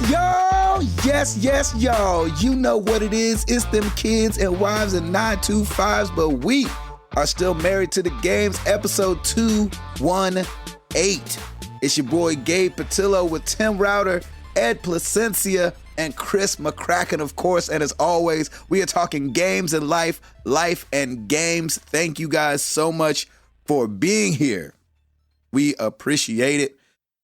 y'all. Yes, y'all. You know what it is. It's them kids and wives and 925s, but we are still married to the games. Episode 218. It's your boy Gabe Patillo with Tim Router, Ed Placencia, and Chris McCracken, of course. And as always, we are talking games and life and games. Thank you guys so much for being here. We appreciate it.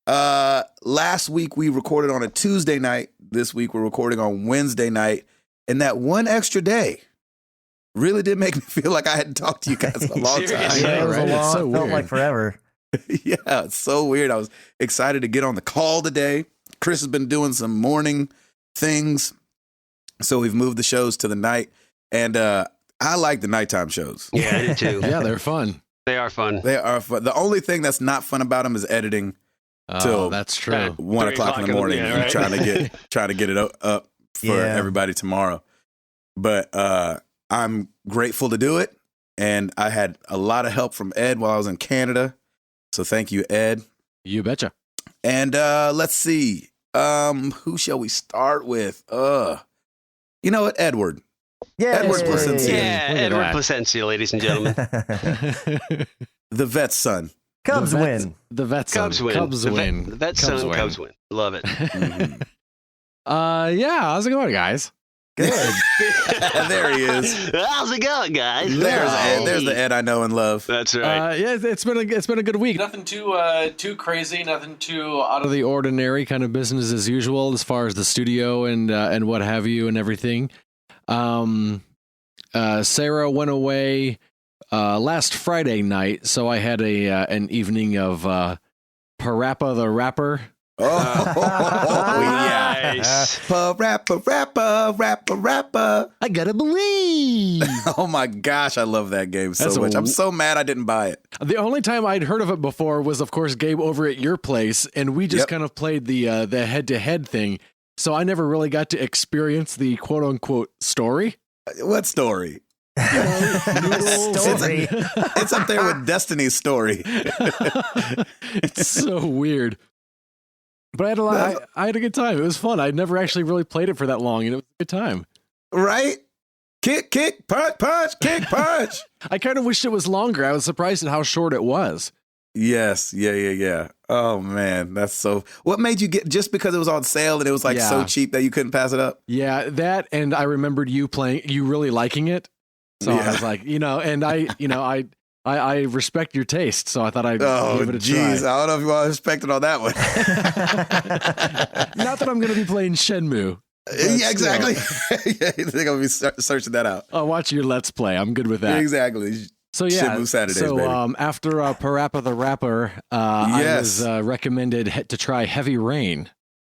Last week we recorded on a Tuesday night. This week we're recording on Wednesday night. And that one extra day really did make me feel like I hadn't talked to you guys in a long time. Yeah, it was a long, so felt weird. like forever. Yeah, it's so weird. I was excited to get on the call today. Chris has been doing some morning things, so we've moved the shows to the night. And I like the nighttime shows. Yeah, I do too. Yeah, they're fun. They are fun. They are fun. The only thing that's not fun about them is editing till That's true. 1 o'clock in the morning. yeah, right? trying to get it up for everybody tomorrow. But I'm grateful to do it, and I had a lot of help from Ed while I was in Canada. So thank you, Ed. You betcha. And let's see. Who shall we start with? You know what? Edward. Yeah, Edward Placencia. Yeah, Look at Edward that. Placencia, ladies and gentlemen. The vet's son. Cubs win. The Vets son. Cubs win. Cubs The win. Vets son, Cubs win. Love it. Mhm. Yeah, how's it going, guys? Good. There he is. How's it going, guys? There's Ed. Hey. There's the Ed I know and love. That's right. Yeah, it's been a good week. Nothing too crazy, nothing too out of the ordinary. Kind of business as usual as far as the studio and what have you and everything. Sarah went away last Friday night, so I had an evening of Parappa the Rapper. Oh, yeah. Nice. Rapper. I gotta believe. Oh my gosh, I love that game so That's much. I'm so mad I didn't buy it. The only time I'd heard of it before was, of course, Gabe over at your place, and we just kind of played the head-to-head thing. So I never really got to experience the quote-unquote story. What story? Story. It's up there with Destiny's story. It's so weird. But I had a good time. It was fun. I'd never actually really played it for that long, and it was a good time. Right? Kick, punch, kick, punch. I kind of wished it was longer. I was surprised at how short it was. Yes. Yeah. Oh, man. That's so... What made you get... Just because it was on sale and it was like so cheap that you couldn't pass it up? Yeah, that, and I remembered you really liking it. So I was like, and I respect your taste, so I thought I'd give it a try. I don't know if you want to respect it on that one. Not that I'm going to be playing Shenmue. Yeah, exactly. Yeah, I think I'm going to be searching that out. I'll watch your Let's Play. I'm good with that. Exactly. So yeah, Shenmue Saturdays, so baby. after Parappa the Rapper, I was recommended to try Heavy Rain.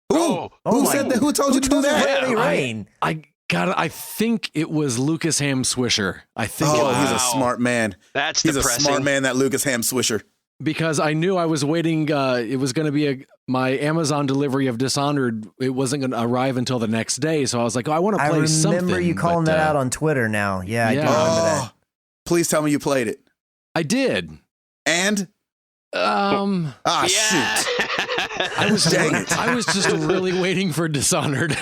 Who said that? Who told you to do that? Heavy Rain. I think it was Lucas Ham Swisher. I think it was. He's a smart man. That's He's depressing. a smart man, that Lucas Ham Swisher. Because I knew I was waiting. It was going to be my Amazon delivery of Dishonored. It wasn't going to arrive until the next day, so I was like, I want to play something. I remember you calling that out on Twitter now. Yeah, I do remember that. Please tell me you played it. I did. And? Shoot. I was I was just really waiting for Dishonored.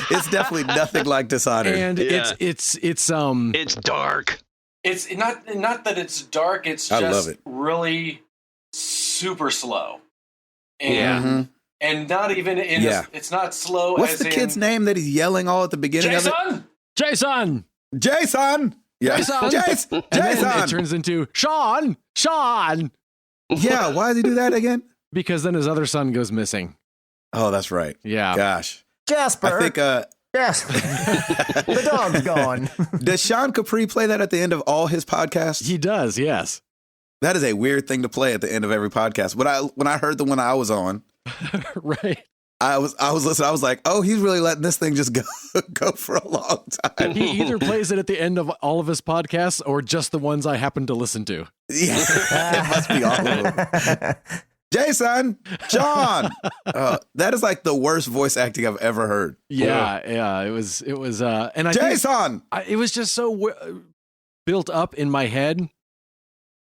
It's definitely nothing like Dishonored. And it's dark. It's not that it's dark. It's I just love it. really super slow. Yeah. And not even in. It's not slow. What's as the in, kid's name that he's yelling all at the beginning of it? Jason. Jason. Yeah. Jason. And then it turns into Sean. Yeah. Why does he do that again? Because then his other son goes missing. Oh, that's right. Yeah. Gosh. Jasper. I think. Yes. The dog's gone. Does Sean Capri play that at the end of all his podcasts? He does. Yes. That is a weird thing to play at the end of every podcast. When I heard the one I was on, Right. I was listening. I was like, oh, he's really letting this thing just go for a long time. He either plays it at the end of all of his podcasts or just the ones I happen to listen to. Yeah, it must be all of them. Jason, John. That is like the worst voice acting I've ever heard. Yeah. It was, and I Jason. think it was just so built up in my head.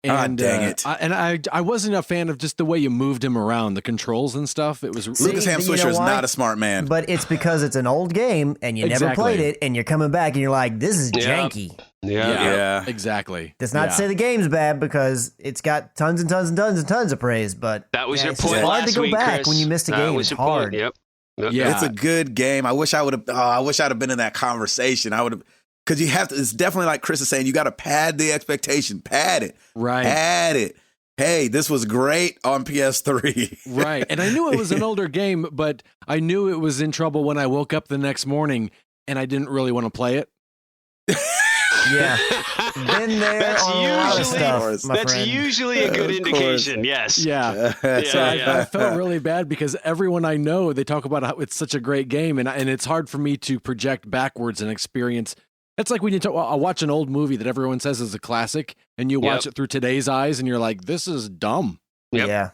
And, dang it. I wasn't a fan of just the way you moved him around, the controls and stuff. It was Lucas Ham Swisher is not a smart man. But it's because it's an old game and you never played it, and you're coming back and you're like, this is janky. Yeah, exactly. That's not to say the game's bad, because it's got tons and tons and tons and tons of praise, but that was your it's point hard last to go week, back Chris. when you missed a game. It's hard. Yep. Yeah. It's a good game. I wish I would have. I wish I'd have been in that conversation. I would have, because you have to. It's definitely like Chris is saying. You got to pad the expectation. Pad it. Right. Pad it. Hey, this was great on PS3. Right. And I knew it was an older game, but I knew it was in trouble when I woke up the next morning and I didn't really want to play it. Yeah. Been there on a lot of stuff, my That's friend. usually a good indication. Yes. Yeah. So I felt really bad because everyone I know, they talk about how it's such a great game, and it's hard for me to project backwards and experience. It's like when you I watch an old movie that everyone says is a classic, and you watch it through today's eyes, and you're like, this is dumb. Yep.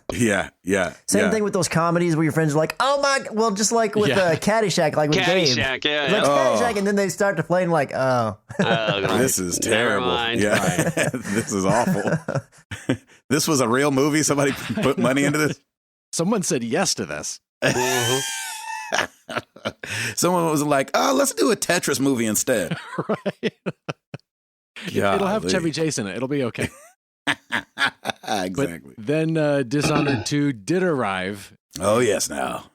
Yeah. Same thing with those comedies where your friends are like, oh my, well, just like with Caddyshack, like with Gabe. Caddyshack, Like Caddyshack, and then they start to play and like, oh. This is terrible. Mind. Yeah. This is awful. This was a real movie? Somebody put money into this? Someone said yes to this. Someone was like, oh, let's do a Tetris movie instead. Right. It'll have Chevy Chase in it. It'll be okay. Exactly. But then Dishonored 2 did arrive. Oh, yes, now.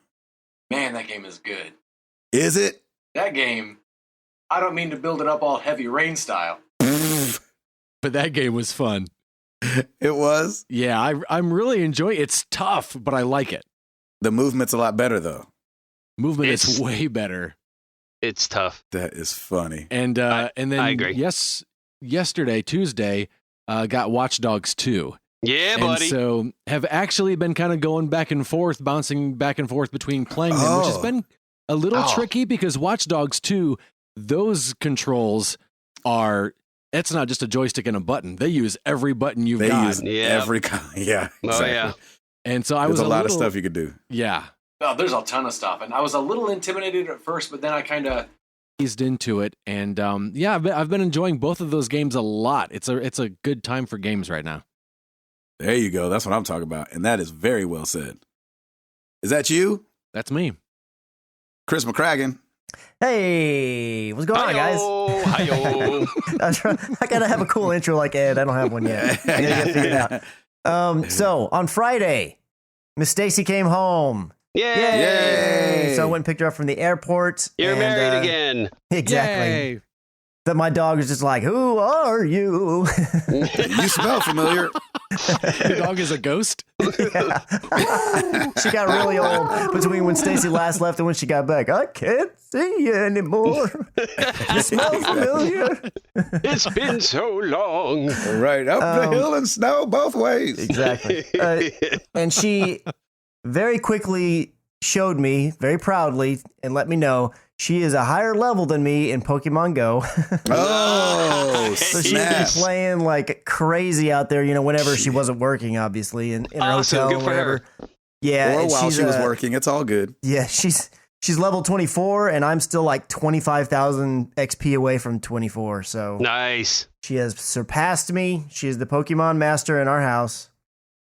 Man, that game is good. Is it? That game, I don't mean to build it up all Heavy Rain style. But that game was fun. It was? Yeah, I'm really enjoying it. It's tough, but I like it. The movement's a lot better, though. Movement is way better. It's tough. That is funny. And then I agree. Yesterday, Tuesday, got Watch Dogs 2. Yeah, buddy. And so have actually been kind of going back and forth, bouncing back and forth between playing them, which has been a little tricky because Watch Dogs 2, those controls are, it's not just a joystick and a button. They use every button you've got. They use every kind. Yeah, exactly. Oh, yeah. And so There's a lot of stuff you could do. Yeah. Oh, there's a ton of stuff. And I was a little intimidated at first, but then I kind of eased into it. And I've been enjoying both of those games a lot. It's a good time for games right now. There you go. That's what I'm talking about. And that is very well said. Is that you? That's me. Chris McCracken. Hey, what's going on, guys? Hi-yo. I gotta have a cool intro like Ed. I don't have one yet. I gotta get figured out. So on Friday, Miss Stacy came home. Yay! So I went and picked her up from the airport. You're married again. Exactly. Yay. That my dog was just like, "Who are you?" You smell familiar. Your dog is a ghost? She got really old between when Stacy last left and when she got back. I can't see you anymore. You smell familiar. It's been so long. Right. Up the hill and snow both ways. Exactly. And she very quickly showed me, very proudly, and let me know she is a higher level than me in Pokemon Go. Oh, so she's been playing like crazy out there, whenever she wasn't working, obviously, in her hotel or whatever. Yeah. Or while she was working. It's all good. Yeah, she's level 24, and I'm still like 25,000 XP away from 24. So Nice. She has surpassed me. She is the Pokemon master in our house.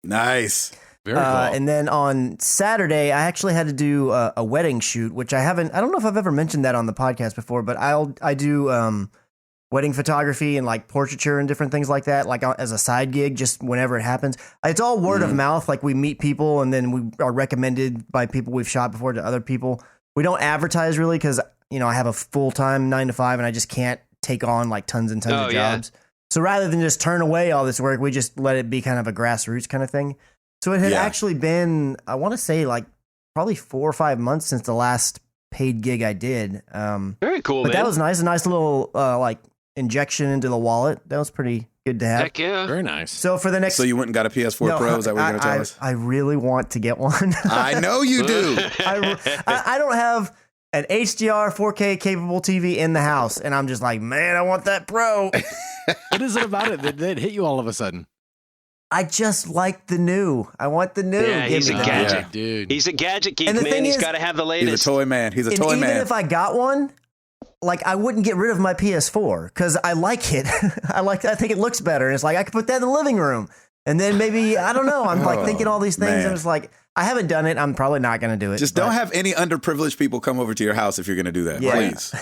Nice. Very cool. And then on Saturday, I actually had to do a wedding shoot, which I don't know if I've ever mentioned that on the podcast before, but I do wedding photography and like portraiture and different things like that, like as a side gig, just whenever it happens. It's all word of mouth. Like we meet people and then we are recommended by people we've shot before to other people. We don't advertise really because, I have a full-time 9 to 5 and I just can't take on like tons and tons of jobs. So rather than just turn away all this work, we just let it be kind of a grassroots kind of thing. So it had actually been, I want to say, like probably 4 or 5 months since the last paid gig I did. Very cool, but man. that was nice. A nice little like injection into the wallet. That was pretty good to have. Heck yeah. Very nice. So for the next, So you went and got a PS4 Pro? Is that what you're going to tell us? I really want to get one. I know you do. I don't have an HDR 4K capable TV in the house, and I'm just like, man, I want that Pro. What is it about it that hit you all of a sudden? I just like the new. I want the new. Yeah, he's a gadget dude. He's a gadget geek, And the man. thing He's is, got to have the He's latest. a toy man. He's a And toy even man. if I got one, like I wouldn't get rid of my PS4 because I like it. I think it looks better. And it's like I could put that in the living room. And then maybe, I don't know, I'm like thinking all these things, man. and it's like, I haven't done it. I'm probably not going to do it. Just don't have any underprivileged people come over to your house if you're going to do that, please.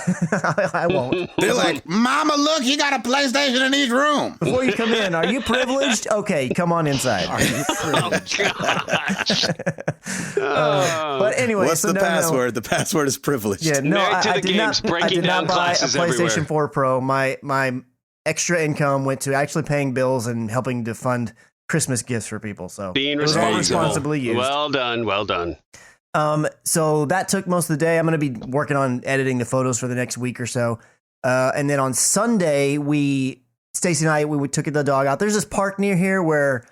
I won't. They're like, Mama, look, you got a PlayStation in each room. Before you come in, are you privileged? Okay, come on inside. Oh, gosh. But anyway, What's the password? The password is privileged. Yeah, no, Married to I the did games, not. I breaking did down not buy a classes PlayStation everywhere. 4 Pro. My extra income went to actually paying bills and helping to fund Christmas gifts for people. So Being it was all responsible. responsibly used. Well done. Well done. So that took most of the day. I'm going to be working on editing the photos for the next week or so. And then on Sunday, Stacy and I, we took the dog out. There's this park near here where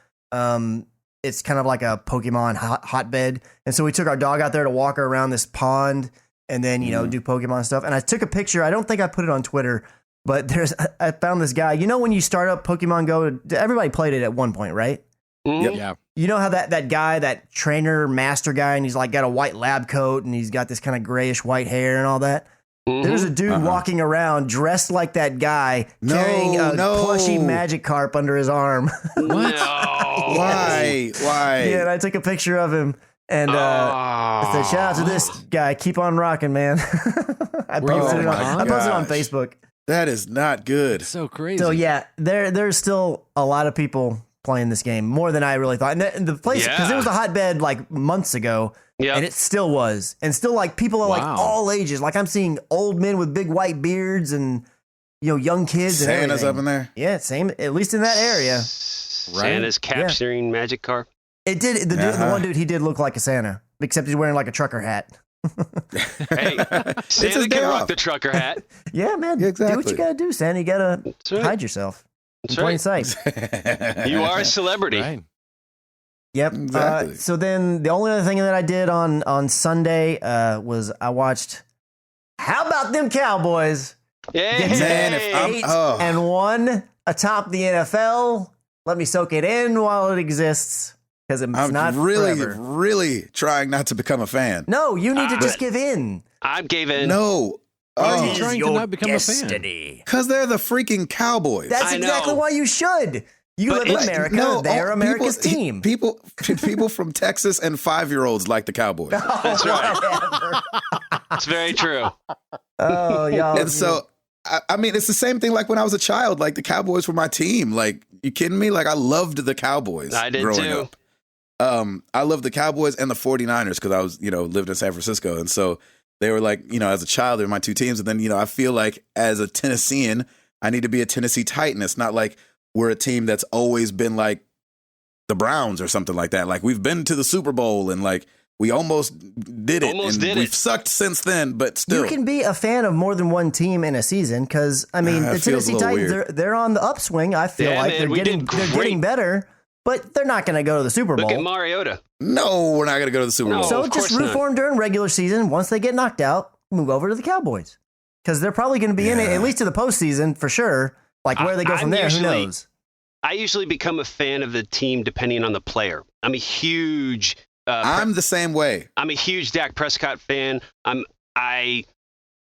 it's kind of like a Pokemon hotbed. And so we took our dog out there to walk her around this pond and then, do Pokemon stuff. And I took a picture. I don't think I put it on Twitter, but I found this guy. When you start up Pokemon Go, everybody played it at one point, right? Mhm. Yeah. You know how that guy, that trainer master guy, and he's like got a white lab coat and he's got this kind of grayish white hair and all that? Mhm. There's a dude walking around dressed like that guy, carrying a plushy Magikarp under his arm. No. Why? Yeah, and I took a picture of him and I said, shout out to this guy. Keep on rocking, man. I posted it on Facebook. That is not good. So crazy. So yeah, there's still a lot of people playing this game, more than I really thought. And the place, because it was a hotbed like months ago, and it still was. And still like people are like all ages. Like I'm seeing old men with big white beards and young kids. Santa's and everything. up in there. Yeah, same, at least in that area. Santa's capturing Magikarp. It did. The one dude, he did look like a Santa, except he's wearing like a trucker hat. Hey, Santa can rock the trucker hat. Yeah, man. Yeah, exactly. Do what you got to do, Santa. You got to right. hide yourself. That's In plain right. sight. You are a celebrity. Right. Yep. Exactly. So then the only other thing that I did on Sunday was I watched How About Them Cowboys? Hey. Man, if I'm 8-1 atop the NFL. Let me soak it in while it exists because it's I'm not really, forever. really trying not to become a fan. No, you need to just give in. I gave in. No. Why are you Oh, trying to not become a fan? because they're the freaking Cowboys. That's I know. exactly why you should. You But live in it's- America. They're America's team. People from Texas and 5-year-olds like the Cowboys. That's right. Whatever. It's very true. Oh, y'all. And so, I mean, it's the same thing like when I was a child. Like, the Cowboys were my team. Like, you kidding me? Like, I loved the Cowboys I did growing too. up. I loved the Cowboys and the 49ers because I was, lived in San Francisco. And so they were like, as a child, they were my two teams. And then, I feel like as a Tennessean, I need to be a Tennessee Titan. It's not like we're a team that's always been like the Browns or something like that. Like, we've been to the Super Bowl and like, we almost did it. Almost and did we've it. sucked since then, but still. You can be a fan of more than one team in a season because, I mean, It the feels a Tennessee little Titans, weird. they're on the upswing. I feel Yeah, like man, they're we getting did great. better, but they're not going to go to the Super Look at Bowl. Mariota. No, we're not going to go to the Super No. Bowl. So of just course root not. for them during regular season. Once they get knocked out, move over to the Cowboys because they're probably going to be in it at least to the postseason for sure. Like where they go from there, who knows? I usually become a fan of the team depending on the player. I'm a huge. I'm the same way. I'm a huge Dak Prescott fan. I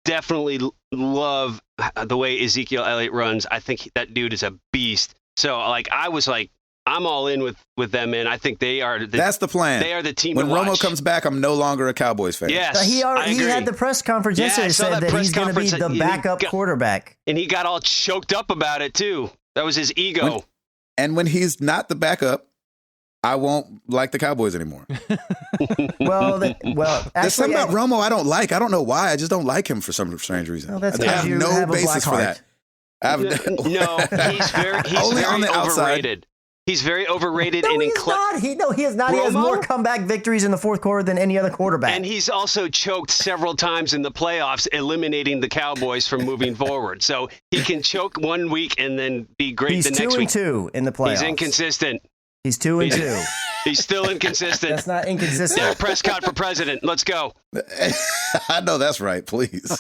definitely love the way Ezekiel Elliott runs. I think that dude is a beast. So like I was like, I'm all in with them, and I think they are. That's the plan. They are the team. When to Romo watch. come back, I'm no longer a Cowboys fan. Yes, He I agree. had the press conference Yeah, yesterday I saw said that that press he's going to be conference. the backup quarterback. And he got all choked up about it too. That was his ego. And when he's not the backup, I won't like the Cowboys anymore. Well, There's actually, something about Romo I don't like. I don't know why. I just don't like him for some strange reason. Well, that's I because have you no have a basis black for heart. that. No, he's very Only on the outside. overrated. He's very overrated No, and he's not. He is not. He has Romo? more comeback victories in the fourth quarter than any other quarterback. And he's also choked several times in the playoffs, eliminating the Cowboys from moving forward. So he can choke one week and then be great he's the next week. 2-2 in the playoffs. He's inconsistent. He's 2-2. He's still inconsistent. That's not inconsistent. Dak Prescott for president. Let's go. I know that's right. Please.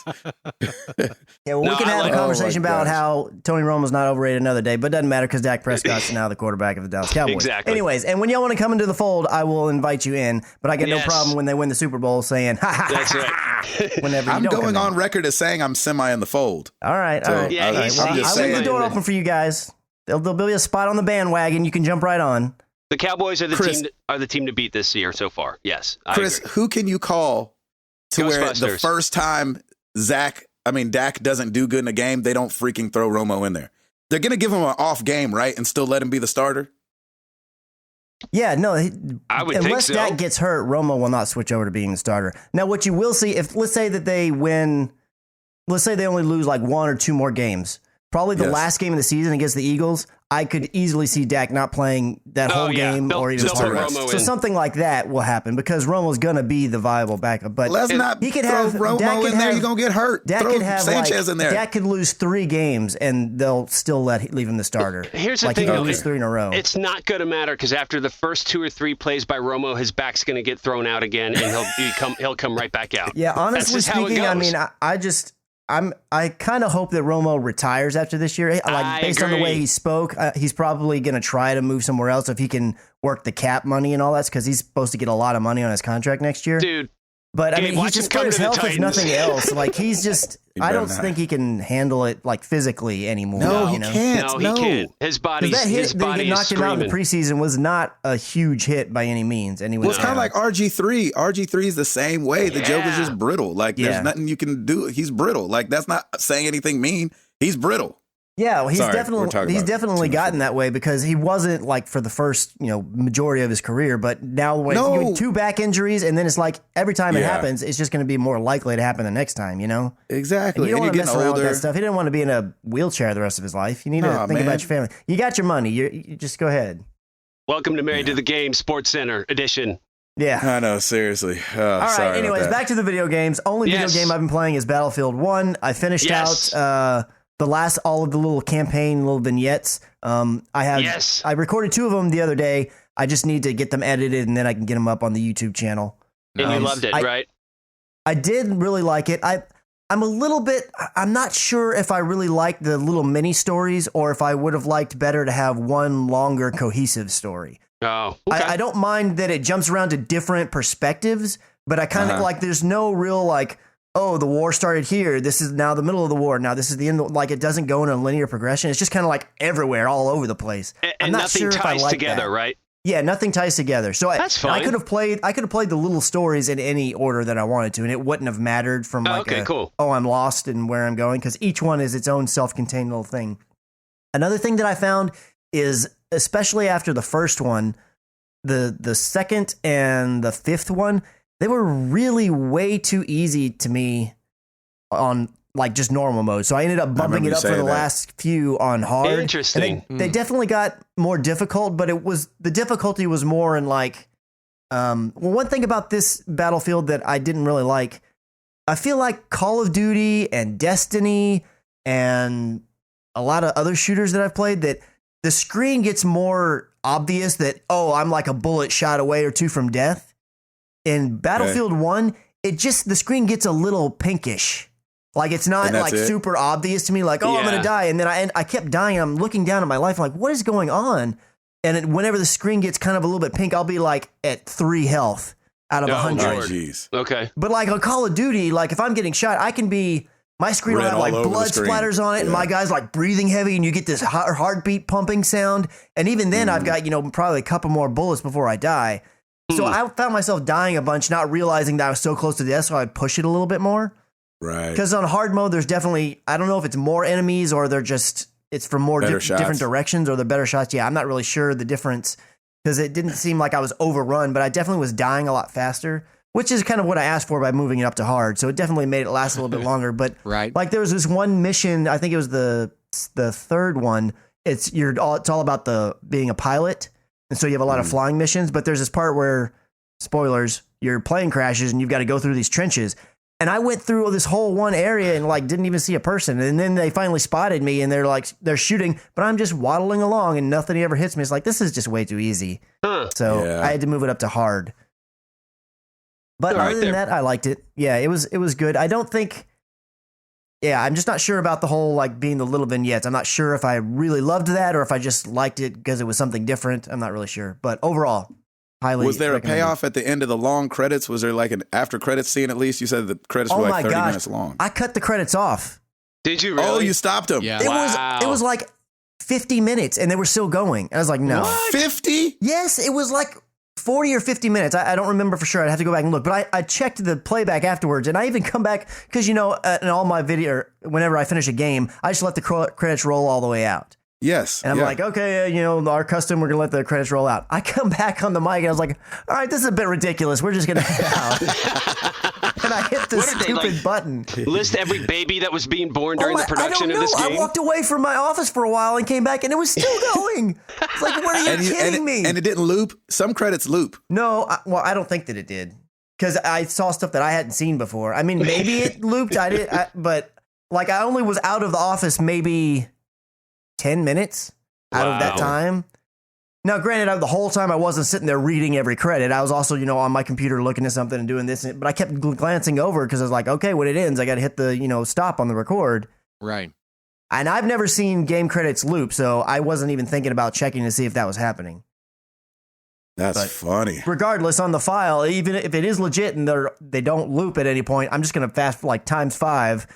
Yeah, well, we can have a conversation about how Tony Romo's not overrated another day, but it doesn't matter because Dak Prescott's now the quarterback of the Dallas Cowboys. Exactly. Anyways, and when y'all want to come into the fold, I will invite you in, but I get no problem when they win the Super Bowl saying, ha ha. That's right. Whenever you I'm don't going come on in. record as saying I'm semi in the fold. All right. Yeah, Well, he's I leave the saying door that. open for you guys. There'll be a spot on the bandwagon you can jump right on. The Cowboys are Chris- the team to beat this year so far. Yes, I Chris, agree. who can you call to where the Ghostbusters. first time Dak doesn't do good in a game, they don't freaking throw Romo in there? They're going to give him an off game, right? And still let him be the starter? Yeah, no. I would think unless so. Dak gets hurt, Romo will not switch over to being the starter. Now, what you will see, if let's say that they win, let's say they only lose like one or two more games, probably the Yes. last game of the season against the Eagles, I could easily see Dak not playing that whole game They'll- or even they'll part put of it. Romo So in. something like that will happen because Romo's going to be the viable backup. But Let's not he could throw have Romo Dak could in there. have- You're going to get hurt. Dak Throw could have Sanchez in there. Dak could lose 3 games and they'll still leave him the starter. Here's the like thing, he could though. lose 3 in a row. It's not going to matter because after the first 2 or 3 plays by Romo, his back's going to get thrown out again, and he'll come right back out. Yeah, honestly That's just how it speaking, I goes. mean, I kind of hope that Romo retires after this year. Like I based on the way agree. he spoke, he's probably going to try to move somewhere else if he can work the cap money and all that, because he's supposed to get a lot of money on his contract next year. Dude, But I Gabe, mean, he's watch just him come scared his to the health if Titans. nothing else. Like he's just, He I better don't not. think he can handle it like physically anymore. No, he you know? can't. no, he can't. His 'Cause body's that hit his that body is knocked him out in the screaming. preseason was not a huge hit by any means. And he Well, was it's kind of like RG3. RG3 is the same way. The joke is Yeah. just brittle. Like, Yeah. there's nothing you can do. He's brittle. Like, that's not saying anything mean. He's brittle. Yeah, well, he's Sorry, we're definitely talking he's about definitely too much gotten that way because he wasn't like for the first majority of his career, but now when No. you get 2 back injuries and then it's like every time it Yeah. happens, it's just going to be more likely to happen the next time, you know. Exactly. And you don't And want to you're mess getting around with older. that stuff. He didn't want to be in a wheelchair the rest of his life. You need to Nah, think man. about your family. You got your money. You just go ahead. Welcome to Married to the Game Sports Center edition. Yeah. I know, seriously. All right. Anyways, back to the video games. Only Yes. video game I've been playing is Battlefield 1. I finished Yes. out all of the little campaign, little vignettes. Yes. I recorded 2 of them the other day. I just need to get them edited and then I can get them up on the YouTube channel. And you loved it, I- right? I did really like it. I'm not sure if I really liked the little mini stories or if I would have liked better to have one longer cohesive story. Oh, okay. I don't mind that it jumps around to different perspectives, but I kind of like there's no real like, oh, the war started here. This is now the middle of the war. Now this is the end. Like it doesn't go in a linear progression. It's just kind of like everywhere, all over the place. I'm and not nothing sure if I ties like together, that. right? Yeah, nothing ties together. So That's I fine. could have played the little stories in any order that I wanted to, and it wouldn't have mattered from like Okay, cool. oh, I'm lost and where I'm going, because each one is its own self-contained little thing. Another thing that I found is, especially after the first one, the second and the 5th one, they were really way too easy to me on like just normal mode. So I ended up bumping remember it you up for saying the that. last few on hard. Interesting. And they definitely got more difficult, but the difficulty was more in like, one thing about this Battlefield that I didn't really like, I feel like Call of Duty and Destiny and a lot of other shooters that I've played, that the screen gets more obvious that, oh, I'm like a bullet shot away or 2 from death. In Battlefield 1, the screen gets a little pinkish. Like it's not And that's like it? super obvious to me, like, oh, I'm Yeah. going to die. And then I kept dying. I'm looking down at my life. I'm like, what is going on? And whenever the screen gets kind of a little bit pink, I'll be like at 3 health out of Oh, 100. Oh, Lord. jeez. Okay. But like on Call of Duty, like if I'm getting shot, I can be, my screen will Red have like all over the blood screen. splatters on it, and Yeah. my guy's like breathing heavy, and you get this heartbeat pumping sound. And even then, I've got, probably a couple more bullets before I die. So I found myself dying a bunch, not realizing that I was so close to death, so I'd push it a little bit more. Right. Because on hard mode, there's definitely, I don't know if it's more enemies or it's from more Better shots. different directions or they're better shots. Yeah, I'm not really sure the difference because it didn't seem like I was overrun, but I definitely was dying a lot faster, which is kind of what I asked for by moving it up to hard. So it definitely made it last a little bit longer. But Right. like there was this one mission, I think it was the third one. It's all about being a pilot, and so you have a lot of flying missions. But there's this part where, spoilers, your plane crashes and you've got to go through these trenches. And I went through this whole one area and like didn't even see a person. And then they finally spotted me and they're shooting, but I'm just waddling along and nothing ever hits me. It's like, this is just way too easy. Huh. So Yeah. I had to move it up to hard. But All other right, than there. that, I liked it. Yeah, it was good. I don't think. Yeah, I'm just not sure about the whole like being the little vignettes. I'm not sure if I really loved that or if I just liked it because it was something different. I'm not really sure. But overall, highly. Was there a recommended. payoff at the end of the long credits? Was there like an after credits scene at least? You said the credits Oh were my like 30 gosh. minutes long. I cut the credits off. Did you really? Oh, you stopped them. Yeah. It was like 50 minutes and they were still going. And I was like, no. 50? Yes, it was like 40 or 50 minutes. I don't remember for sure. I'd have to go back and look. But I checked the playback afterwards, and I even come back because, in all my video, whenever I finish a game, I just let the credits roll all the way out. Yes. And I'm yeah. like, okay, our custom, we're going to let the credits roll out. I come back on the mic, and I was like, all right, this is a bit ridiculous. We're just going to head out. And I hit the What did they, stupid button. List every baby that was being born during the production of this I game? walked away from my office for a while and came back, and it was still going. It's like, what are you kidding me? And it didn't loop? Some credits loop. No, I don't think that it did because I saw stuff that I hadn't seen before. I mean, maybe it looped. But like I only was out of the office maybe 10 minutes out of that Wow. time. Now, granted, the whole time I wasn't sitting there reading every credit. I was also, on my computer looking at something and doing this. But I kept glancing over because I was like, okay, when it ends, I got to hit the stop on the record. Right. And I've never seen game credits loop, so I wasn't even thinking about checking to see if that was happening. That's But- funny. Regardless, on the file, even if it is legit and they don't loop at any point, I'm just going to fast like times 5.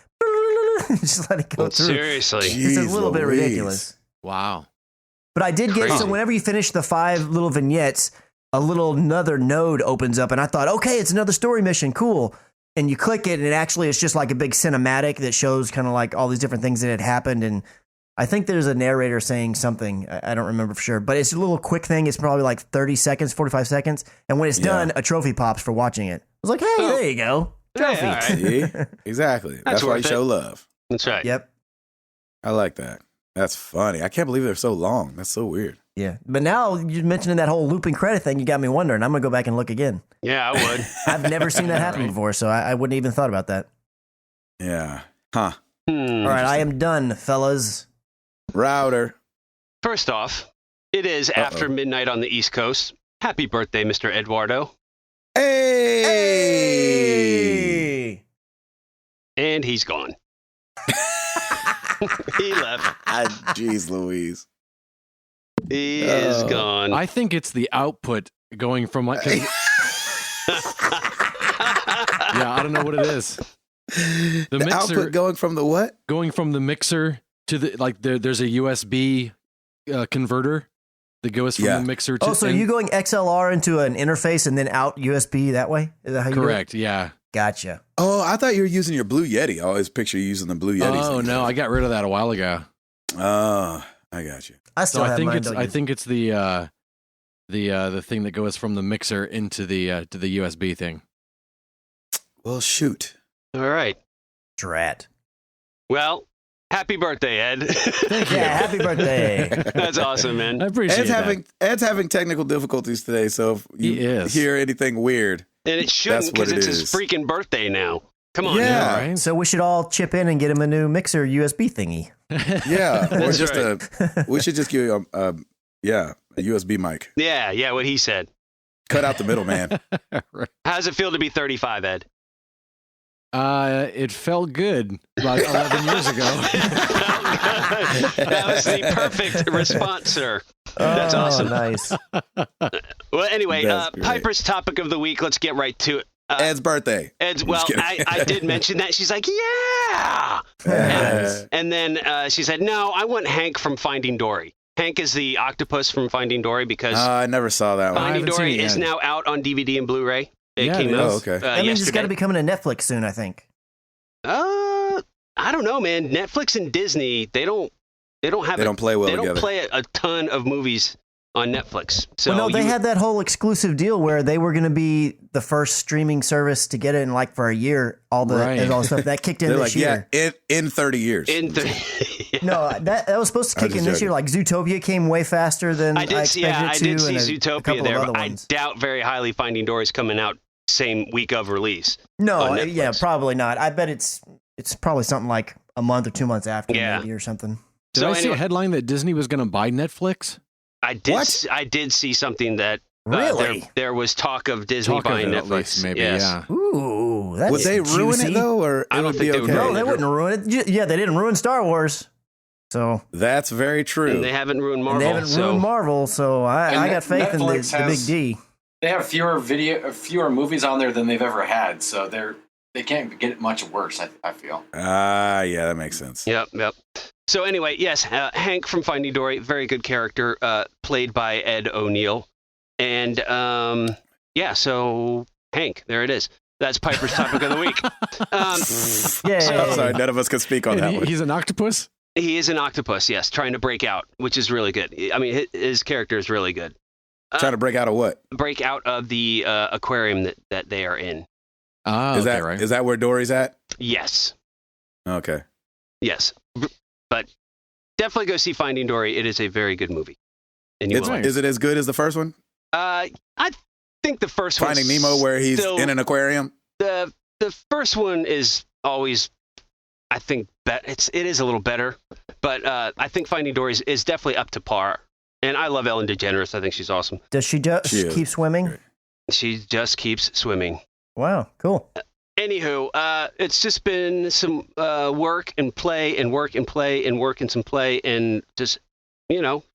Just let it go through. Seriously. It's a Jeez little bit Louise. ridiculous. Wow. But I did get, Crazy. so whenever you finish the 5 little vignettes, another node opens up, and I thought, okay, it's another story mission, cool. And you click it, and it's just like a big cinematic that shows kind of like all these different things that had happened. And I think there's a narrator saying something. I don't remember for sure, but it's a little quick thing. It's probably like 30 seconds, 45 seconds. And when it's done, a trophy pops for watching it. I was like, hey, there you go. Trophy. all right. See? Exactly. That's why you worth it. show love. That's right. Yep. I like that. That's funny. I can't believe they're so long. That's so weird. Yeah. But now you're mentioning that whole looping credit thing. You got me wondering. I'm going to go back and look again. Yeah, I would. I've never seen that happen Right. before, so I wouldn't even thought about that. Yeah. Huh. Hmm. All right. I am done, fellas. Router. First off, it is after midnight on the East Coast. Happy birthday, Mr. Eduardo. Hey! Hey! And he's gone. He left. Jeez Louise. He is Oh. gone. I think it's the output going from like. 'cause- yeah, I don't know what it is. The mixer- output going from the what? Going from the mixer to the there's a USB converter that goes from Yeah. the mixer to. Oh, so you going XLR into an interface and then out USB that way? Is that how you do it? correct? Yeah. Gotcha. Oh, I thought you were using your Blue Yeti. I always picture you using the Blue Yeti. Oh no, I got rid of that a while ago. Oh, I got you. I So still I have think mine. it's the thing that goes from the mixer into the to the USB thing. Well, shoot. All right. Drat. Well, happy birthday, Ed. Yeah, happy birthday. That's awesome, man. I appreciate Ed's having technical difficulties today, so if you He is. hear anything weird, And it shouldn't That's what because it it's is. his freaking birthday now. Come on. Yeah. that. Right? So we should all chip in and get him a new mixer USB thingy. yeah, or That's just we should just give you a USB mic. Yeah, what he said. Cut out the middleman. Right. How does it feel to be 35, Ed? It felt good about 11 years ago. That was the perfect response, sir. That's awesome. Nice. Well, anyway, That's great. Piper's topic of the week. Let's get right to it. Ed's birthday. Ed's, I'm well, just kidding. I did mention that. She's like, yeah. Yes. And then she said, no, I want Hank from Finding Dory. Hank is the octopus from Finding Dory because I never saw that one. Finding haven't seen Dory it is yet. now out on DVD and Blu-ray. It Yeah, came it out is. Oh, okay. That means it's yesterday. got to be coming to Netflix soon, I think. I don't know, man. Netflix and Disney, they don't play well they together. don't play a ton of movies on Netflix. So Well, no, they had that whole exclusive deal where they were going to be the first streaming service to get it in like for a year. All the Right. all the stuff that kicked in They're this like, year. in 30 years. No, that was supposed to I was kick in just this year. Like Zootopia came way faster than I I did see, expected yeah, it I to. did see and a Zootopia couple there, of but other I ones. doubt very highly Finding Dory's coming out same week of release. No, on yeah, Netflix. probably not. I bet it's probably something like a month or 2 months after, Yeah. maybe or something. Did So I see anyway- a headline that Disney was going to buy Netflix? I did What? I did see something that Really? There was talk of Disney Talk of buying it, at Netflix. least, maybe, yes. yeah. Ooh, that's Would they ruin juicy. it though, or I it don't would think be they would okay? No, they wouldn't ruin it. Yeah, they didn't ruin Star Wars. So That's very true. And they haven't ruined and Marvel. they haven't ruined Marvel, so I And got faith in Netflix the Big has- D. They have fewer movies on there than they've ever had, so they can't get much worse. I feel. Yeah, that makes sense. Yep. So anyway, yes, Hank from Finding Dory, very good character, played by Ed O'Neill. And so Hank, there it is. That's Piper's topic of the week. Yeah. I'm sorry, none of us could speak on that one. He's an octopus? He is an octopus, yes, trying to break out, which is really good. I mean, his character is really good. Trying to break out of what? Break out of the aquarium that they are in. Oh, Is okay, right. that where Dory's at? Yes. Okay. Yes. But definitely go see Finding Dory. It is a very good movie. And you will like it. Is it as good as the first one? I think the first one. Finding Nemo, where he's in an aquarium. The first one is always, I think, it is a little better, but I think Finding Dory is definitely up to par. And I love Ellen DeGeneres. I think she's awesome. Does she just keep swimming? Great. She just keeps swimming. Wow, cool. Anywho, it's just been some work and play and work and play and work and some play and just,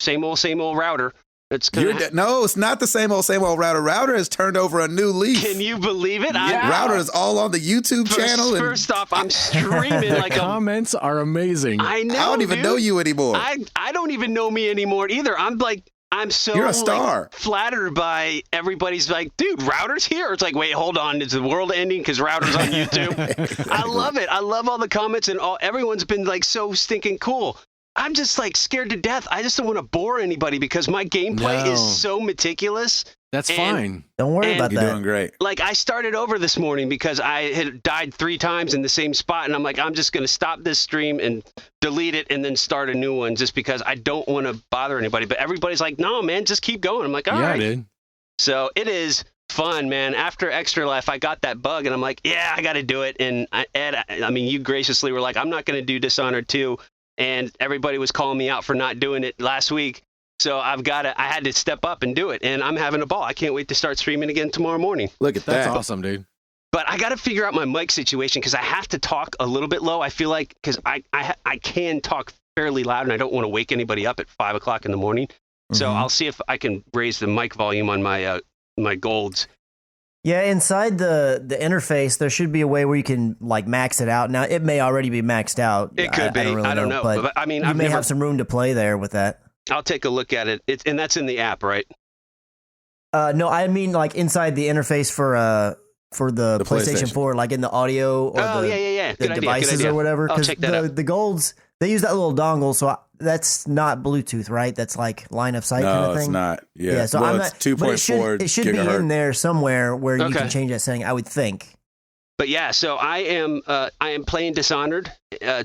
same old router. It's No, it's not the same old Router. Router has turned over a new leaf. Can you believe it? Yeah. Router is all on the YouTube channel. First off, I'm streaming The like comments are amazing. I know. I don't even know you anymore. I don't even know me anymore either. I'm so You're a star. Flattered by everybody's like, dude, Router's here. It's like, wait, hold on. Is the world ending because Router's on YouTube? I love it. I love all the comments and everyone's been like so stinking cool. I'm just like scared to death. I just don't want to bore anybody because my gameplay is so meticulous. That's fine. Don't worry about You're that. doing great. Like I started over this morning because I had died 3 times in the same spot, and I'm like, I'm just going to stop this stream and delete it and then start a new one just because I don't want to bother anybody. But everybody's like, no, man, just keep going. I'm like, all right. Dude. So it is fun, man. After Extra Life, I got that bug, and I'm like, yeah, I got to do it. And Ed, you graciously were like, I'm not going to do Dishonored 2. And everybody was calling me out for not doing it last week. So I had to step up and do it. And I'm having a ball. I can't wait to start streaming again tomorrow morning. Look at That's that. awesome, dude. But I got to figure out my mic situation because I have to talk a little bit low. I feel like because I can talk fairly loud and I don't want to wake anybody up at 5 o'clock in the morning. So I'll see if I can raise the mic volume on my my golds. Yeah, inside the interface, there should be a way where you can like max it out. Now, it may already be maxed out. It could be. I don't know. But I mean, you may have some room to play there with that. I'll take a look at it. And that's in the app, right? No, I mean like inside the interface for the PlayStation 4, like in the audio or the the devices or whatever. I'll check that out. The golds, they use that little dongle, so that's not Bluetooth, right? That's like line of sight kind of thing. No, it's not. Yeah, so well, I'm it's not. 2.4 It should be in there somewhere where you can change that setting, I would think. But yeah, so I am playing Dishonored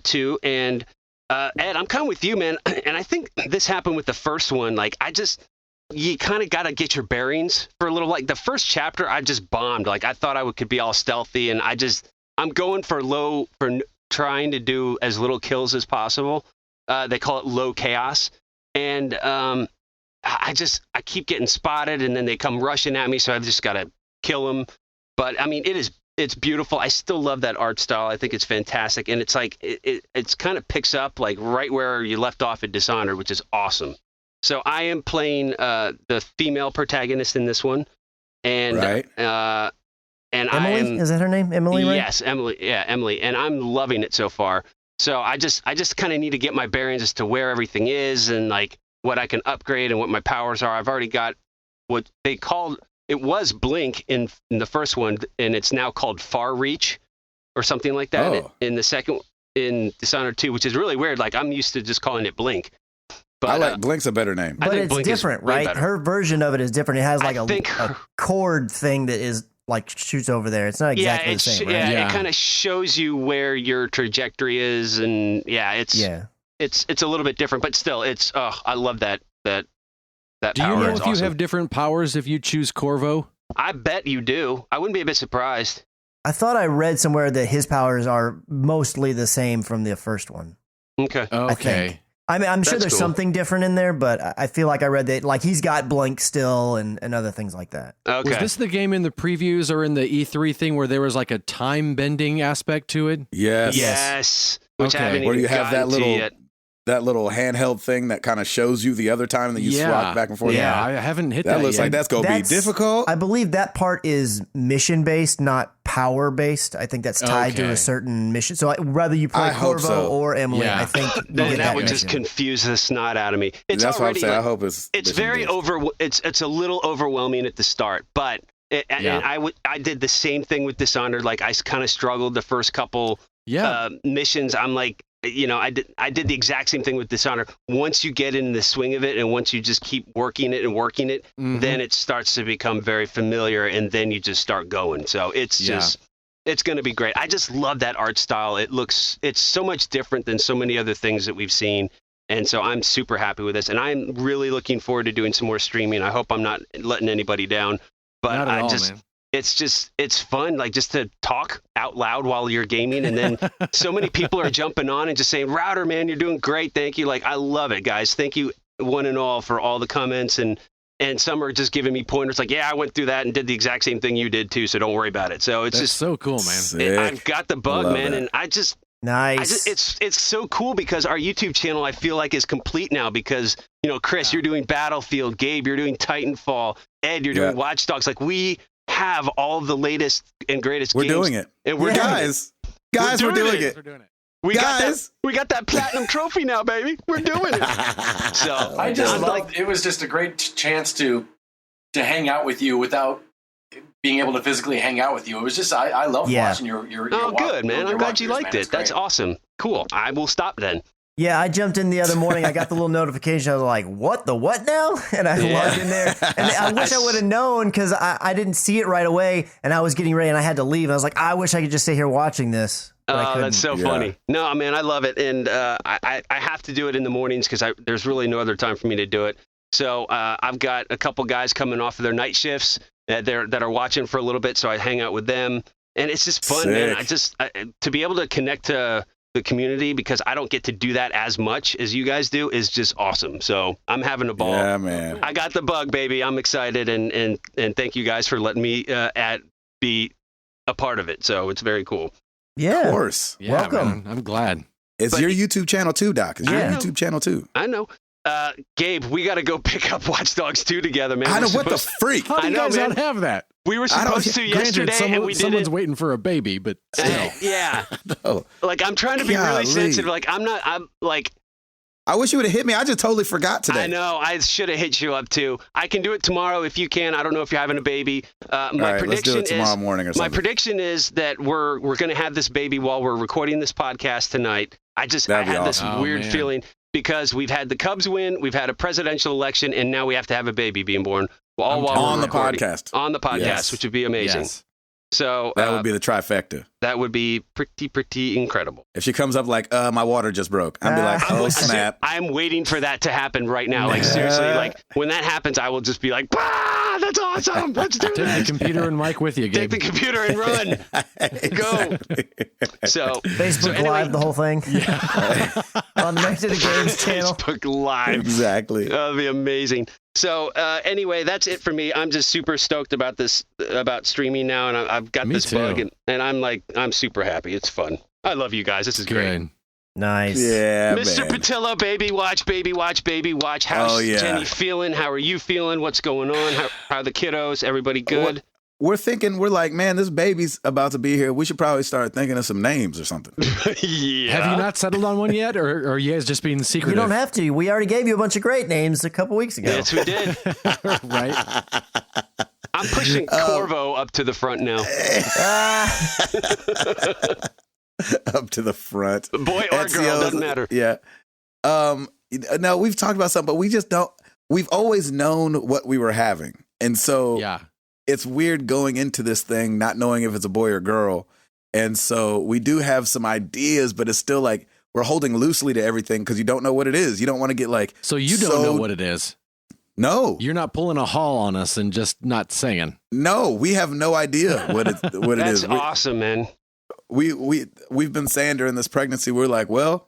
2, and Ed, I'm kind of with you, man. And I think this happened with the first one. Like, you kind of got to get your bearings for a little. Like the first chapter, I just bombed. Like I thought could be all stealthy, and I'm going for trying to do as little kills as possible. They call it low chaos, and I keep getting spotted, and then they come rushing at me, so I've just got to kill them. But I mean, it's beautiful. I still love that art style. I think it's fantastic, and it's like it's kind of picks up like right where you left off at Dishonored, which is awesome. So I am playing the female protagonist in this one, and Emily? Emily, is that her name? Emily, right? Yes, Emily. Yeah, Emily, and I'm loving it so far. So I just kind of need to get my bearings as to where everything is and like what I can upgrade and what my powers are. I've already got what they called it was Blink in the first one, and it's now called Far Reach or something like that in the second in Dishonored 2, which is really weird. Like I'm used to just calling it Blink. But, I like Blink's a better name. But it's Blink different, right? better. Her version of it is different. It has like a cord thing that is like shoots over there. It's not exactly the same, right? Yeah, it kind of shows you where your trajectory is, and it's a little bit different, but still, it's I love that Do power. you know if awesome. you have different powers if you choose Corvo? I bet you do. I wouldn't be a bit surprised. I thought I read somewhere that his powers are mostly the same from the first one. Okay. I think. I mean, I'm sure That's there's cool. something different in there, but I feel like I read that like he's got blank still and other things like that. Okay. Was this the game in the previews or in the E3 thing where there was like a time bending aspect to it? Yes. Yes. Which I haven't Where even you have gotten to yet. that little handheld thing that kind of shows you the other time that you swap back and forth. Yeah, I haven't hit that. That looks yet. like that's going to be difficult. I believe that part is mission based, not power based. I think that's tied to a certain mission. So whether you play Corvo or Emily, I think you get that would mission. just confuse the snot out of me. It's that's already, what I'm saying. I hope it's very it's a little overwhelming at the start, but and I did the same thing with Dishonored. Like I kind of struggled the first couple missions. I'm like, I did the exact same thing with Dishonored. Once you get in the swing of it, and once you just keep working it, then it starts to become very familiar, and then you just start going. So it's going to be great. I just love that art style. It's so much different than so many other things that we've seen. And so I'm super happy with this, and I'm really looking forward to doing some more streaming. I hope I'm not letting anybody down, but man. It's fun, like just to talk out loud while you're gaming. And then so many people are jumping on and just saying, Router, man, you're doing great. Thank you. Like, I love it, guys. Thank you one and all for all the comments. And some are just giving me pointers like, yeah, I went through that and did the exact same thing you did too. So don't worry about it. So it's just so cool, man. I've got the bug, man. And nice. It's so cool because our YouTube channel, I feel like, is complete now because, Chris, you're doing Battlefield. Gabe, you're doing Titanfall. Ed, you're doing Watch Dogs. Like, we have all of the latest and greatest games. We're doing it. And we're guys, we're doing it. We got that platinum trophy now, baby. We're doing it. So I just loved it. Was just a great chance to hang out with you without being able to physically hang out with you. It was just I love watching your good, man. I'm glad you liked it. That's awesome. Cool. I will stop then. Yeah, I jumped in the other morning. I got the little notification. I was like, what now? And I logged in there. And I wish I would have known because I didn't see it right away. And I was getting ready and I had to leave. I was like, I wish I could just sit here watching this. Oh, that's so funny. No, man, I love it. And I have to do it in the mornings because there's really no other time for me to do it. So I've got a couple guys coming off of their night shifts that are watching for a little bit. So I hang out with them. And it's just fun, man. To be able to connect to the community, because I don't get to do that as much as you guys do, is just awesome. So I'm having a ball. Yeah, man. I got the bug, baby. I'm excited, and thank you guys for letting me be a part of it. So it's very cool. Yeah, of course. Yeah, welcome. Man, I'm glad. It's your YouTube channel too, Doc. It's your YouTube channel too. I know. Gabe, we got to go pick up Watch Dogs 2 together, man. I know, what the freak? How do you guys not have that? We were supposed to yesterday, and we didn't. Someone's waiting for a baby, but still. Yeah. No. Like, I'm trying to be really sensitive. Like, I'm like... I wish you would have hit me. I just totally forgot today. I know. I should have hit you up, too. I can do it tomorrow if you can. I don't know if you're having a baby. My prediction let's do it tomorrow morning or something. My prediction is that we're going to have this baby while we're recording this podcast tonight. I had this weird feeling because we've had the Cubs win, we've had a presidential election, and now we have to have a baby being born. On the podcast, which would be amazing. Yes. So that would be the trifecta. That would be pretty incredible. If she comes up like, my water just broke, I'd be like, oh, snap. I'm waiting for that to happen right now. Like, seriously, like, when that happens, I will just be like, that's awesome. Let's do this. Take the computer and mic with you, Gabe. Take the computer and run. Go. So Facebook Live, the whole thing. Yeah. On the Next to the Games channel. Facebook Live. Exactly. That'll be amazing. So anyway, that's it for me. I'm just super stoked about this, about streaming now, and I've got this bug, and I'm super happy. It's fun. I love you guys. This is great. Nice. Yeah, Mr. man. Patillo, baby watch, baby watch, baby watch. How's Jenny feeling? How are you feeling? What's going on? How are the kiddos? Everybody good? We're like, man, this baby's about to be here. We should probably start thinking of some names or something. Yeah. Have you not settled on one yet, or are you guys just being secretive? You don't have to. We already gave you a bunch of great names a couple weeks ago. Yes, we did. Right. I'm pushing Corvo up to the front now. Up to the front. Boy or girl, doesn't matter. Yeah. No, we've talked about something, but we just don't. We've always known what we were having. And so it's weird going into this thing, not knowing if it's a boy or girl. And so we do have some ideas, but it's still like we're holding loosely to everything because you don't know what it is. You don't want to get like. So you don't know what it is. No, you're not pulling a haul on us and just not saying. No, we have no idea what it is. That's awesome, man. We've been saying during this pregnancy, we're like, well,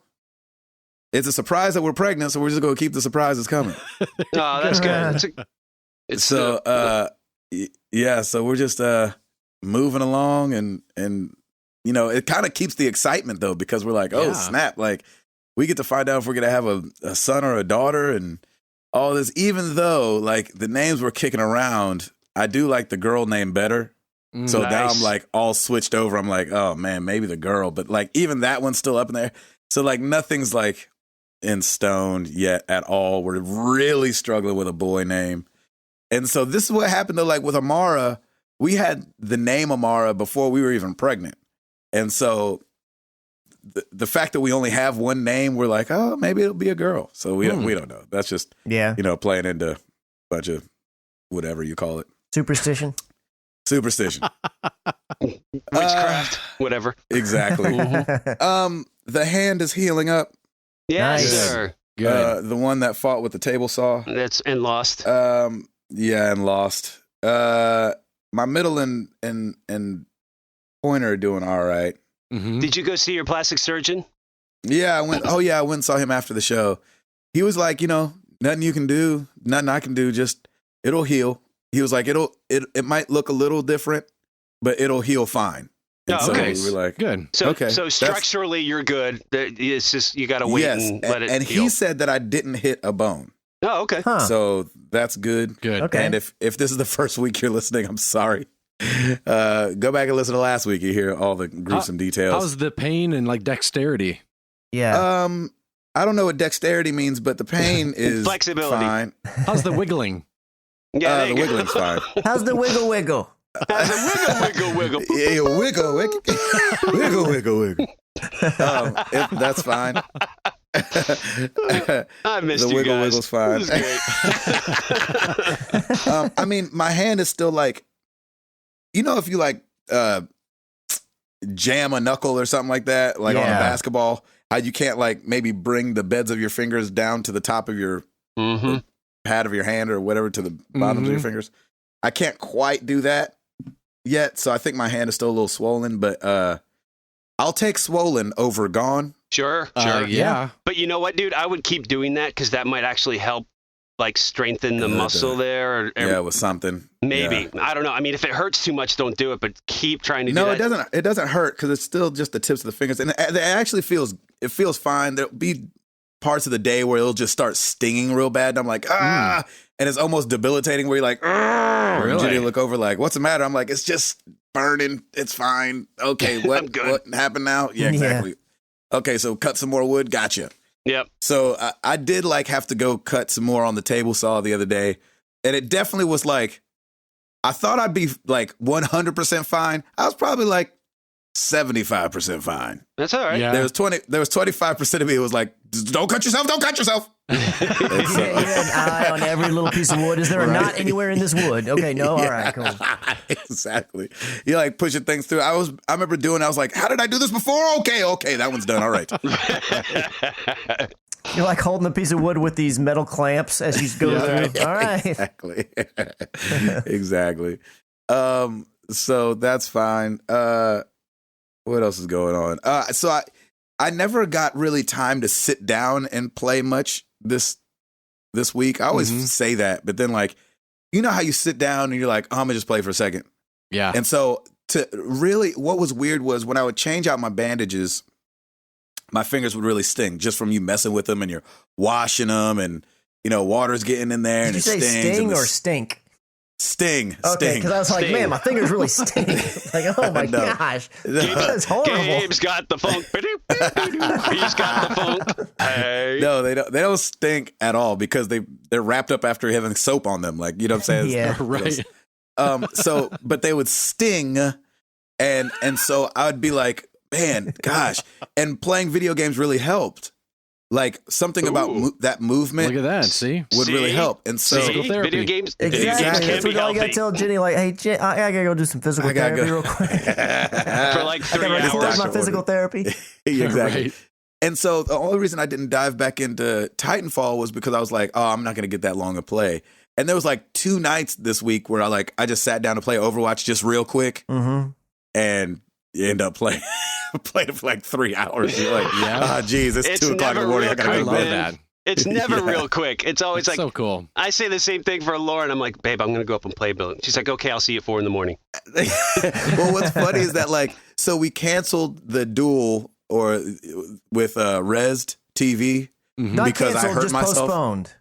it's a surprise that we're pregnant, so we're just gonna keep the surprises coming. Oh, that's good. Yeah, so we're just moving along, and you know, it kind of keeps the excitement though, because we're like, oh snap, like we get to find out if we're gonna have a son or a daughter, and all this. Even though like the names we're kicking around, I do like the girl name better. So now I'm like all switched over. I'm like, oh man, maybe the girl, but like even that one's still up in there. So like nothing's like in stone yet at all. We're really struggling with a boy name. And so this is what happened though, like with Amara, we had the name Amara before we were even pregnant. And so the fact that we only have one name, we're like, oh, maybe it'll be a girl. So we don't know. That's just, you know, playing into a bunch of whatever you call it. Superstition. Witchcraft, whatever. Exactly. The hand is healing up. Yes, sir. Good. The one that fought with the table saw. And lost. Yeah, and lost. My middle and pointer are doing all right. Mm-hmm. Did you go see your plastic surgeon? Yeah, I went. Oh yeah, I went and saw him after the show. He was like, you know, nothing you can do, nothing I can do. Just it'll heal. He was like, it might look a little different, but it'll heal fine. And okay. So we're like, good. So, okay. So structurally, you're good. It's just you got to wait and let it heal. And he said that I didn't hit a bone. Oh, okay. Huh. So that's good. Good. Okay. And if this is the first week you're listening, I'm sorry. Go back and listen to last week. You hear all the gruesome details. How's the pain and like dexterity? Yeah. I don't know what dexterity means, but the pain is flexibility. Fine. How's the wiggling? Yeah, the wiggling's fine. How's the wiggle? How's the wiggle? Yeah, wiggle. That's fine. I missed the you guys. Wiggle's fine. This is great. I mean, my hand is still like, you know, if you like jam a knuckle or something like that, like on a basketball, how you can't like maybe bring the beds of your fingers down to the top of your pad of your hand or whatever to the bottoms of your fingers. I can't quite do that yet, so I think my hand is still a little swollen, but I'll take swollen over gone. Sure. Yeah. But you know what, dude? I would keep doing that because that might actually help, like, strengthen the muscle there. Or with something. Maybe. Yeah. I don't know. I mean, if it hurts too much, don't do it, but keep trying to do that. No, it doesn't hurt because it's still just the tips of the fingers. And it actually feels fine. There'll be parts of the day where it'll just start stinging real bad. And I'm like, and it's almost debilitating where you're like, really? Judy look over like, what's the matter? I'm like, it's just burning. It's fine. Okay, what happened now? Yeah, exactly. Yeah. Okay, so cut some more wood. Gotcha. Yep. So I did like have to go cut some more on the table saw the other day. And it definitely was like, I thought I'd be like 100% fine. I was probably like 75% fine. That's all right. Yeah. There was 25% of me who was like, don't cut yourself. You had an eye on every little piece of wood. Is there a knot anywhere in this wood? Okay, no, all right, cool. Exactly. You like pushing things through. I remember doing, I was like, how did I do this before? Okay, that one's done. All right. You're like holding a piece of wood with these metal clamps as you go through. All right. Exactly. So that's fine. What else is going on? So I never got really time to sit down and play much this week. I always say that, but then like, you know how you sit down and you're like, oh, I'm gonna just play for a second. Yeah. And so what was weird was when I would change out my bandages, my fingers would really sting just from you messing with them and you're washing them and, you know, water's getting in there. Did and you it say stings. sting or stink? Sting. Okay, because I was like, man, my fingers really stink. Like, oh my gosh, that's horrible. Gabe's got the funk. He's got the funk. Hey. No, they don't stink at all because they're wrapped up after having soap on them. Like, you know what I'm saying? Yeah, right. But they would sting, and so I would be like, man, gosh, and playing video games really helped. Like something about that movement. Look at that. See, would really help. And so video games. Exactly. That's what I got to tell Jenny. Like, hey, Jen, I gotta go do some physical therapy real quick. For like 3 hours. Record my physical therapy. Exactly. Right. And so the only reason I didn't dive back into Titanfall was because I was like, oh, I'm not going to get that long to play. And there was like 2 nights this week where I just sat down to play Overwatch just real quick and you end up playing played it for like 3 hours. You're like, Yeah. geez, it's 2 o'clock in the morning. I gotta I go to love bed. that. It's never real quick. It's always like So cool. I say the same thing for Lauren. I'm like, babe, I'm going to go up and play a bit. She's like, okay, I'll see you at 4 a.m. Well, what's funny is that like, so we canceled the duel with Resd TV Not because I canceled, hurt just myself. postponed.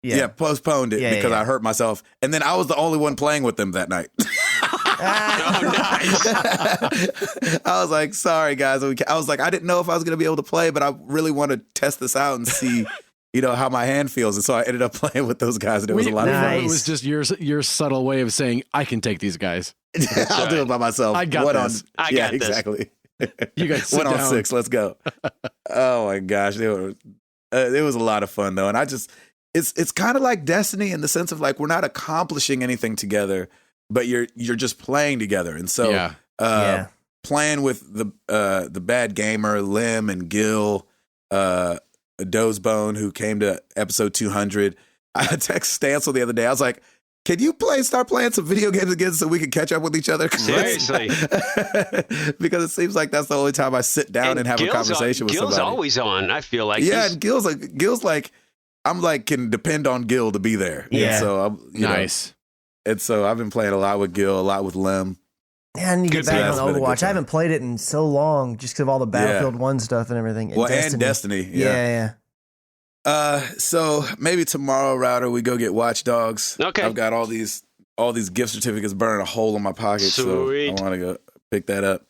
Yeah, postponed it because I hurt myself, and then I was the only one playing with them that night. I was like, sorry guys. I was like, I didn't know if I was going to be able to play, but I really want to test this out and see, how my hand feels. And so I ended up playing with those guys, and it was a lot of fun. It was just your subtle way of saying, I can take these guys. I'll do it by myself. I got this. I got this. Exactly. You guys sit 1 on down. 6. Let's go. Oh my gosh, it was a lot of fun though, and it's kind of like Destiny in the sense of like we're not accomplishing anything together, but you're just playing together, and so playing with the bad gamer Lim and Gil, Dozebone who came to episode 200. I text Stancil the other day. I was like, can you start playing some video games again so we can catch up with each other? Seriously. Because it seems like that's the only time I sit down and have a conversation with somebody. Gil's always on, I feel like. Yeah, and Gil's like, I'm like, can depend on Gil to be there. Yeah. And so I'm, Nice. And so I've been playing a lot with Gil, a lot with Lim. And you get Good back stuff. on It's been a good Overwatch. I haven't played it in so long just because of all the Battlefield 1 stuff and everything. And Destiny. Yeah. So maybe tomorrow, Router, we go get Watch Dogs. Okay. I've got all these gift certificates burning a hole in my pocket, Sweet. so I want to go pick that up.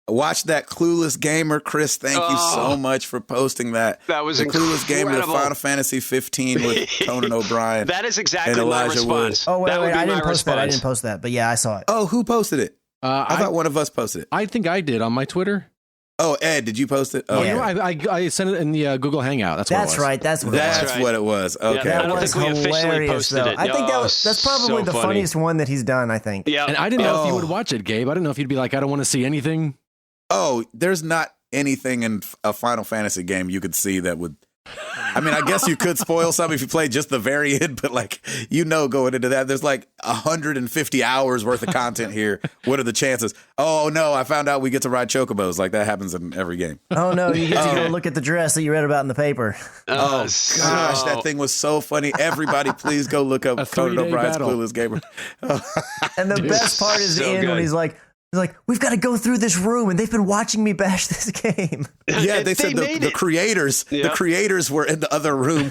Watch that Clueless Gamer, Chris. Thank you so much for posting that. That was the incredible. Clueless Gamer, the Final Fantasy 15 with Conan O'Brien. That is exactly and my Elijah Wood. response. Oh, wait, That would be I my didn't post that. I response. didn't post that, but yeah, I saw it. Oh, who posted it? I I thought one of us posted it. I think I did on my Twitter. Oh, Ed, did you post it? Oh, Okay. you know, I sent it in the Google Hangout. That's what it That's was. right. That's what it was. That's right. what it was. Okay. I That don't was think we officially hilarious, posted though. it. I think Oh, that's probably so the funny. funniest one that he's done, I think. Yeah. And I didn't know if you Oh. would watch it, Gabe. I didn't know if you'd be like, I don't want to see anything. Oh, there's not anything in a Final Fantasy game you could see that would. I mean, I guess you could spoil something if you play just the variant, but like, going into that, there's like 150 hours worth of content here. What are the chances? Oh no, I found out we get to ride chocobos. Like that happens in every game. Oh, no, you get to go look at the dress that you read about in the paper. Oh gosh, that thing was so funny. Everybody, please go look up A Conan 3-day O'Brien's battle. Clueless Gamer. And the best part is the so end when good. he's like, we've got to go through this room, and they've been watching me bash this game. Yeah, they said made the it. creators, the Yep. creators were in the other room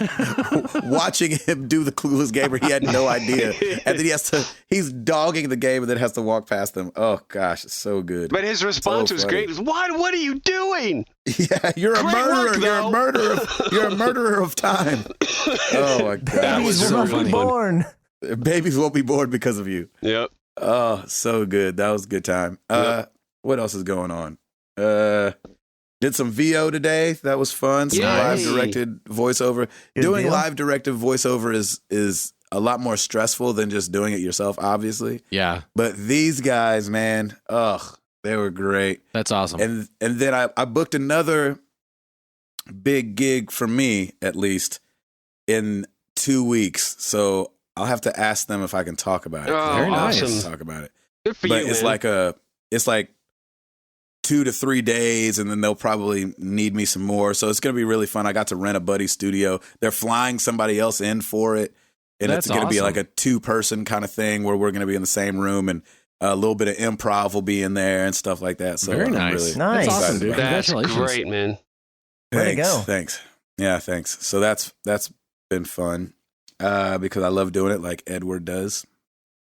watching him do the Clueless Gamer. He had no idea, and then he's dogging the game, and then has to walk past them. Oh gosh, it's so good. But his response So was funny. great. It was, What are you doing? Yeah, you're a Great murderer. work, You're a though. murderer. You're a murderer of time. Oh my That god, was Babies so will not funny. be born. babies won't be born because of you. Yep. Oh, so good. That was a good time. Yep. What else is going on? Did some VO today. That was fun. Some Yay. live directed voiceover. Good Doing deal. live directed voiceover is a lot more stressful than just doing it yourself, obviously. Yeah, But these guys, man, they were great. that's awesome. And then I booked another big gig for me, at least, in 2 weeks. So I'll have to ask them if I can talk about it. Oh, Very nice. awesome. Talk about it. Good for But you, it's man. like 2 to 3 days, and then they'll probably need me some more. So it's going to be really fun. I got to rent a buddy's studio. They're flying somebody else in for it, and That's it's going to be awesome. like a 2-person kind of thing where we're going to be in the same room, and a little bit of improv will be in there and stuff like that. So Very I'm nice. really Nice. That's awesome, excited dude. about it. That's Congratulations. great, man. Way to go. Thanks. Yeah, thanks. So that's been fun because I love doing it like Edward does.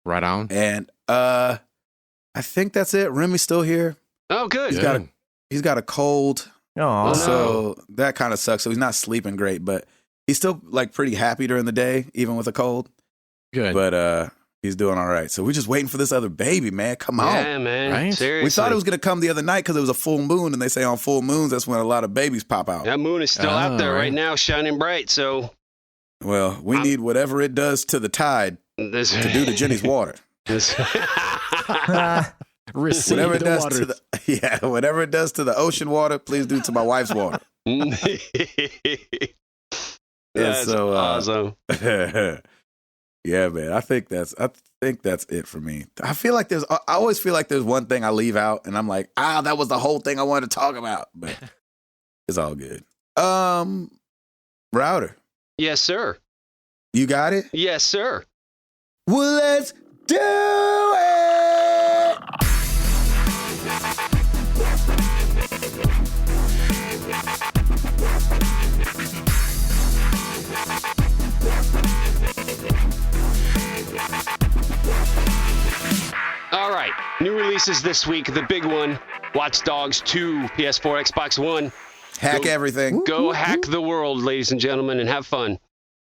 Right on. And I think that's it. Remy's still here. Oh, good. Good. He's got a cold. Oh, no. So that kind of sucks. So he's not sleeping great, but he's still like pretty happy during the day, even with a cold. Good. But he's doing all right. So we're just waiting for this other baby, man. Come on. Yeah, man. Right? Seriously. We thought it was going to come the other night because it was a full moon, and they say on full moons, that's when a lot of babies pop out. That moon is still out there right. right now, shining bright. So Well, we need whatever it does to the tide this to do to Jenny's water. Receive Whatever it the does water. to the whatever it does to the ocean water, please do to my wife's water. That's so, awesome. Yeah, man. I think think that's it for me. I always feel like there's one thing I leave out, and I'm like, that was the whole thing I wanted to talk about. But it's all good. Router. Yes, sir. You got it? Yes, sir. Well, let's do it! All right. New releases this week. The big one, Watch Dogs 2, PS4, Xbox One. Hack everything. Go hack the world, ladies and gentlemen, and have fun.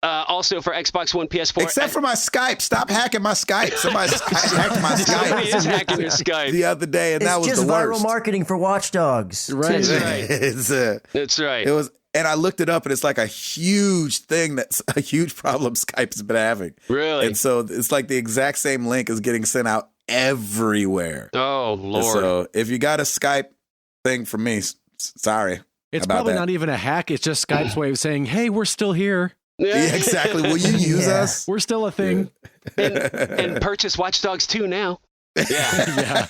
Also for Xbox One, PS4. Except for my Skype. Stop hacking my Skype. Somebody hacked my Somebody is Skype hacking your Skype. the other day, and that was It's the just worst. viral marketing for Watch Dogs. Right. That's right. That's right. It was, and I looked it up, and it's like a huge thing. That's a huge problem Skype's been having. Really? And so it's like the exact same link is getting sent out everywhere. Oh, And Lord. so if you got a Skype thing from me, sorry. It's about probably that. not even a hack. It's just Skype's way of saying, hey, we're still here. Yeah, exactly. Will you use Yeah. us? We're still a thing. And purchase Watch Dogs 2 now. Yeah. Yeah.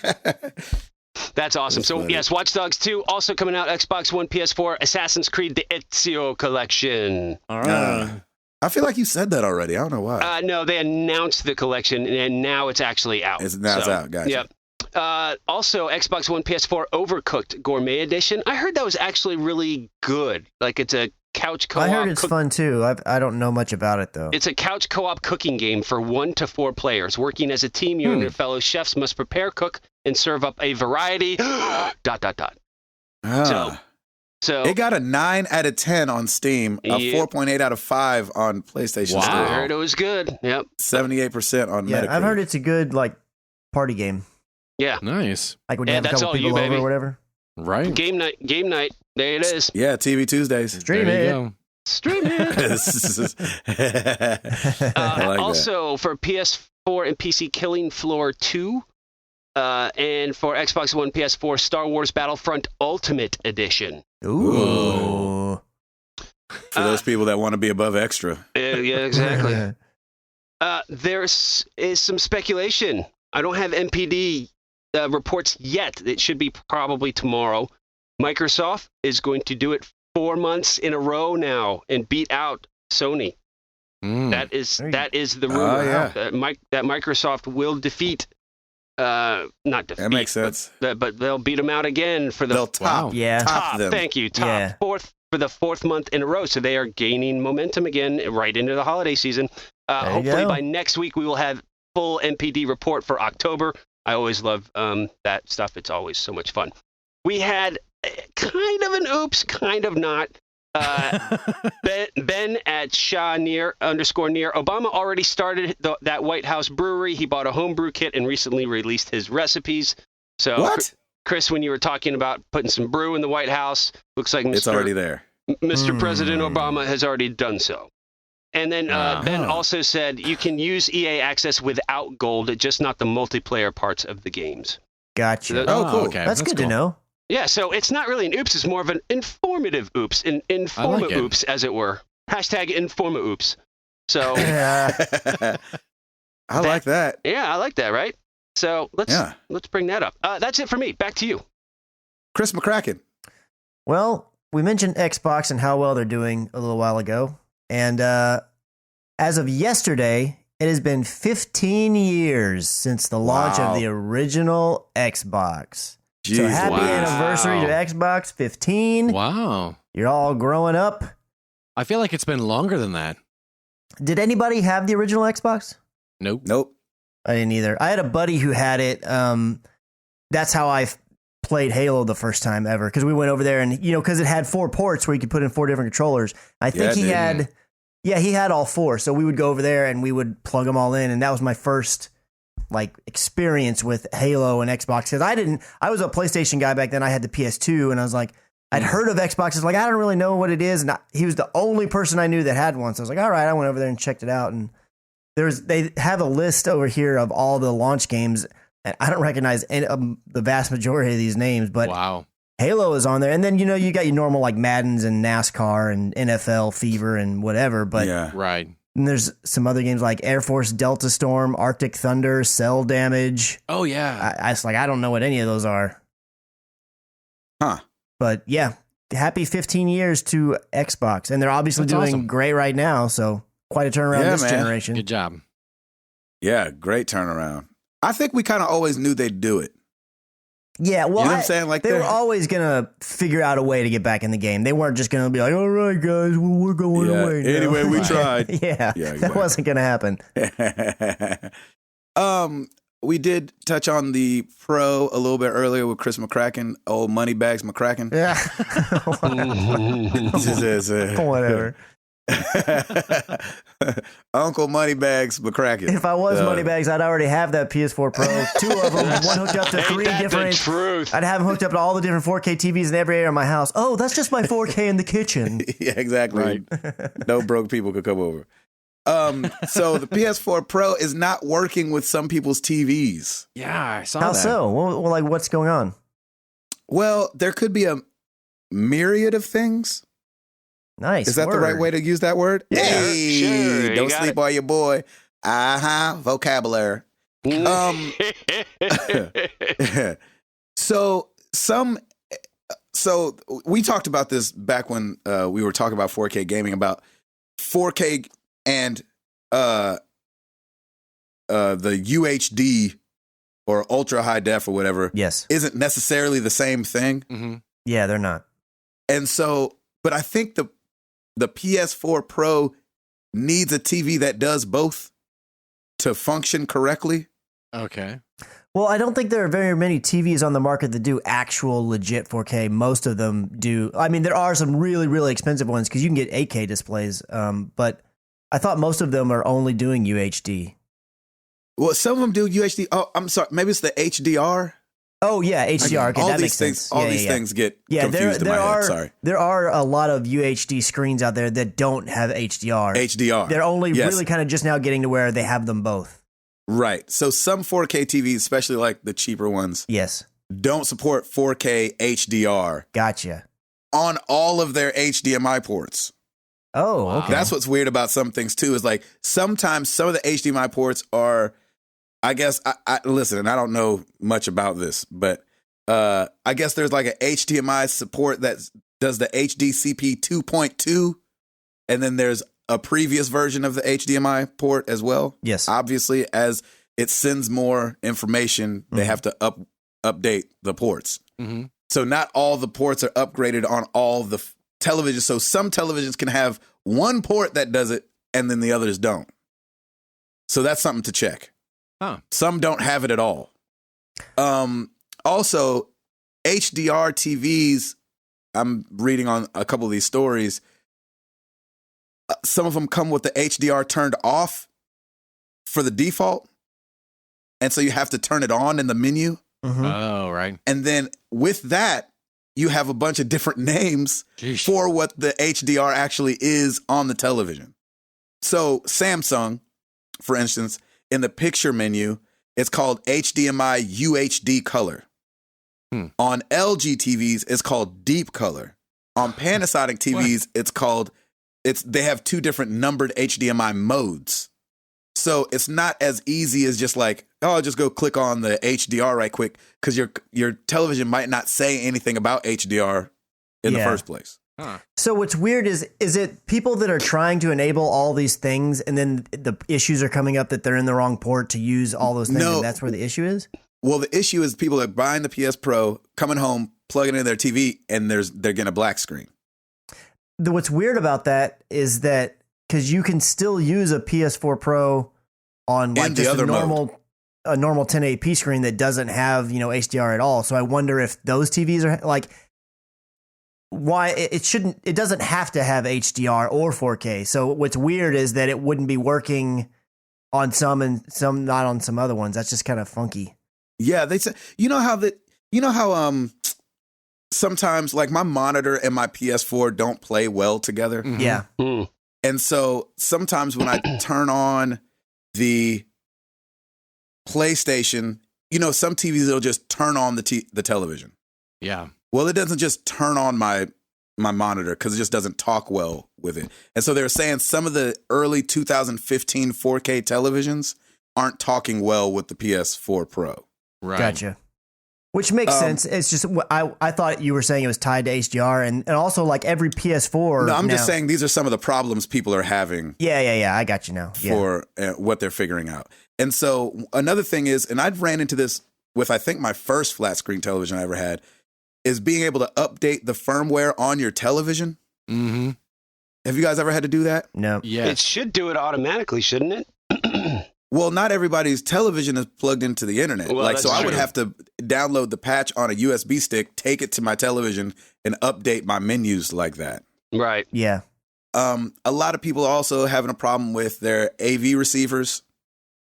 That's awesome. That's So, funny. yes, Watch Dogs 2 also coming out Xbox One, PS4, Assassin's Creed, the Ezio Collection. All right. I feel like you said that already. I don't know why. No, they announced the collection, and now it's actually out. It's out. Gotcha. Yep. Also, Xbox One, PS4, Overcooked Gourmet Edition. I heard that was actually really good. Like, it's a couch co-op. I heard it's fun too. I don't know much about it though. It's a couch co-op cooking game for 1 to 4 players. Working as a team, you and your fellow chefs must prepare, cook, and serve up a variety. ... Ah. So It got a 9 out of 10 on Steam, a Yeah. 4.8 out of 5 on PlayStation Wow. I Store, heard it was good. Yep. 78% on Yeah, Metacritic. I've heard it's a good like party game. Yeah. Nice. Like when you Yeah, have a that's couple all you, people over baby. or whatever. Right. Game night. There it is. Yeah, TV Tuesdays. Stream There you it. go. Stream it. I like that. Also for PS4 and PC, Killing Floor 2. And for Xbox One, PS4, Star Wars Battlefront Ultimate Edition. Ooh. For those people that want to be above extra. Yeah, exactly. There is some speculation. I don't have NPD reports yet. It should be probably tomorrow. Microsoft is going to do it 4 months in a row now and beat out Sony. Mm. That is the Oh, rumor. yeah. That Microsoft will defeat. Not defeat. That makes sense. But they'll beat them out again for the They'll top, Wow. Yeah. top them. Thank you. Top Yeah. fourth for the 4th month in a row. So they are gaining momentum again right into the holiday season. There you Hopefully go. by next week we will have full NPD report for October. I always love that stuff. It's always so much fun. We had kind of an oops, kind of not. Ben at Shaw_near Obama already started that White House brewery. He bought a homebrew kit and recently released his recipes. So What? Chris, when you were talking about putting some brew in the White House, looks like It's already there. Mr. President Obama has already done so. And then Ben also said you can use EA Access without gold, just not the multiplayer parts of the games. Gotcha. Oh, cool. Okay. That's good to cool. know. Yeah, so it's not really an oops, it's more of an informative oops, an informa like it. oops, as it were. Hashtag informa oops. So, Yeah. I like that. yeah, I like that, right? So let's bring that up. That's it for me. Back to you. Chris McCracken. Well, we mentioned Xbox and how well they're doing a little while ago. And as of yesterday, it has been 15 years since the launch Wow. of the original Xbox. So Jeez, happy wow. anniversary to Xbox 15. Wow. You're all growing up. I feel like it's been longer than that. Did anybody have the original Xbox? Nope. Nope. I didn't either. I had a buddy who had it. That's how I played Halo the first time ever, because we went over there and, because it had 4 ports where you could put in 4 different controllers. I think he had all 4. So we would go over there and we would plug them all in. And that was my first experience with Halo and Xbox, because I was a PlayStation guy back then. I had the PS2 and I was like, I'd heard of Xboxes. Like, I don't really know what it is. And he was the only person I knew that had one. So I was like, all right, I went over there and checked it out. And they have a list over here of all the launch games. And I don't recognize the vast majority of these names, but Wow. Halo is on there. And then, you got your normal like Maddens and NASCAR and NFL Fever and whatever. But Yeah. Right. And there's some other games like Air Force Delta Storm, Arctic Thunder, Cell Damage. Oh yeah. I don't know what any of those are. Huh. But yeah, happy 15 years to Xbox. And they're obviously That's doing awesome. great right now. So quite a turnaround this man. generation. Good job. Yeah, great turnaround. I think we kind of always knew they'd do it. Yeah, well, You know what I'm saying? Like they were they're- always going to figure out a way to get back in the game. They weren't just going to be like, all right, guys, well, we're going Yeah, away now. anyway, we tried. Yeah, exactly. that wasn't going to happen. We did touch on the Pro a little bit earlier with Chris McCracken, old Moneybags McCracken. Yeah. Whatever. Uncle Moneybags McCracken. If I was Moneybags, I'd already have that PS4 Pro. 2 of them, one hooked up to 3 Ain't that the different. truth? I'd have them hooked up to all the different 4K TVs in every area of my house. Oh, that's just my 4K in the kitchen. Yeah, exactly. Right. No broke people could come over. So the PS4 Pro is not working with some people's TVs. Yeah, I saw How that. so? Well, like, what's going on? Well, there could be a myriad of things. Nice. Is that the right way to use that word? Yeah. Hey, Sure, you don't got sleep it. on your boy. Vocabulary. So we talked about this back when we were talking about 4K gaming, about 4K and the UHD or ultra high def or whatever Yes. isn't necessarily the same thing. Mm-hmm. Yeah, they're not. And so, but I think the PS4 Pro needs a TV that does both to function correctly. Okay. Well, I don't think there are very many TVs on the market that do actual legit 4K. Most of them do. I mean, there are some really, really expensive ones because you can get 8K displays. But I thought most of them are only doing UHD. Well, some of them do UHD. Oh, I'm sorry. Maybe it's the HDR. Oh yeah, HDR. Okay, all that these makes things, sense. all Yeah, these yeah, things get yeah. confused in my head. Sorry. There are a lot of UHD screens out there that don't have HDR. HDR. They're only Yes. really kind of just now getting to where they have them both. Right. So some 4K TVs, especially like the cheaper ones, Yes, don't support 4K HDR gotcha. on all of their HDMI ports. Oh, Wow. okay. That's what's weird about some things too, is like sometimes some of the HDMI ports are, I guess, I listen, and I don't know much about this, but I guess there's like an HDMI support that does the HDCP 2.2, and then there's a previous version of the HDMI port as well. Yes. Obviously, as it sends more information, they have to update the ports. Mm-hmm. So not all the ports are upgraded on all the televisions. So some televisions can have one port that does it, and then the others don't. So that's something to check. Huh. Some don't have it at all. Also, HDR TVs, I'm reading on a couple of these stories. Some of them come with the HDR turned off for the default. And so you have to turn it on in the menu. Mhm. Oh, right. And then with that, you have a bunch of different names Sheesh. for what the HDR actually is on the television. So Samsung, for instance, in the picture menu, it's called HDMI UHD color. On LG TVs, it's called deep color. On Panasonic TVs, they have 2 different numbered HDMI modes. So it's not as easy as just like, oh, I'll just go click on the HDR right quick, because your television might not say anything about HDR in the Yeah. first place. Huh. So what's weird is it people that are trying to enable all these things and then the issues are coming up that they're in the wrong port to use all those things, No. and that's where the issue is? Well, the issue is people are buying the PS Pro, coming home, plugging in their TV, and they're getting a black screen. What's weird about that is that because you can still use a PS4 Pro on like In the just other a normal 1080p screen that doesn't have HDR at all. So I wonder if those TVs are like why it doesn't have to have HDR or 4K. So what's weird is that it wouldn't be working on some and some not on some other ones. That's just kind of funky. Yeah, they say you know how sometimes like my monitor and my PS4 don't play well together. Mhm. Yeah. Mm. And so sometimes when I turn on the PlayStation, some TVs will just turn on the television. Yeah. Well, it doesn't just turn on my my monitor because it just doesn't talk well with it. And so they were saying some of the early 2015 4K televisions aren't talking well with the PS4 Pro. Right. Gotcha. Which makes sense. It's just I thought you were saying it was tied to HDR, and also like every PS4. No, I'm just saying these are some of the problems people are having. Yeah. I got you now. For what they're figuring out. And so another thing is, and I've ran into this with I think my first flat screen television I ever had, is being able to update the firmware on your television. Mm-hmm. Have you guys ever had to do that? No. Yes. It should do it automatically, shouldn't it? Well, not everybody's television is plugged into the internet. Well, so I would true. have to download the patch on a USB stick, take it to my television, and update my menus like that. Right. Yeah. A lot of people are also having a problem with their AV receivers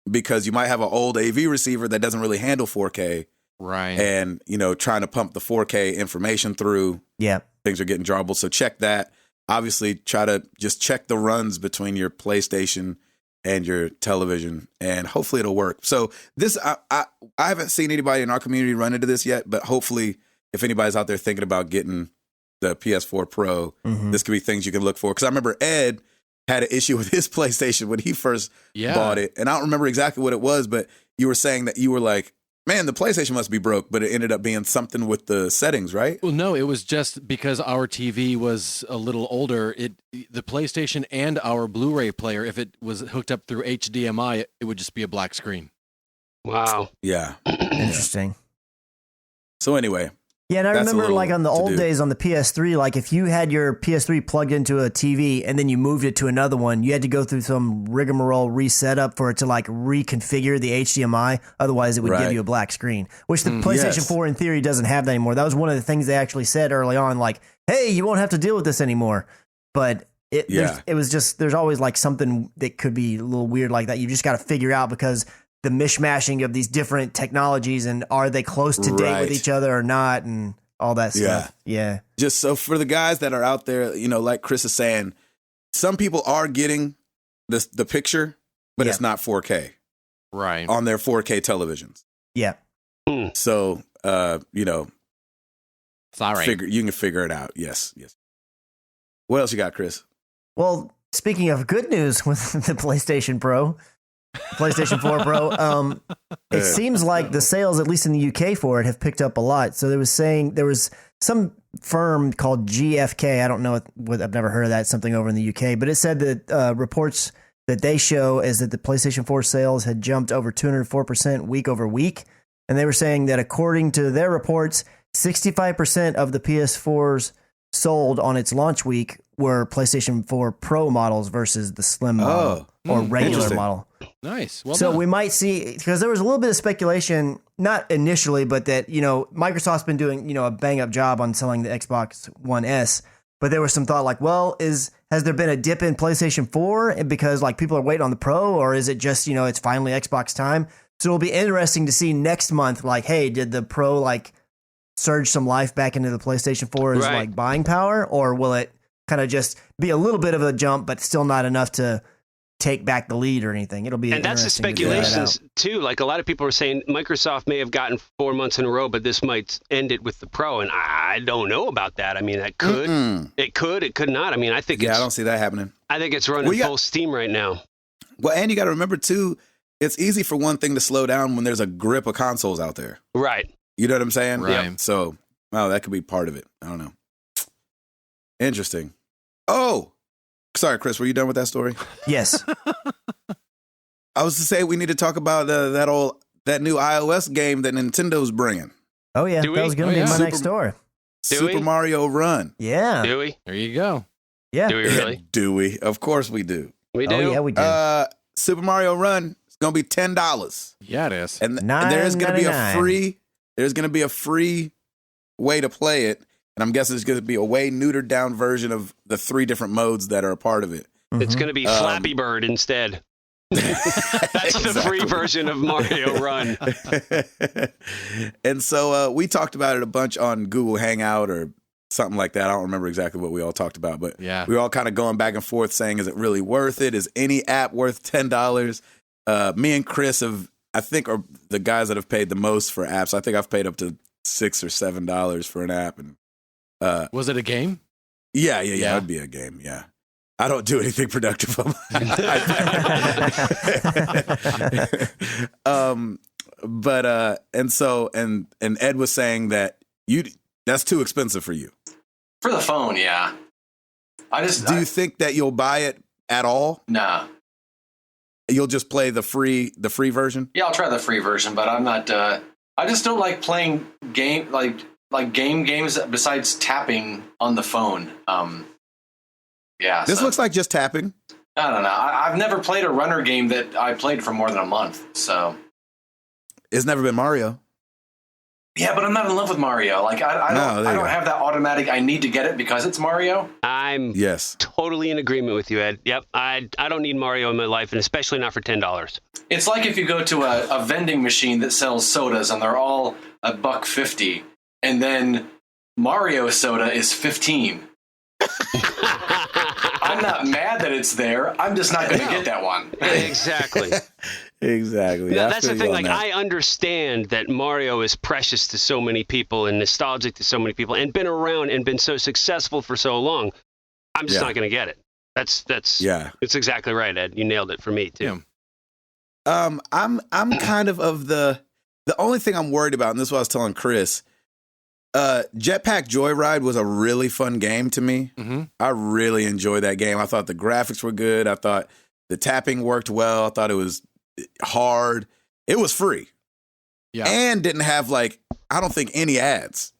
because you might have an old AV receiver that doesn't really handle 4K. Right. And, trying to pump the 4K information through. Yeah. Things are getting jarbled. So check that. Obviously, try to just check the runs between your PlayStation and your television, and hopefully it'll work. So this, I haven't seen anybody in our community run into this yet, but hopefully if anybody's out there thinking about getting the PS4 Pro, this could be things you can look for. Because I remember Ed had an issue with his PlayStation when he first bought it. And I don't remember exactly what it was, but you were saying that you were like, man, the PlayStation must be broke, but it ended up being something with the settings, right? Well, no, it was just because our TV was a little older. The PlayStation and our Blu-ray player, if it was hooked up through HDMI, it would just be a black screen. Wow. Yeah. Interesting. So anyway. Yeah, and I That's a remember little like on the to old do. days on the PS3, like if you had your PS3 plugged into a TV and then you moved it to another one, you had to go through some rigmarole reset up for it to like reconfigure the HDMI. Otherwise, it would give Right. you a black screen, which the PlayStation Yes. 4 in theory doesn't have that anymore. That was one of the things they actually said early on, like, hey, you won't have to deal with this anymore. But it was just, there's always like something that could be a little weird like that. You just got to figure out because the mishmashing of these different technologies and are they close to date with Right. each other or not and all that stuff. Yeah. Just so for the guys that are out there, like Chris is saying, some people are getting the picture, but it's not 4K Right. on their 4K televisions. Yeah. So, Sorry. you can figure it out. Yes. What else you got, Chris? Well, speaking of good news with the PlayStation 4 Pro, it seems like the sales, at least in the UK for it, have picked up a lot. So there was some firm called GFK. I don't know what I've never heard of that. It's something over in the UK, but it said that reports that they show is that the PlayStation 4 sales had jumped over 204% week over week. And they were saying that according to their reports, 65% of the PS4s sold on its launch week were PlayStation 4 Pro models versus the Slim model or regular interesting. model. Nice. Well So done. we might see, because there was a little bit of speculation, not initially, but that, Microsoft's been doing, a bang up job on selling the Xbox One S. But there was some thought like, well, has there been a dip in PlayStation 4 because like people are waiting on the Pro, or is it just, it's finally Xbox time? So it'll be interesting to see next month, like, hey, did the Pro like surge some life back into the PlayStation 4's like buying power, or will it kind of just be a little bit of a jump, but still not enough to take back the lead or anything? It'll be And that's the speculations too. Like a lot of people are saying Microsoft may have gotten 4 months in a row, but this might end it with the Pro. And I don't know about that. I mean, that could, it could not. I mean, I think I don't see that happening. I think it's running full steam right now. Well, and you got to remember too, it's easy for one thing to slow down when there's a grip of consoles out there. Right. You know what I'm saying? Right. Yeah. So, that could be part of it. I don't know. Interesting. Oh, sorry, Chris. Were you done with that story? Yes. I was to say we need to talk about that new iOS game that Nintendo's bringing. Oh, yeah. Do That we? was going to be my next story. Super Mario Run. Yeah. Do we? There you go. Yeah. Do we really? Do we? Of course we do. We do. Oh, yeah, we do. Super Mario Run is going to be $10. Yeah, it is. And there's going to be $9.99. a free way to play it. And I'm guessing it's going to be a way neutered down version of the 3 different modes that are a part of it. It's going to be Flappy Bird instead. That's the free version of Mario Run. And so we talked about it a bunch on Google Hangout or something like that. I don't remember exactly what we all talked about, but Yeah. we were all kind of going back and forth saying, is it really worth it? Is any app worth $10? Me and Chris are the guys that have paid the most for apps. I think I've paid up to $6 or $7 for an app. And Was it a game? Yeah. It'd be a game. Yeah. I don't do anything productive on my iPad. And Ed was saying that that's too expensive for you. For the phone, yeah. Do you think that you'll buy it at all? Nah. You'll just play the free version? Yeah, I'll try the free version, but I'm not. I just don't like playing games besides tapping on the phone. Yeah. This looks like just tapping. I don't know. I've never played a runner game that I played for more than a month. So it's never been Mario. Yeah, but I'm not in love with Mario. Like I don't have that automatic. I need to get it because it's Mario. I'm totally in agreement with you, Ed. Yep, I don't need Mario in my life, and especially not for $10. It's like if you go to a vending machine that sells sodas and they're all $1.50, and then Mario soda is $15. I'm not mad that it's there. I'm just not going to get that one. Exactly. Exactly. Yeah, that's the thing. Like, I understand that Mario is precious to so many people and nostalgic to so many people and been around and been so successful for so long. I'm just not going to get it. It's exactly right, Ed. You nailed it for me too. I'm kind of the only thing I'm worried about, and this is what I was telling Chris. Jetpack Joyride was a really fun game to me. Mm-hmm. I really enjoyed that game. I thought the graphics were good. I thought the tapping worked well. I thought it was hard. It was free. Yeah. And didn't have I don't think any ads.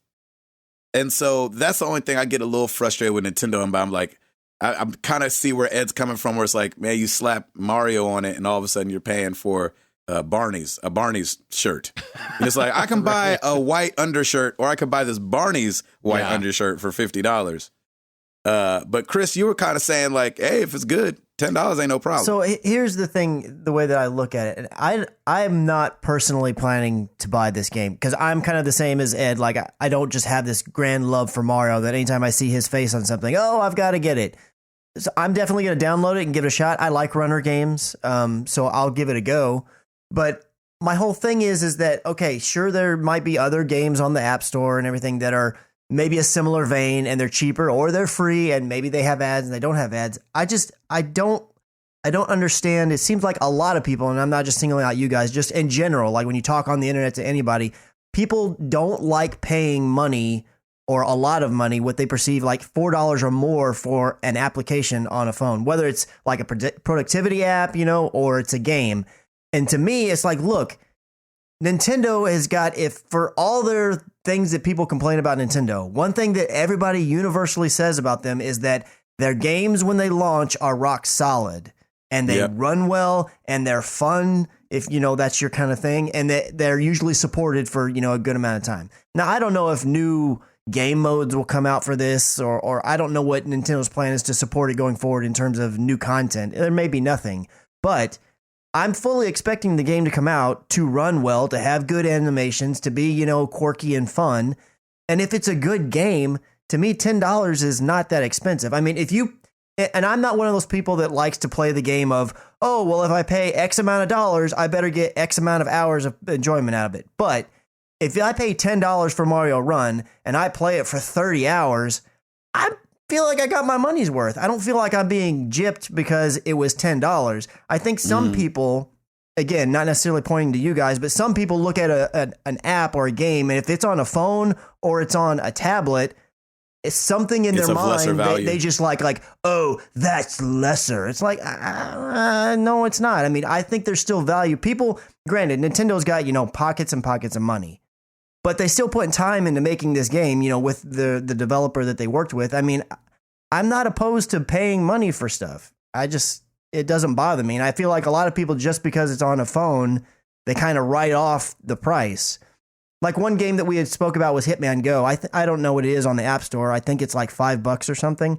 And so that's the only thing I get a little frustrated with Nintendo. And I'm like, I'm kind of see where Ed's coming from, where it's like, man, you slap Mario on it and all of a sudden you're paying for a Barney's shirt. And it's like, I can buy a white undershirt, or I could buy this Barney's white undershirt for $50. But Chris, you were kind of saying like, hey, if it's good, $10 ain't no problem. So here's the thing, the way that I look at it. I'm not personally planning to buy this game because I'm kind of the same as Ed. Like, I don't just have this grand love for Mario that anytime I see his face on something, oh, I've got to get it. So I'm definitely going to download it and give it a shot. I like runner games, so I'll give it a go. But my whole thing is that, okay, sure, there might be other games on the App Store and everything that are maybe a similar vein and they're cheaper or they're free and maybe they have ads and they don't have ads. I don't understand. It seems like a lot of people, and I'm not just singling out you guys, just in general, like when you talk on the internet to anybody, people don't like paying money or a lot of money, what they perceive like $4 or more for an application on a phone, whether it's like a productivity app, or it's a game. And to me, it's like, look, Nintendo has got, if for all their things that people complain about Nintendo, one thing that everybody universally says about them is that their games when they launch are rock solid and they run well and they're fun, if that's your kind of thing, and that they're usually supported for a good amount of time. Now, I don't know if new game modes will come out for this, or I don't know what Nintendo's plan is to support it going forward in terms of new content. There may be nothing, but I'm fully expecting the game to come out, to run well, to have good animations, to be, quirky and fun. And if it's a good game, to me, $10 is not that expensive. I mean, and I'm not one of those people that likes to play the game of, oh, well, if I pay X amount of dollars, I better get X amount of hours of enjoyment out of it. But if I pay $10 for Mario Run and I play it for 30 hours, I feel like I got my money's worth. I don't feel like I'm being gypped because it was $10. I think some people, again, not necessarily pointing to you guys, but some people look at an app or a game, and if it's on a phone or it's on a tablet, it's something in their mind they just like, oh, that's lesser. It's like, no, it's not. I mean, I think there's still value. People, granted, Nintendo's got, pockets and pockets of money, but they still put time into making this game, with the developer that they worked with. I mean, I'm not opposed to paying money for stuff. It doesn't bother me. And I feel like a lot of people, just because it's on a phone, they kind of write off the price. Like one game that we had spoke about was Hitman Go. I don't know what it is on the App Store. I think it's like $5 or something.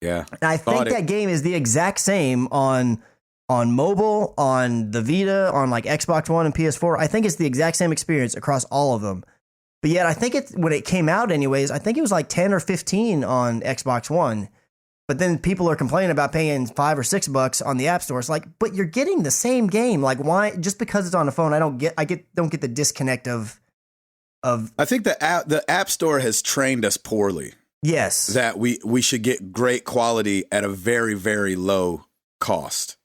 Yeah. And I think that game is the exact same on mobile, on the Vita, on like Xbox One and PS4. I think it's the exact same experience across all of them. But yet I think when it came out anyways, I think it was like 10 or 15 on Xbox One. But then people are complaining about paying $5 or $6 on the App Store. It's like, but you're getting the same game. Like, why? Just because it's on a phone, I don't get the disconnect of. I think the App Store has trained us poorly. Yes. that we should get great quality at a very, very low cost.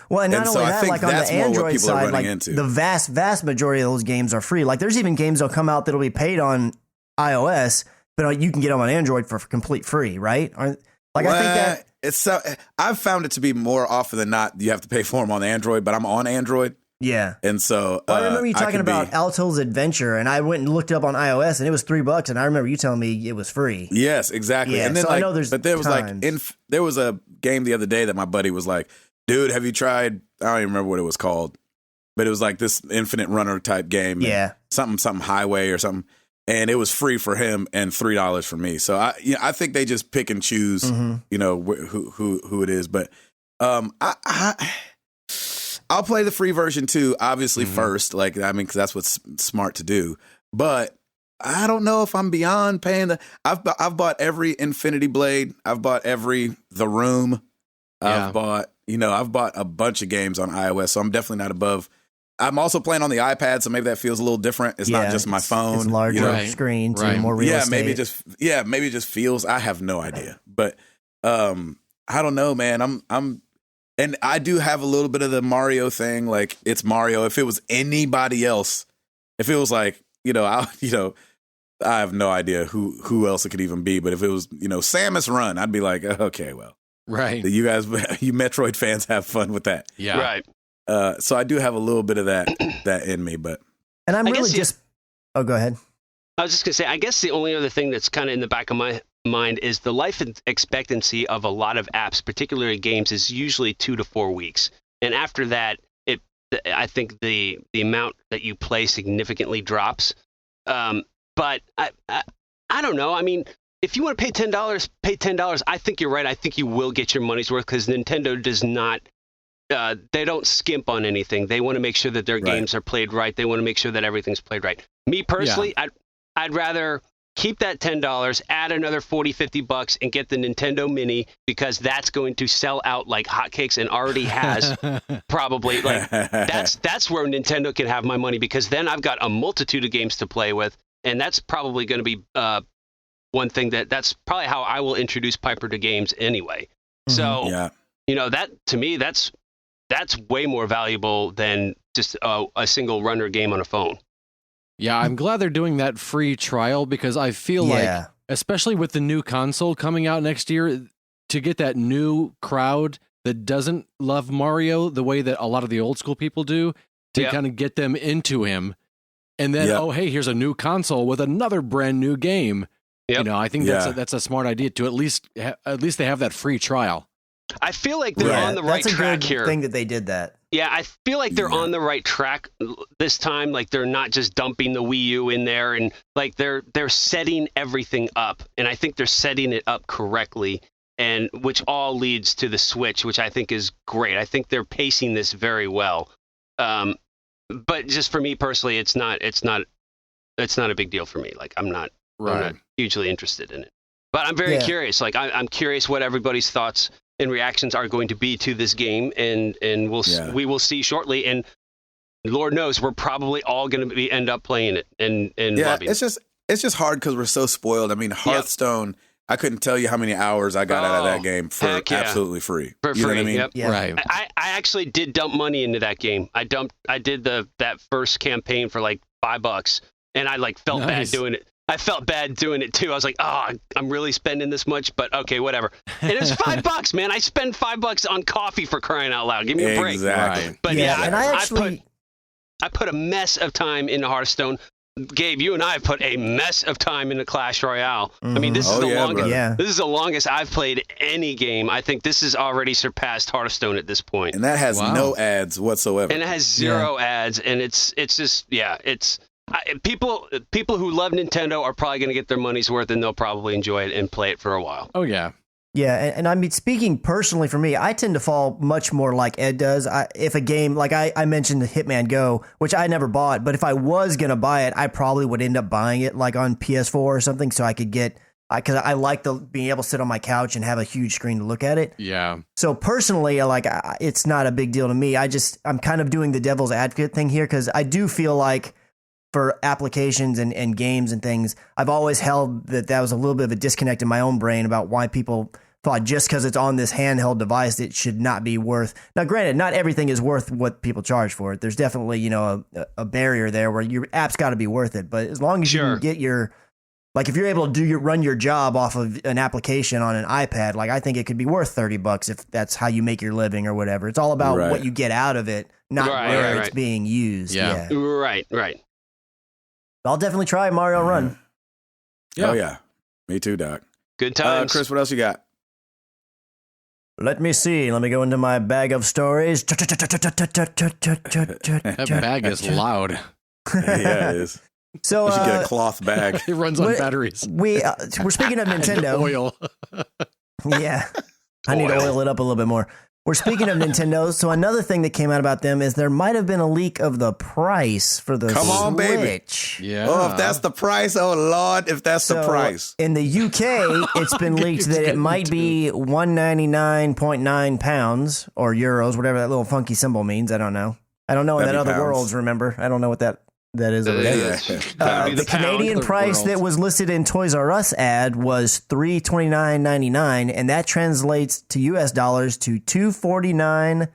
Well, and not And only so I that, think like on the that's more what Android people are side, running like into. the vast majority of those games are free. Like there's even games that'll come out that'll be paid on iOS, but you can get them on Android for complete free, right? I think that it's so. I've found it to be more often than not you have to pay for them on Android, but I'm on Android, yeah. and so Well, I remember you talking could about be, Alto's Adventure, and I went and looked it up on iOS, and it was $3, and I remember you telling me it was free. Yes, exactly. Yeah, and then so I know there's but there was times. there was a game the other day that my buddy was like, "Dude, have you tried?" I don't even remember what it was called, but it was like this infinite runner type game. Yeah, something highway or something, and it was free for him and $3 for me. So I think they just pick and choose, you know, who it is. But I'll play the free version too, obviously first. Like I mean, because that's what's smart to do. But I don't know if I'm beyond paying the. I've bought every Infinity Blade. I've bought every The Room. Yeah. I've bought a bunch of games on iOS, so I'm definitely not above. I'm also playing on the iPad, so maybe that feels a little different. It's not just my phone. It's larger you know? screen, too, Right. more real estate. Maybe it just feels. I have no idea, but I don't know, man. And I do have a little bit of the Mario thing. Like it's Mario. If it was anybody else, if it was like I have no idea who else it could even be. But if it was Samus Run, I'd be like, okay, well. Right. You guys, you Metroid fans, have fun with that. Yeah. Right. So I do have a little bit of that in me, but And I'm I really guess just. Oh, go ahead. I was just going to say, I guess the only other thing that's kind of in the back of my mind is the life expectancy of a lot of apps, particularly games, is usually 2 to 4 weeks. And after that, I think the amount that you play significantly drops. But I don't know. I mean, if you want to pay $10, pay $10. I think you're right. I think you will get your money's worth because Nintendo does not. They don't skimp on anything. They want to make sure that their games are played right. They want to make sure that everything's played right. Me personally, I'd rather keep that $10, add another $40-$50 and get the Nintendo Mini because that's going to sell out like hotcakes and already has probably. Like that's where Nintendo can have my money because then I've got a multitude of games to play with, and that's probably going to be one thing that's probably how I will introduce Piper to games anyway. So that to me that's way more valuable than just a single runner game on a phone. Yeah, I'm glad they're doing that free trial because I feel like, especially with the new console coming out next year, to get that new crowd that doesn't love Mario the way that a lot of the old school people do, to kind of get them into him. And then, oh, hey, here's a new console with another brand new game. Yep. I think that's a smart idea to at least they have that free trial. I feel like they're on the right track here. That's a good thing that they did that. Yeah, I feel like they're on the right track this time. Like they're not just dumping the Wii U in there, and like they're setting everything up, and I think they're setting it up correctly, and which all leads to the Switch, which I think is great. I think they're pacing this very well. But just for me personally, it's not a big deal for me. Like I'm not hugely interested in it. But I'm very curious. Like I'm curious what everybody's thoughts and reactions are going to be to this game, and we will see shortly. And Lord knows we're probably all going to end up playing it and loving it. It's just hard because we're so spoiled. I mean, Hearthstone. I couldn't tell you how many hours I got out of that game for absolutely free. For free, know what I mean? Yep. Yeah. Right. I actually did dump money into that game. I did that first campaign for like $5, and I like felt bad doing it. I felt bad doing it too. I was like, oh, I'm really spending this much, but okay, whatever. And it was $5, man. I spend $5 on coffee for crying out loud. Give me a break. Exactly. Right. But and I put a mess of time into Hearthstone. Gabe, you and I have put a mess of time into Clash Royale. I mean, this is the longest. This is the longest I've played any game. I think this has already surpassed Hearthstone at this point. And that has no ads whatsoever. And it has zero ads, and it's just people who love Nintendo are probably going to get their money's worth, and they'll probably enjoy it and play it for a while. Oh yeah. Yeah, and I mean, speaking personally for me, I tend to fall much more like Ed does. If a game, like I mentioned Hitman Go, which I never bought, but if I was going to buy it, I probably would end up buying it like on PS4 or something so I could get, because I like being able to sit on my couch and have a huge screen to look at it. Yeah. So personally, it's not a big deal to me. I'm kind of doing the devil's advocate thing here because I do feel like for applications and games and things, I've always held that was a little bit of a disconnect in my own brain about why people thought just because it's on this handheld device, it should not be worth. Now, granted, not everything is worth what people charge for it. There's definitely, a barrier there where your app's got to be worth it. But as long as you can get like if you're able to run your job off of an application on an iPad, like I think it could be worth $30 if that's how you make your living or whatever. It's all about what you get out of it, not where it's being used. Yeah. Right. I'll definitely try Mario Run. Yeah. Oh yeah, me too, Doc. Good times. Chris, what else you got? Let me see. Let me go into my bag of stories. That bag is loud. Yeah, it is. So you should get a cloth bag. It runs on batteries. We're speaking of Nintendo. Oil. Yeah, I need to oil it up a little bit more. We're speaking of Nintendo. So another thing that came out about them is there might have been a leak of the price for the Come on, Switch. baby. Yeah. Oh, if that's the price, oh Lord, if that's the price. In the UK, it's been leaked that it might be £199.9 or euros, whatever that little funky symbol means. I don't know in that other pounds. worlds. Remember, I don't know what that is over there. Gotta be The Canadian price that was listed in Toys R Us ad was $329.99, and that translates to US dollars to $249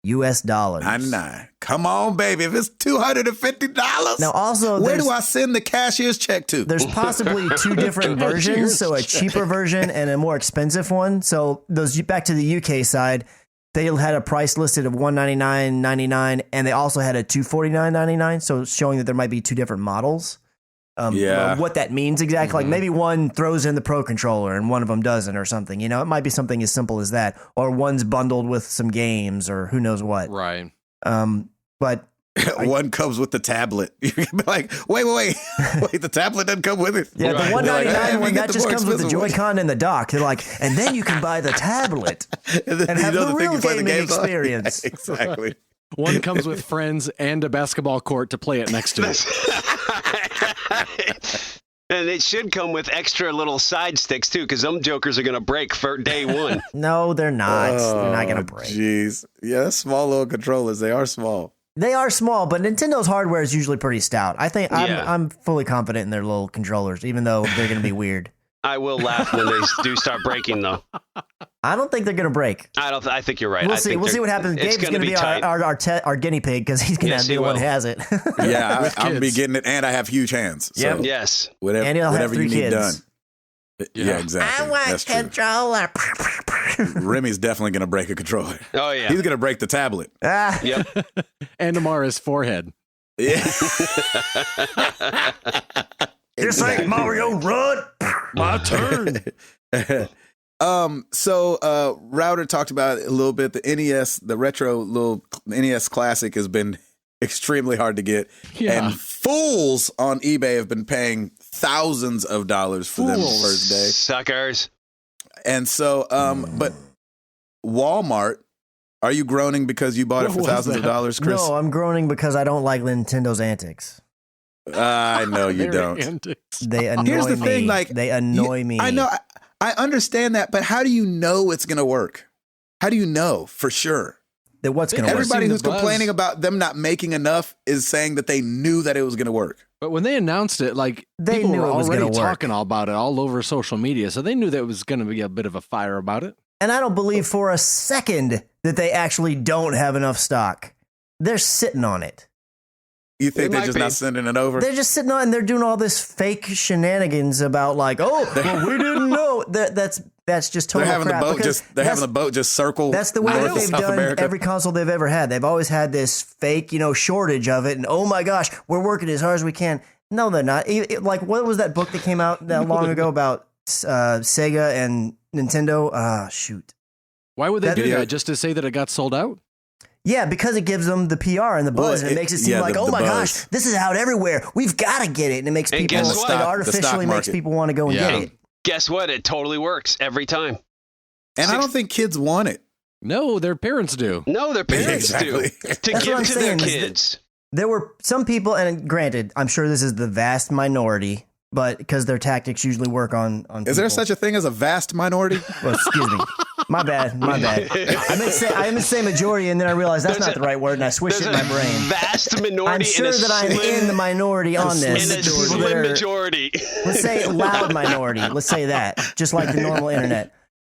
US. 99. Come on, baby. If it's $250, Now, also, where do I send the cashier's check to? there's possibly two different versions, so a cheaper version and a more expensive one. So those back to the UK side, they had a price listed of $199.99, and they also had a $249.99. So showing that there might be two different models. What that means exactly, like maybe one throws in the Pro controller and one of them doesn't, or something. It might be something as simple as that, or one's bundled with some games, or who knows what. Right. But one comes with the tablet. You can be like, wait, the tablet doesn't come with it. yeah, the Right. $199 one that just comes with the Joy-Con. Joy-Con and the dock. They're like, and then you can buy the tablet And then and have the thing real you play the gaming games on. experience. Yeah, exactly. One comes with friends and a basketball court to play it next to it. And it should come with extra little side sticks too, because them jokers are gonna break for day one. No, they're not. They're not going to break. Jeez. Yeah, small little controllers. They are small. They are small, but Nintendo's hardware is usually pretty stout. I think Yeah. I'm fully confident in their little controllers, even though they're going to be weird. I will laugh when they do start breaking, though. I don't think they're going to break. I think you're right. We'll I see. think We'll see what happens. It's Gabe's going to be tight. our guinea pig because he's going to Yes, be he the one will. who has it. Yeah, With I'm be kids. getting it, and I have huge hands. So Yep. Yes. whatever, And he'll have whatever 3 you need kids. done. Yeah, exactly. That's true. controller. Remy's definitely going to break a controller. Oh yeah. He's going to break the tablet. Ah, Yep. And Amara's forehead. Yeah. this ain't Mario Run. My turn. So Router talked about it a little bit. The NES, the retro little NES Classic has been extremely hard to get. Yeah. And fools on eBay have been paying thousands of dollars for them the first day. Suckers. And so, but Walmart, are you groaning because you bought it What for was thousands of that? dollars, Chris? No, I'm groaning because I don't like Nintendo's antics. I know you Very don't. antics. They annoy Here's the me. thing, like, they annoy me. I know. I understand that, but how do you know it's going to work? How do you know for sure? That what's going to work. Everybody seen the who's buzz. complaining about them not making enough is saying that they knew that it was going to work. But when they announced it, like They people knew were it was already gonna work. talking all about it all over social media, so they knew that it was going to be a bit of a fire about it. And I don't believe for a second that they actually don't have enough stock. They're sitting on it. You think It they're might just be. not sending it over? They're just sitting on, and they're doing all this fake shenanigans about like, oh, well, we didn't know. That's just total They're having crap. the boat because just having the boat just circle. That's the way North that and they've South done America. every console they've ever had. They've always had this fake, shortage of it, and oh my gosh, we're working as hard as we can. No, they're not. Like, what was that book that came out that long ago about Sega and Nintendo? Shoot. Why would they That- do Yeah. that? Just to say that it got sold out? Yeah, because it gives them the PR and the buzz, Well, and it makes it seem yeah, like, the oh my buzz. gosh, this is out everywhere. We've got to get it, and it makes And people. guess It what? The stock artificially makes market. people want to go and Yeah. get it. Guess what? It totally works every time. And I don't think kids want it. No, their parents do. No, their parents Exactly. do. To That's what give I'm to their saying, is that- kids. There were some people, and granted, I'm sure this is the vast minority, but because their tactics usually work on Is there people. such a thing as a vast minority? Well, excuse me, My bad. I meant to say majority, and then I realized that's not the right word, and I switched it in my brain. Vast minority. I'm sure that I'm in the minority on this. In a slim majority. Let's say loud minority. Let's say that, just like the normal internet.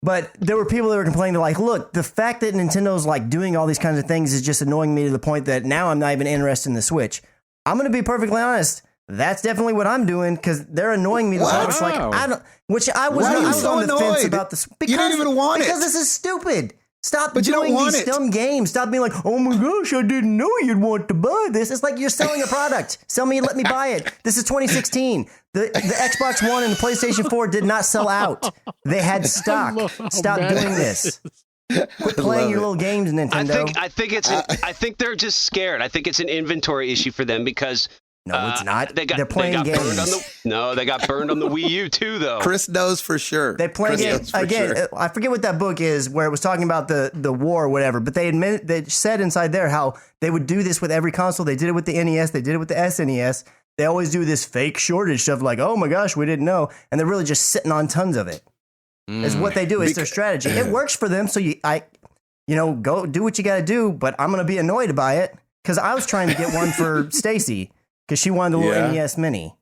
But there were people that were complaining, like, look, the fact that Nintendo's like doing all these kinds of things is just annoying me to the point that now I'm not even interested in the Switch. I'm going to be perfectly honest. That's definitely what I'm doing because they're annoying me. Wow. It's like I don't. Which I was. Why are you I was so on the fence annoyed? about this. You don't even want it. Because this is stupid. Stop But you don't doing want these it. dumb games. Stop being like, oh my gosh, I didn't know you'd want to buy this. It's like you're selling a product. Sell me and let me buy it. This is 2016. The Xbox One and the PlayStation 4 did not sell out. They had stock. Stop doing this. Quit playing your little games, Nintendo. I think they're just scared. I think it's an inventory issue for them because No, it's not. They're they playing got burned games. they got burned on the Wii U too, though. Chris knows for sure. They play games again. Sure. I forget what that book is, where it was talking about the war or whatever. But they said inside there how they would do this with every console. They did it with the NES. They did it with the SNES. They always do this fake shortage stuff, like, oh my gosh, we didn't know, and they're really just sitting on tons of it. Is what they do. It's their strategy. It works for them. So go do what you got to do. But I'm gonna be annoyed by it because I was trying to get one for Stacy. Because she wanted the little NES Mini.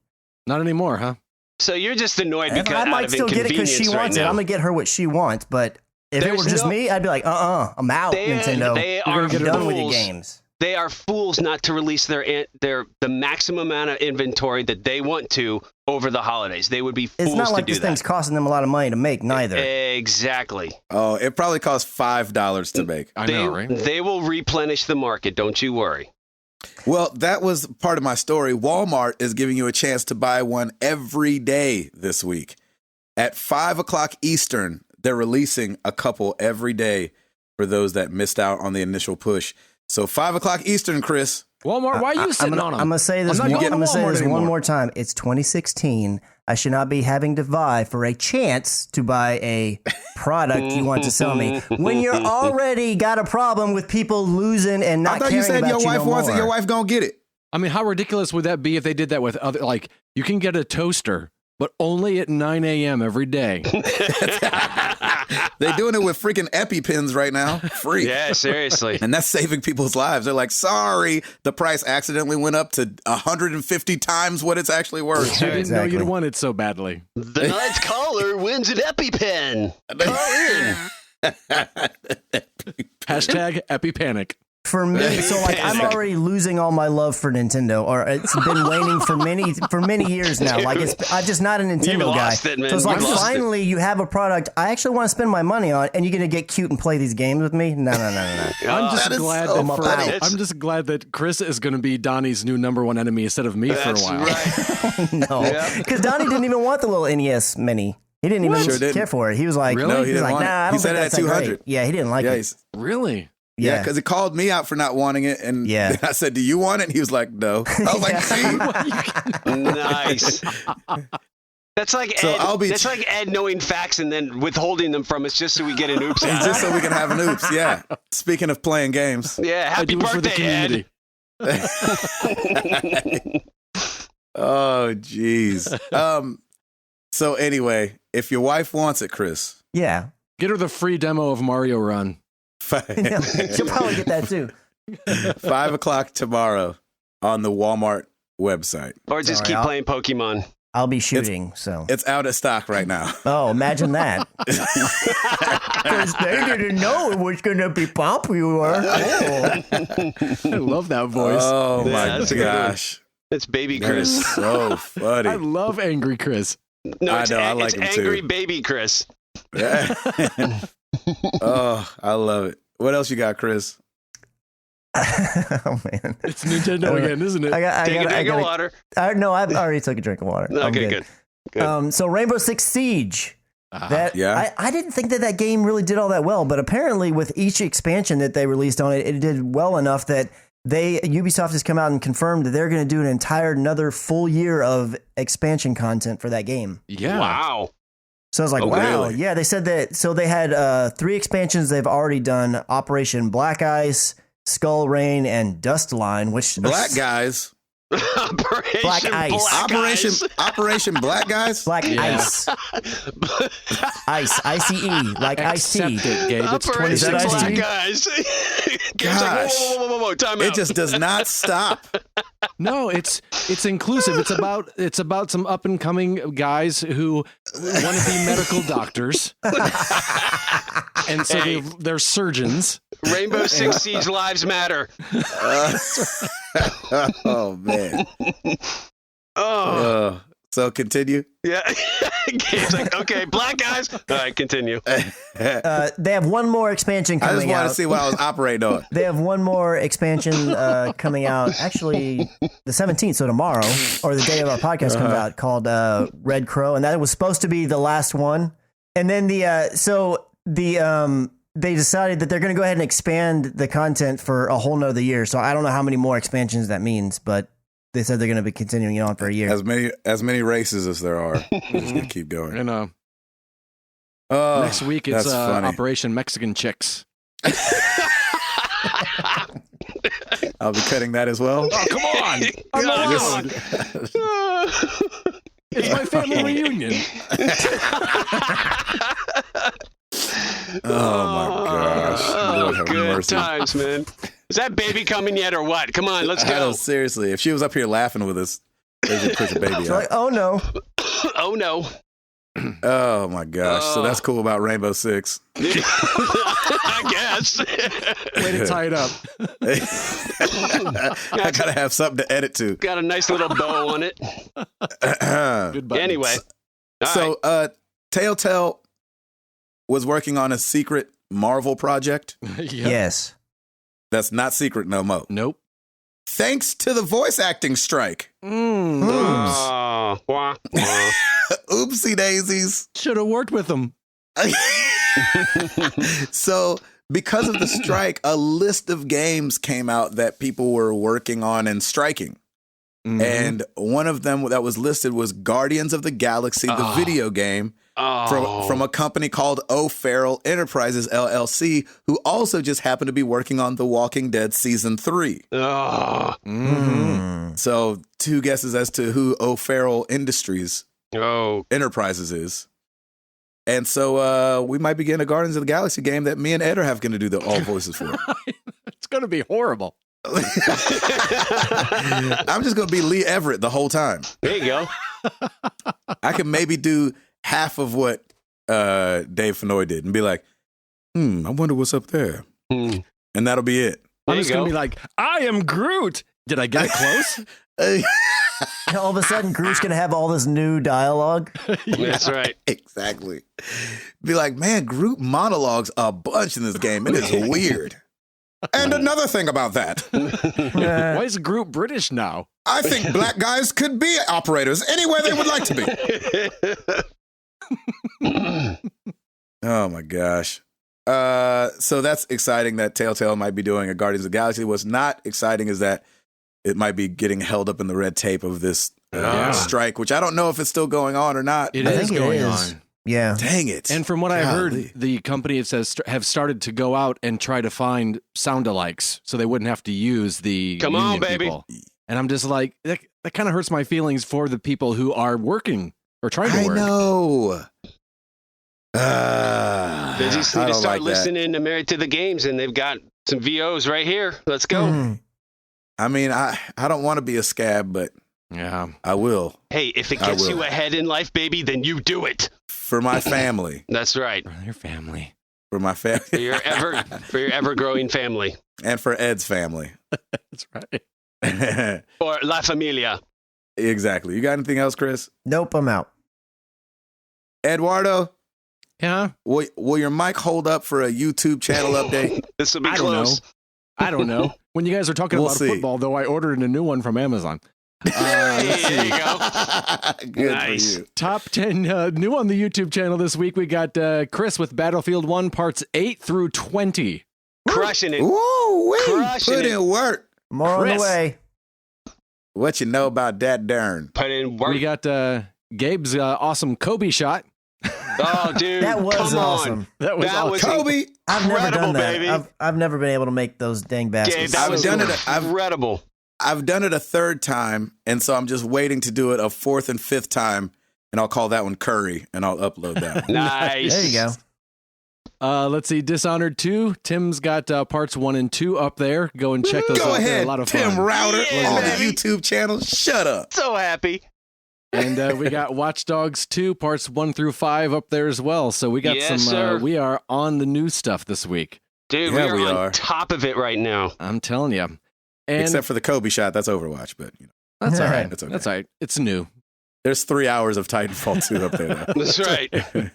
Not anymore, huh? So you're just annoyed because I might out of still get it because she inconvenience wants it. now. I'm going to get her what she wants. But if it were just me, I'd be like, I'm out, Nintendo. They You're are get done with your fools. games. They are fools not to release the maximum amount of inventory that they want to over the holidays. They would be fools It's not like to do this that. thing's costing them a lot of money to make, neither. Exactly. Oh, it probably costs $5 to make. I know, right? They will replenish the market. Don't you worry. Well, that was part of my story. Walmart is giving you a chance to buy one every day this week. At 5 o'clock Eastern, they're releasing a couple every day for those that missed out on the initial push. So 5 o'clock Eastern, Chris. Walmart, why are you sitting on them? I'm going to say this, I'm not going to Walmart one anymore. more time. It's 2016. I should not be having to vie for a chance to buy a product you want to sell me when you're already got a problem with people losing and not I thought caring you said about your wife no wants it. more. Your wife gonna get it. I mean, how ridiculous would that be if they did that with other, like, you can get a toaster, but only at 9 a.m. every day. They're doing it with freaking EpiPens right now, free. Yeah, seriously. And that's saving people's lives. They're like, sorry, the price accidentally went up to 150 times what it's actually worth. I didn't know Exactly. you'd want it so badly. The night's caller wins an EpiPen. Call in. Hashtag EpiPanic. For me, so like I'm already losing all my love for Nintendo, or it's been waning for many years now. Like I'm just not a Nintendo guy. lost it, man. So it's like You lost finally you have a product I actually want to spend my money on, and you're gonna get cute and play these games with me? No. I'm just that is glad so that funny. I'm just glad that Chris is going to be Donnie's new number one enemy instead of me for a That's while. right. No, because Donnie didn't even want the little NES Mini. He didn't even Sure didn't. care for it. He was like, Really? No, he he was didn't like, want it. nah, I He don't said think it that's at that great. 200. Yeah, he didn't like it. Really? Yeah, because it called me out for not wanting it. And Yeah. I said, do you want it? And he was like, no. I was like, see? Nice. That's like So Ed. I'll be- That's like Ed knowing facts and then withholding them from us just so we get an oops out. Just so we can have an oops. Yeah. Speaking of playing games. Yeah, I happy do it for the birthday, community. Ed. Oh, jeez. So anyway, if your wife wants it, Chris, Yeah, Get her the free demo of Mario Run. she'll probably get that too. 5 o'clock tomorrow on the Walmart website. Or just Sorry, keep I'll- playing Pokemon. I'll be shooting. So It's out of stock right now. oh, imagine that. Because they didn't know it was going to be popular. Oh. I love that voice. Oh Yeah, my that's a good one. gosh. It's Baby That Chris. is so I funny. love Angry Chris. No, I it's, know, I like it's him too. Angry Baby Chris. Oh, I love it. What else you got, Chris? Oh man, It's Nintendo again, isn't it? Take a drink of water. No, I've already took a drink of water. I'm Okay, good. So Rainbow Six Siege. That Yeah. I didn't think that game really did all that well, but apparently with each expansion that they released on it, it did well enough that Ubisoft has come out and confirmed that they're going to do another full year of expansion content for that game. Yeah. Wow. So I was like, Oh, wow. really? Yeah, they said that. So they had 3 expansions they've already done: Operation Black Ice, Skull Rain, and Dust Line. Which Black guys. Operation Ice. Operation Black Guys. Black Yeah. Ice. Ice. ICE. Like Ice Tea. Accept it, Gabe. It's Operation 2016. Black 2016. Guys. Gabe's like, Gosh. whoa, time It out. just does not stop. No, it's inclusive. It's about some up and coming guys who want to be medical doctors, and so Hey. they're surgeons. Rainbow Six Siege Lives Matter. Oh man. Oh, So continue. yeah. Gabe's like, okay, black guys. All right, continue. They have one more expansion I just coming wanted out. to see what I was operating on. They have one more expansion coming out, actually the 17th, so tomorrow, or the day of our podcast comes out, called Red Crow, and that was supposed to be the last one. And then they decided that they're going to go ahead and expand the content for a whole nother year. So I don't know how many more expansions that means, but they said they're going to be continuing it on for a year. As many races as there are. We're just gonna keep going. And Oh, next week it's that's funny. Operation Mexican Chicks. I'll be cutting that as well. Oh, come on! I'm God, allowed. It's my family reunion. Oh my gosh. Lord have good mercy. times, man. Is that baby coming yet or what? Come on, let's I know, go. seriously, if she was up here laughing with us, they should push a baby They're like, out. oh no. Oh no. Oh my gosh. So that's cool about Rainbow Six. I guess. Way to tie it up. I gotta have something to edit to. Got a nice little bow on it. Good buttons. Anyway. All So Telltale was working on a secret Marvel project Yeah. Yes. that's not secret no more. Nope. Thanks to the voice acting strike. wah, wah. Oopsie daisies. Should have worked with them. So, because of the strike, a list of games came out that people were working on and striking. Mhm. And one of them that was listed was Guardians of the Galaxy, the video game, from a company called O'Farrell Enterprises, LLC, who also just happened to be working on The Walking Dead Season 3. Oh. So, two guesses as to who O'Farrell Industries Oh. Enterprises is. And so we might be getting a Guardians of the Galaxy game that me and Ed are going to do the all voices for. It's going to be horrible. I'm just going to be Lee Everett the whole time. There you go. I can maybe do half of what Dave Fennoy did and be like, I wonder what's up there. And that'll be it. I'm There you just going go. to be like, I am Groot. Did I get it close? All of a sudden, Groot's going to have all this new dialogue. That's right. Exactly. Be like, man, Groot monologues a bunch in this game. It is weird. And another thing about that, Why is Groot British now? I think black guys could be operators anywhere they would like to be. Oh my gosh. So that's exciting that Telltale might be doing a Guardians of the Galaxy. What's not exciting is that it might be getting held up in the red tape of this Yeah. strike, which I don't know if it's still going on or not. It I is think it going is. on. Yeah. Dang it. And from what I heard, Golly. the company it says have started to go out and try to find sound-alikes so they wouldn't have to use the Come on, union baby. people. And I'm just like, that kind of hurts my feelings for the people who are working or trying to I work. know. They I just need to don't start like that. listening to Married to the Games, and they've got some VOs right here. Let's go. Mhm. I mean, I don't want to be a scab, but Yeah. I will Hey, if it I gets will. you ahead in life, baby, then you do it. for my family, That's right. For their family. for my For family, your ever growing family. and for Ed's family. That's right. Or La Familia. Exactly. You got anything else, Chris? Nope, I'm out. Eduardo, Yeah. will your mic hold up for a YouTube channel update? This will be I don't know. close. I don't know. When you guys are talking We'll about see. football, though, I ordered a new one from Amazon. Hey, there you go. Good Nice. for you. Top 10 new on the YouTube channel this week. We got Chris with Battlefield 1 parts 8 through 20. Crushing it. Woo, Crushing put it. in work. More on the Chris. way. What you know about that darn? Put in work. We got Gabe's awesome Kobe shot. Oh, dude. That was come awesome. On. That was That awesome. was Kobe. I've never Incredible, done that. baby. I've never been able to make those dang baskets. Gabe, that I've was done it. I've incredible. I've done it a third time, and so I'm just waiting to do it a fourth and fifth time, and I'll call that one Curry, and I'll upload that one. Nice. There you go. Let's see, Dishonored 2. Tim's got parts 1 and 2 up there. Go and check those Go out. They're ahead, a lot of Tim fun. Router Yeah, on the baby. YouTube channel. Shut up. So happy. And we got Watch Dogs 2, parts 1 through 5 up there as well. So we got Yes, sir. we are on the new stuff this week. Dude, Yeah, we we are are. on top of it right now. I'm telling you. And Except for the Kobe shot, that's Overwatch, but that's all right. That's okay. That's all right. It's new. there's 3 hours of Titanfall 2 up there. Though. That's right.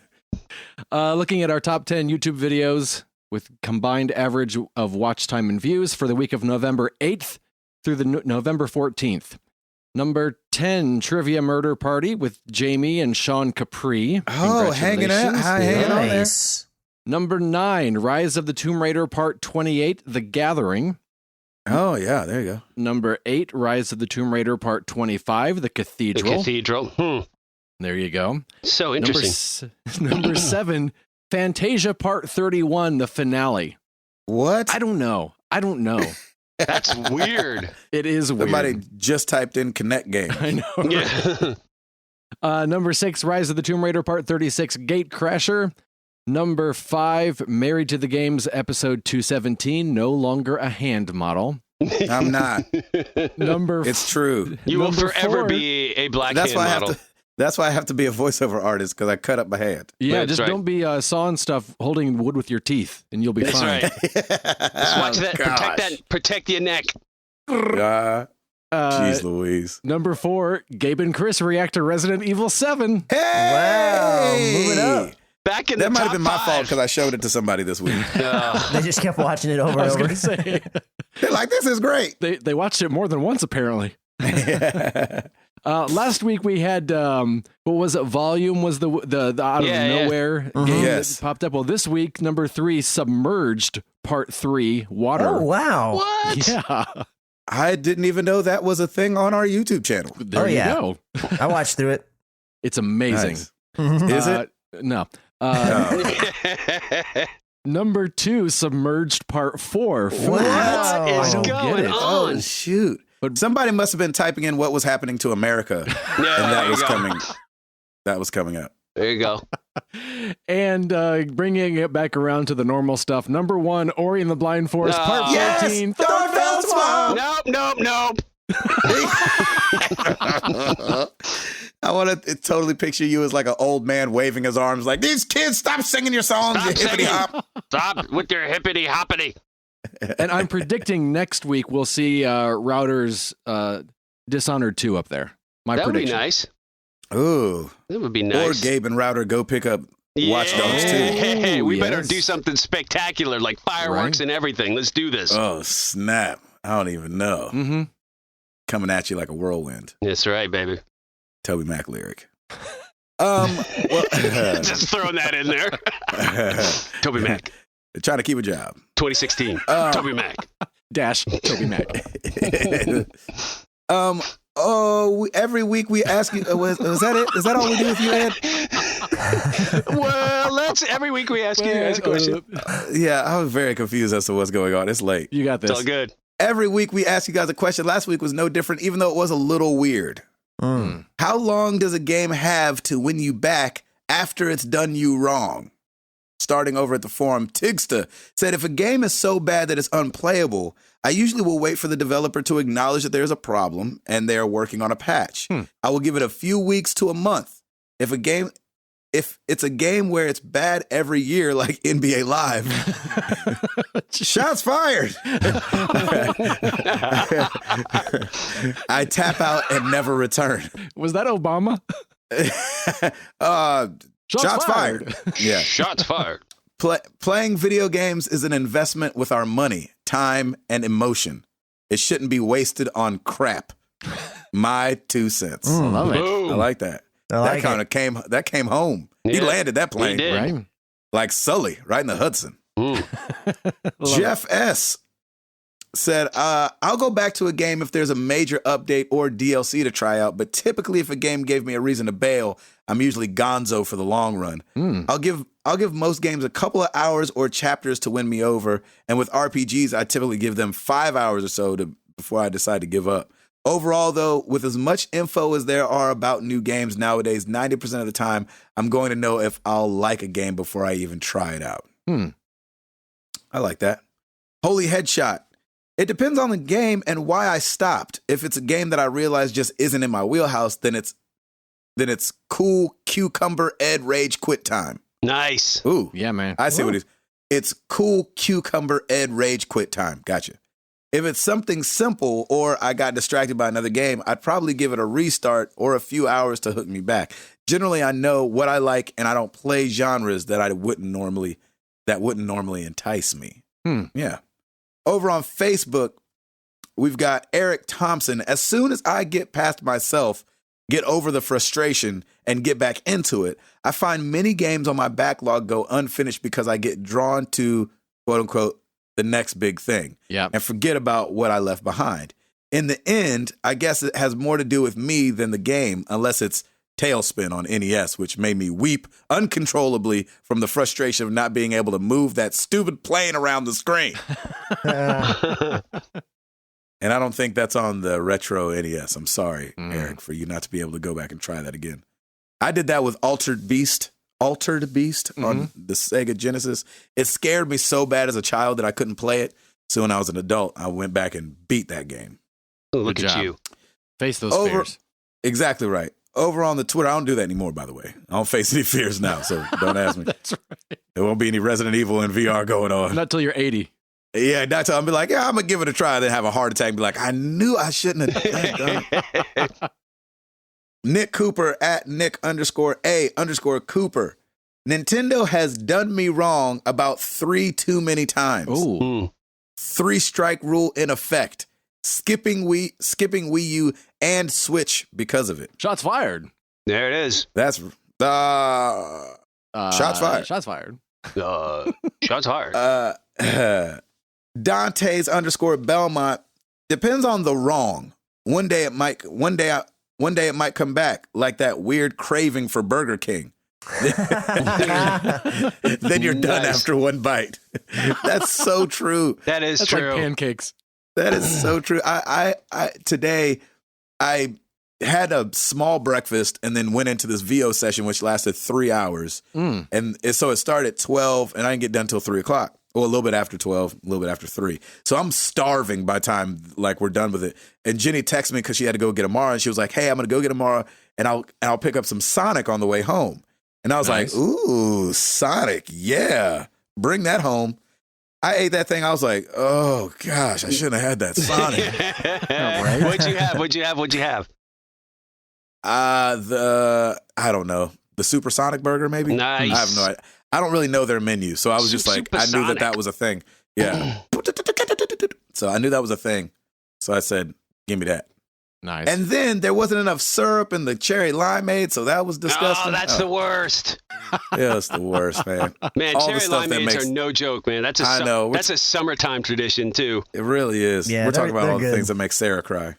Looking at our top 10 YouTube videos with combined average of watch time and views for the week of November 8th through the November 14th. Number 10, Trivia Murder Party with Jamie and Sean Capri. Oh, hanging out. Congratulations. Hi, hanging on there. Nice. Number 9, Rise of the Tomb Raider Part 28, The Gathering. Oh, yeah, there you go. Number 8, Rise of the Tomb Raider Part 25, The The Cathedral. cathedral. There you go. So Number, interesting. number 7, Fantasia Part 31, The Finale. What? I don't know. That's weird. It is weird. Somebody just typed in Connect Game. I know. Yeah. Number 6, Rise of the Tomb Raider Part 36, Gate Crasher. Number 5, Married to the Games Episode 217, No Longer a Hand Model. I'm not. Number It's true. You will Number forever 4. be a black That's hand why model. I have to be a voiceover artist because I cut up my hand. Yeah, That's just right. don't be sawing stuff, holding wood with your teeth, and you'll be That's fine. right. Just watch that. Protect that. Protect your neck. Jeez Louise. Number 4, Gabe and Chris react to Resident Evil 7. Hey! Wow, move it up. Back in That the might top have been my fault five. because I showed it to somebody this week. They just kept watching it over I and was over. going to say, They're like, this is great. they watched it more than once, apparently. Last week we had, what was it? Volume was the out of Yeah, yeah. nowhere game Yes. that popped up. Well, this week, number 3, Submerged Part 3, Water. Oh, wow. What? Yeah. I didn't even know that was a thing on our YouTube channel. There you yeah. go. I watched through it. It's amazing. Nice. Is it? No. Oh. Number 2, Submerged Part 4. What What I is don't get going it. Oh, on? shoot. But- Somebody must have been typing in what was happening to America, Yeah, and that there was you go. coming. That was coming up. There you go. And bringing it back around to the normal stuff. Number 1, Ori and the Blind Forest, Part Yes! 14. Thornfeld Swamp! Nope. I want to totally picture you as like an old man waving his arms like, these kids, stop singing your songs, Stop you hippity singing. hop. Stop with your hippity hoppity. And I'm predicting next week we'll see Router's Dishonored 2 up there. My That would be prediction. nice. Ooh. That would be Or nice. Gabe and Router go pick up Watch Dogs 2. Hey, we better yes. do something spectacular, like fireworks Right. and everything. Let's do this. Oh, snap. I don't even know. Mm-hmm. Coming at you like a whirlwind. That's right, baby. Toby Mac lyric. Well, Just throwing that in there. Toby Mac, trying to keep a job. 2016. Toby Mac. Dash Toby Mac. Every week we ask you, was that it? Is that all we do with you, Ed? Well, every week we ask you guys a question. Yeah, I was very confused as to what's going on. It's late. You got It's all this. good. Every week we ask you guys a question. Last week was no different, even though it was a little weird. Mm. How long does a game have to win you back after it's done you wrong? Starting over at the forum, Tigsta said, if a game is so bad that it's unplayable, I usually will wait for the developer to acknowledge that there's a problem and they're working on a patch. I will give it a few weeks to a month. If it's a game where it's bad every year, like NBA Live, shots fired. I tap out and never return. Was that Obama? Shots fired. Yeah. Shots fired. Playing video games is an investment with our money, time, and emotion. It shouldn't be wasted on crap. My 2 cents. Mm. Love it. Boom. I like that. I like That kind of came home. He Yeah, landed that plane he did. Right? like Sully, right in the Hudson. Mm. Jeff S. said, I'll go back to a game if there's a major update or DLC to try out, but typically if a game gave me a reason to bail, I'm usually gonzo for the long run. I'll give most games a couple of hours or chapters to win me over, and with RPGs, I typically give them 5 hours or so to before I decide to give up. Overall, though, with as much info as there are about new games nowadays, 90% of the time, I'm going to know if I'll like a game before I even try it out. I like that. Holy Headshot. It depends on the game and why I stopped. If it's a game that I realize just isn't in my wheelhouse, then it's cool cucumber Ed Rage quit time. Nice. Ooh. Yeah, man. I see what it is. It's cool cucumber Ed Rage quit time. Gotcha. If it's something simple or I got distracted by another game, I'd probably give it a restart or a few hours to hook me back. Generally, I know what I like and I don't play genres that wouldn't normally entice me. Yeah. Over on Facebook, we've got Eric Thompson. As soon as I get past myself, get over the frustration, and get back into it, I find many games on my backlog go unfinished because I get drawn to, quote unquote, the next big thing. Yeah. And forget about what I left behind. In the end, I guess it has more to do with me than the game, unless it's Tailspin on NES, which made me weep uncontrollably from the frustration of not being able to move that stupid plane around the screen. And I don't think that's on the retro NES. I'm sorry, Eric, for you not to be able to go back and try that again. I did that with Altered Beast on the Sega Genesis. It scared me so bad as a child that I couldn't play it. So when I was an adult, I went back and beat that game. Look at you. Face those fears. Exactly right. Over on the Twitter, I don't do that anymore, by the way. I don't face any fears now, so don't ask me. That's right. There won't be any Resident Evil in VR going on. Not till you're 80. Yeah, not till I'll be like, yeah, I'm going to give it a try, then have a heart attack and be like, I knew I shouldn't have done it. Nick Cooper at Nick_A_Cooper. Nintendo has done me wrong about 3 too many times. Ooh. 3-strike rule in effect. Skipping Wii U and Switch because of it. Shots fired. There it is. That's shots fired. Shots fired. Shots fired. Dante's _Belmont. Depends on the wrong. One day it might come back like that weird craving for Burger King. Then you're done after one bite. That's so true. That's true. Like pancakes. That is so true. Today I had a small breakfast and then went into this VO session, which lasted 3 hours. And so it started at 12 and I didn't get done till 3 o'clock. Well, a little bit after 12, a little bit after 3. So I'm starving by the time like we're done with it. And Jenny texted me because she had to go get Amara and she was like, hey, I'm going to go get Amara and I'll pick up some Sonic on the way home. And I was like, ooh, Sonic. Yeah. Bring that home. I ate that thing. I was like, oh gosh, I shouldn't have had that Sonic. Right? What'd you have? I don't know. The Super Sonic burger, maybe? Nice. I have no idea. I don't really know their menu. So I was just like, I knew that was a thing. Yeah. So I knew that was a thing. So I said, give me that. Nice. And then there wasn't enough syrup in the cherry limeade, so that was disgusting. Oh, that's the worst. Yeah, it's the worst, man. Man, cherry limeades are no joke, man. That's a summertime tradition, too. It really is. Yeah, we're talking about all the good things that make Sarah cry.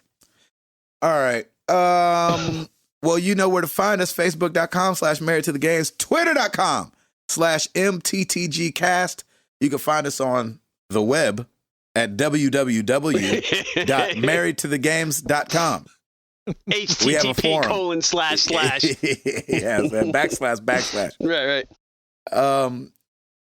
All right. Well, you know where to find us. Facebook.com/Married to the Games. Twitter.com/MTTGcast. You can find us on the web at www.marriedtothegames.com. http:// Yeah, backslash. Right.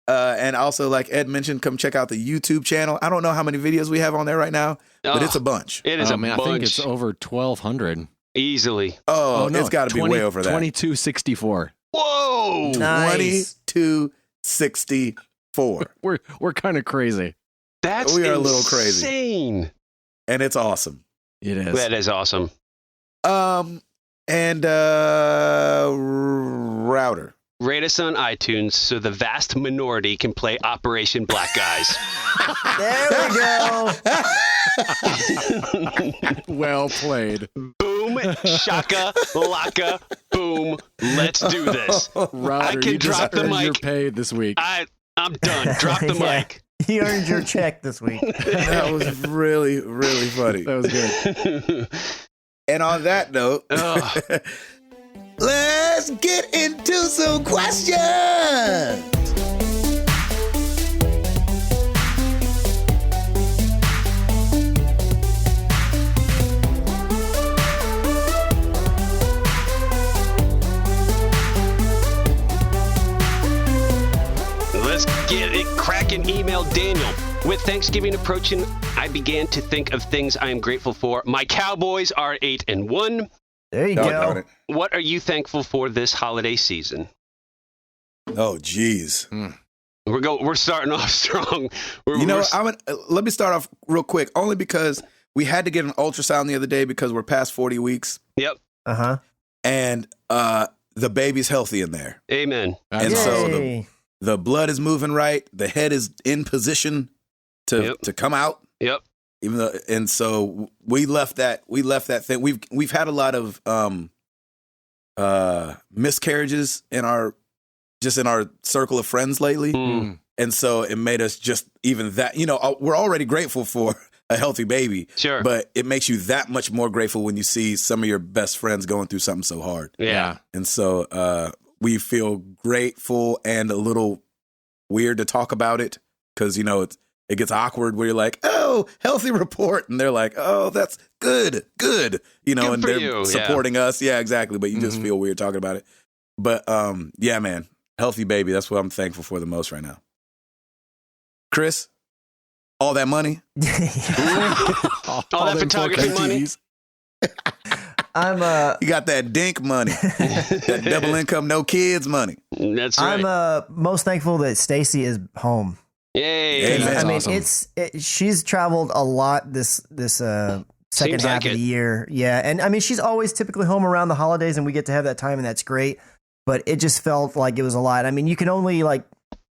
And also, like Ed mentioned, come check out the YouTube channel. I don't know how many videos we have on there right now, but it's a bunch. It is bunch. I think it's over 1,200. Easily. Oh, no, it's got to be way over that. 2264. Whoa! Nice. 2264. We're kind of crazy. We are a little crazy. Insane. And it's awesome. It is. That is awesome. And Router. Rate us on iTunes so the vast minority can play Operation Black Guys. There we go. Well played. Boom, shaka, laka, boom. Let's do this. Router, I can you drop just the earned your mic. pay this week. I'm done. Drop the Yeah. mic. You earned your check this week. That was really, really funny. That was good. And on that note, let's get into some questions. McCracken emailed Daniel. With Thanksgiving approaching, I began to think of things I am grateful for. My Cowboys are 8-1. There you go. What are you thankful for this holiday season? Oh, geez. We're starting off strong. Let me start off real quick, only because we had to get an ultrasound the other day because we're past 40 weeks. Yep. Uh-huh. And the baby's healthy in there. Amen. And Yay. so the blood is moving right. The head is in position to come out. Yep. Even though, and so we left that thing. We've had a lot of miscarriages in our circle of friends lately. And so it made us just even that, we're already grateful for a healthy baby. Sure. But it makes you that much more grateful when you see some of your best friends going through something so hard. Yeah. And so we feel grateful and a little weird to talk about it because, it gets awkward where you're like, oh, healthy report. And they're like, oh, that's good. And Good they're you. supporting us. Yeah, exactly. But you just feel weird talking about it. But yeah, man, healthy baby. That's what I'm thankful for the most right now. Chris, all that money. all that photography money. You got that dink money, that double income, no kids money. That's right. I'm most thankful that Stacy is home. Yay. Amen. I mean, awesome. she's traveled a lot this second Seems half like of it. the year. Yeah, and I mean, she's always typically home around the holidays, and we get to have that time, and that's great. But it just felt like it was a lot. I mean, you can only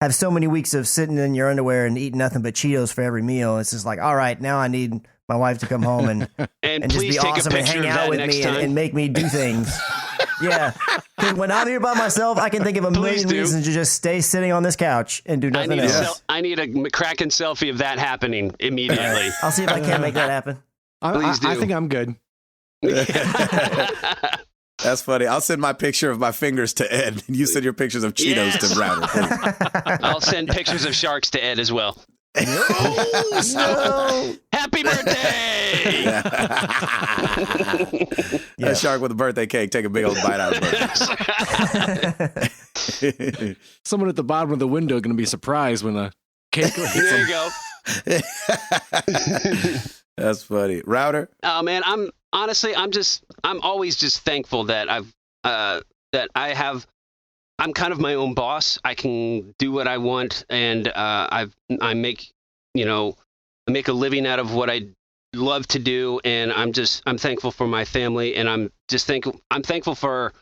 have so many weeks of sitting in your underwear and eating nothing but Cheetos for every meal. It's just like, all right, now I need my wife to come home and just please be take awesome a and picture hang of out that with next me time. and make me do things. Yeah. 'Cause when I'm here by myself, I can think of a million do. reasons to just stay sitting on this couch and do nothing else. I need a McCracken selfie of that happening immediately. I'll see if I can't make that happen. Please do. I think I'm good. That's funny. I'll send my picture of my fingers to Ed. And you send your pictures of Cheetos Yes. to Router, please. I'll send pictures of sharks to Ed as well. No. Happy birthday! A shark with a birthday cake. Take a big old bite out of it. Someone at the bottom of the window going to be surprised when a cake hits There them. you go. That's funny. Router? Oh man, I'm always just thankful that I'm kind of my own boss. I can do what I want, and I make a living out of what I love to do, and I'm thankful for my family, and I'm thankful for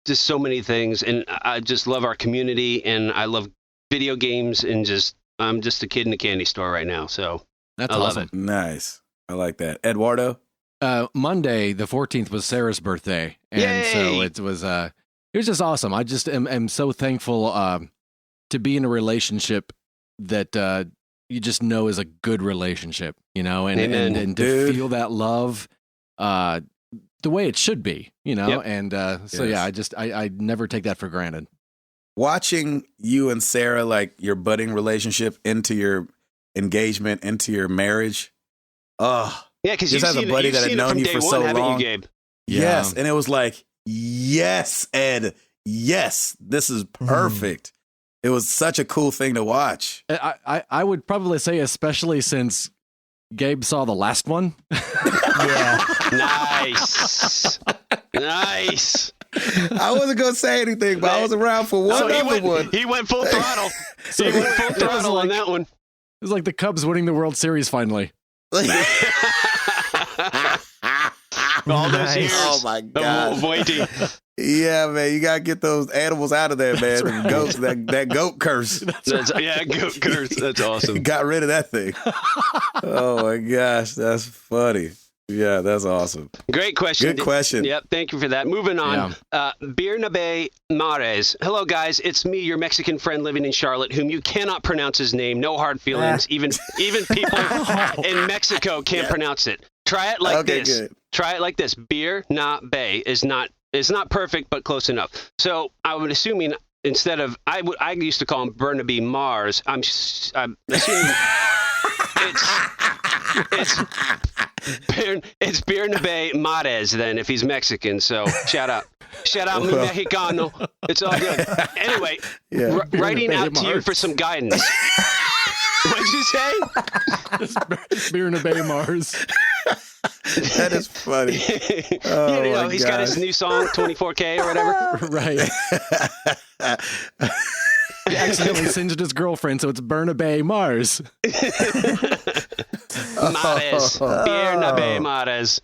just so many things, and I just love our community, and I love video games, and I'm just a kid in a candy store right now, so That's I love awesome. it. Nice. I like that. Eduardo? Monday, the 14th, was Sarah's birthday, and so Yay! it was just awesome. I just am so thankful to be in a relationship that you just know is a good relationship, and Amen. and to Dude. feel that love the way it should be, Yep. and so Yes. yeah, I never take that for granted. Watching you and Sarah, like your budding relationship into your engagement, into your marriage. Oh, Yeah, because Just you've as a seen buddy it, that had you've seen known it from you day for one, so haven't long. you, Gabe? Yeah. yes. And it was like, yes, Ed. Yes, this is perfect. It was such a cool thing to watch. I would probably say, especially since Gabe saw the last one. Yeah. Nice. Nice. I wasn't going to say anything, but I was around for one So other one. he went full throttle. He went full It was throttle on like- that one. It was like the Cubs winning the World Series finally. All those Nice. years Oh, my of God. waiting. Yeah, man, you got to get those animals out of there, man. Them goats, that goat curse. Goat curse. That's awesome. Got rid of that thing. Oh, my gosh. That's funny. Yeah, that's awesome. Great question. Good question. Yep, thank you for that. Moving on. Birnabe Mares. Hello, guys. It's me, your Mexican friend living in Charlotte, whom you cannot pronounce his name. No hard feelings. Even people in Mexico can't pronounce it. Try it like Okay, this. good. Try it like this. Birnabe is not perfect, but close enough. So I would assuming instead of I used to call him Burnaby Mars. I'm assuming it's Birnabe Mares then if he's Mexican. So shout out. Shout out mi mexicano. It's all good. Anyway, writing out to you for some guidance. What'd you say? Beer in a Bay Mars. That is funny. Oh, He's got his new song, 24K or whatever. Right. He accidentally singed his girlfriend, so it's Bay Mars. Mares. Beer in a Bay Mares.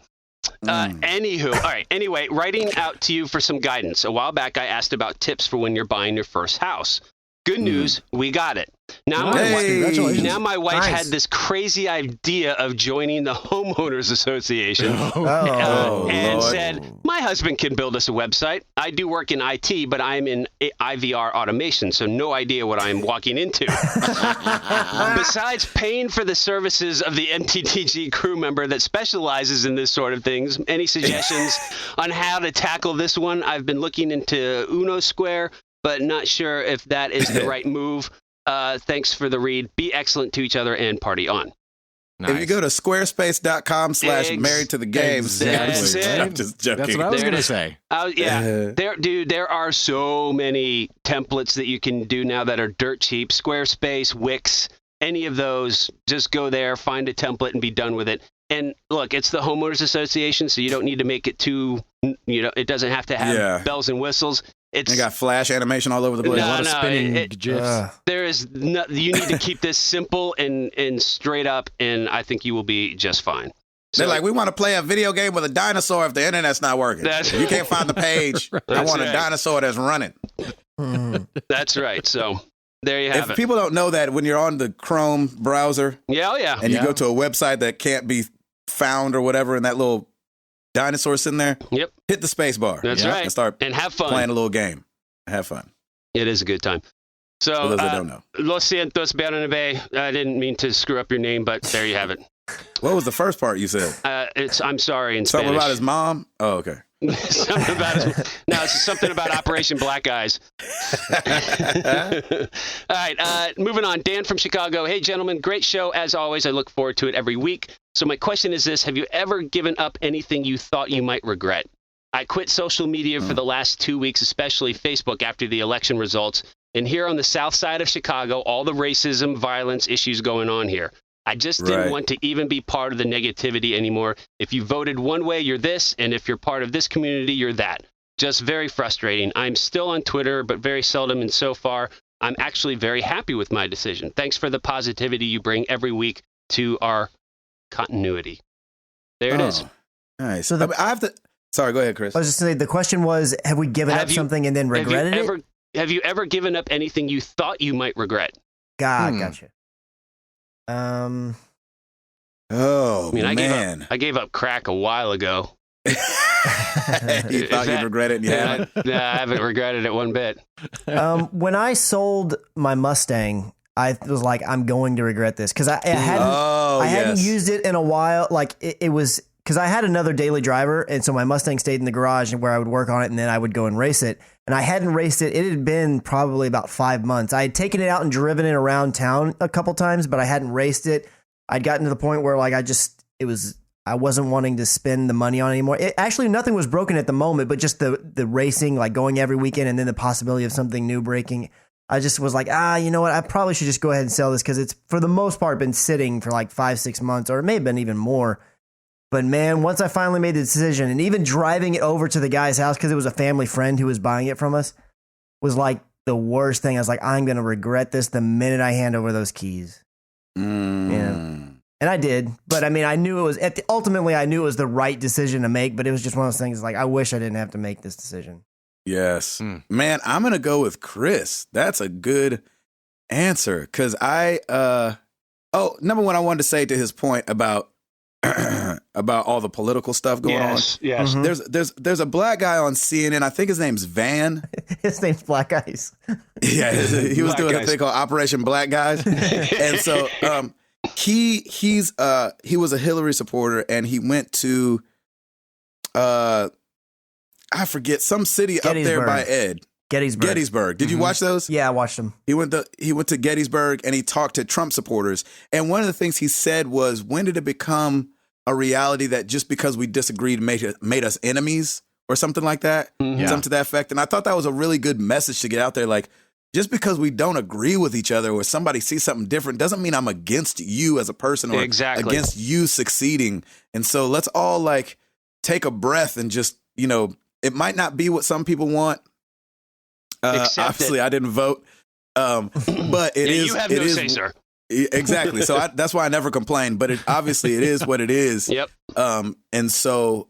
Anywho, all right. Anyway, writing out to you for some guidance. A while back, I asked about tips for when you're buying your first house. Good news, we got it. Now, Congratulations. now my wife had this crazy idea of joining the homeowners association and said, my husband can build us a website. I do work in IT, but I'm in IVR automation, so no idea what I'm walking into. Besides paying for the services of the MTTG crew member that specializes in this sort of things, any suggestions on how to tackle this one? I've been looking into Uno Square, but not sure if that is the right move. Thanks for the read. Be excellent to each other and party on. Nice. If you go to squarespace.com/married-to-the-games, I'm just joking. That's what I was going to say. There are so many templates that you can do now that are dirt cheap. Squarespace, Wix, any of those. Just go there, find a template, and be done with it. And look, it's the homeowners association, so you don't need to make it too. It doesn't have to have bells and whistles. They got flash animation all over the place. A lot of spinning GIFs. There is you need to keep this simple and straight up, and I think you will be just fine. So, they're like, we want to play a video game with a dinosaur if the internet's not working. You can't find the page. I want a dinosaur that's running. That's right. So there you have it. If people don't know that, when you're on the Chrome browser, and you go to a website that can't be found or whatever, and that little dinosaur sitting there, hit the space bar. That's right. And start have fun. Playing a little game. Have fun. It is a good time. So, for those that don't know. Lo siento, Bay. I didn't mean to screw up your name, but there you have it. What was the first part you said? I'm sorry in Something Spanish. about his mom? Oh, okay. Something about it's something about Operation Black Eyes. All right, moving on. Dan from Chicago. Hey, gentlemen, great show as always. I look forward to it every week. So my question is this: have you ever given up anything you thought you might regret? I quit social media for the last 2 weeks, especially Facebook, after the election results. And here on the south side of Chicago, all the racism, violence issues going on here. I just didn't want to even be part of the negativity anymore. If you voted one way, you're this, and if you're part of this community, you're that. Just very frustrating. I'm still on Twitter, but very seldom, and so far, I'm actually very happy with my decision. Thanks for the positivity you bring every week to our continuity. There it is. Nice. So I have to... Sorry, go ahead, Chris. I was just saying, the question was, have we given up something and then regretted it? Have you ever given up anything you thought you might regret? Gotcha. Oh, man. I gave up crack a while ago. You thought you'd regret it and you haven't? I haven't regretted it one bit. When I sold my Mustang, I was like, I'm going to regret this because I hadn't used it in a while. Like it was because I had another daily driver, and so my Mustang stayed in the garage where I would work on it, and then I would go and race it. And I hadn't raced it. It had been probably about 5 months. I had taken it out and driven it around town a couple times, but I hadn't raced it. I'd gotten to the point where like I wasn't wanting to spend the money on it anymore. Actually, nothing was broken at the moment, but just the racing, like going every weekend, and then the possibility of something new breaking. I just was like, you know what? I probably should just go ahead and sell this because it's for the most part been sitting for like 5-6 months, or it may have been even more. But man, once I finally made the decision, and even driving it over to the guy's house because it was a family friend who was buying it from us, was like the worst thing. I was like, I'm going to regret this the minute I hand over those keys. And I did. But I mean, I knew it was ultimately I knew it was the right decision to make. But it was just one of those things like I wish I didn't have to make this decision. Yes, man, I'm going to go with Chris. That's a good answer because number one, I wanted to say to his point about all the political stuff going on. Yes. Mm-hmm. There's a black guy on CNN. I think his name's Van. His name's Black Eyes. Yeah, he was doing a thing called Operation Black Guys, and so he was a Hillary supporter, and he went to I forget some city up there by Ed. Gettysburg. Did you watch those? Yeah, I watched them. He went to Gettysburg and he talked to Trump supporters. And one of the things he said was, when did it become a reality that just because we disagreed made us enemies? or something like that, something to that effect. And I thought that was a really good message to get out there. Like, just because we don't agree with each other or somebody sees something different doesn't mean I'm against you as a person or against you succeeding. And so let's all like take a breath and just, you know, it might not be what some people want. Obviously, I didn't vote, but it is. You have no say, sir. Exactly. So that's why I never complain. But obviously, it is what it is. Yep. And so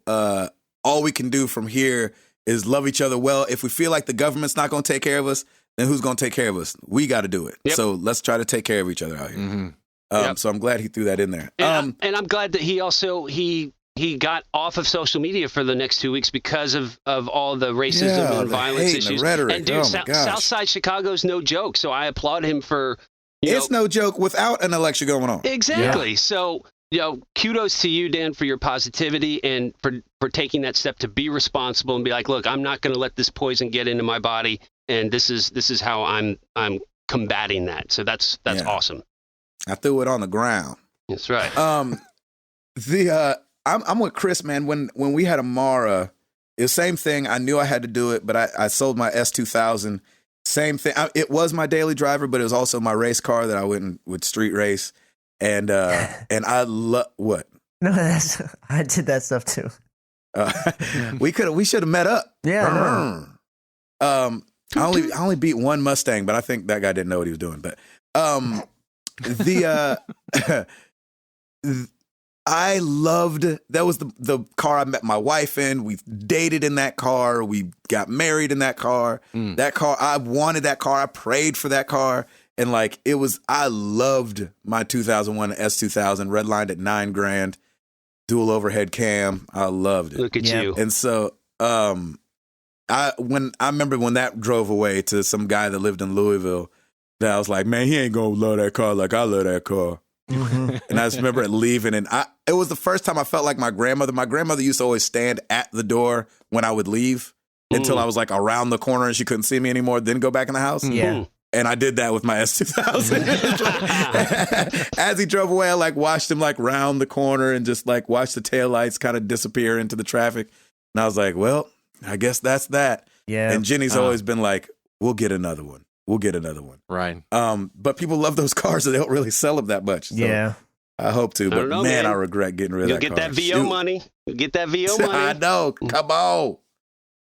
all we can do from here is love each other well. If we feel like the government's not going to take care of us, then who's going to take care of us? We got to do it. Yep. So let's try to take care of each other out here. So I'm glad he threw that in there. And I'm glad that he also he got off of social media for the next 2 weeks because of all the racism and violence issues. And rhetoric. And dude, Southside Chicago's no joke. So I applaud him for. It's no joke without an election going on. Exactly. Yeah. So, kudos to you, Dan, for your positivity and for taking that step to be responsible and be like, look, I'm not going to let this poison get into my body, and this is how I'm combating that. So that's awesome. I threw it on the ground. That's right. I'm with Chris, man. When we had Amara, it was the same thing. I knew I had to do it, but I sold my S2000. Same thing. It was my daily driver, but it was also my race car that I went and would street race. And I love what? No, I did that stuff too. We should have met up. Yeah. I only beat one Mustang, but I think that guy didn't know what he was doing. But I loved that was the car I met my wife in. We dated in that car. We got married in that car. That car, I wanted that car. I prayed for that car. And like I loved my 2001 S2000 redlined at $9,000, dual overhead cam. I loved it. Look at you. And so I remember when that drove away to some guy that lived in Louisville, that I was like, man, he ain't gonna love that car like I love that car. And I just remember it leaving, and it was the first time I felt like my grandmother. My grandmother used to always stand at the door when I would leave until I was like around the corner and she couldn't see me anymore, then go back in the house. Yeah. And I did that with my S2000. As he drove away, I like watched him like round the corner and just like watched the taillights kind of disappear into the traffic. And I was like, well, I guess that's that. Yeah. And Jenny's always been like, we'll get another one. Right. But people love those cars, so they don't really sell them that much. So yeah. I hope to, but man, I regret getting rid of that car. You'll get that VO money. You'll get that VO money. I know. Come on.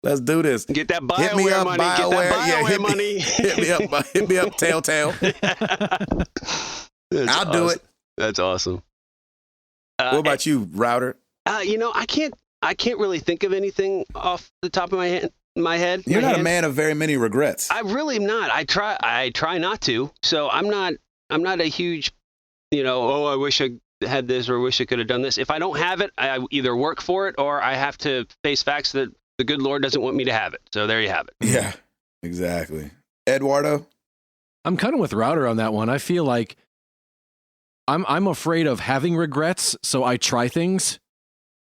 Let's do this. Get that BioWare money. Get that BioWare money. Hit me up, Telltale. I'll do it. That's awesome. What about you, Router? I can't really think of anything off the top of my head. You're not a man of very many regrets. I really am not. I try not to. So I'm not a huge, I wish I had this or I wish I could have done this. If I don't have it, I either work for it or I have to face facts that the good Lord doesn't want me to have it. So there you have it. Yeah, exactly. Eduardo? I'm kind of with Router on that one. I feel like I'm afraid of having regrets, so I try things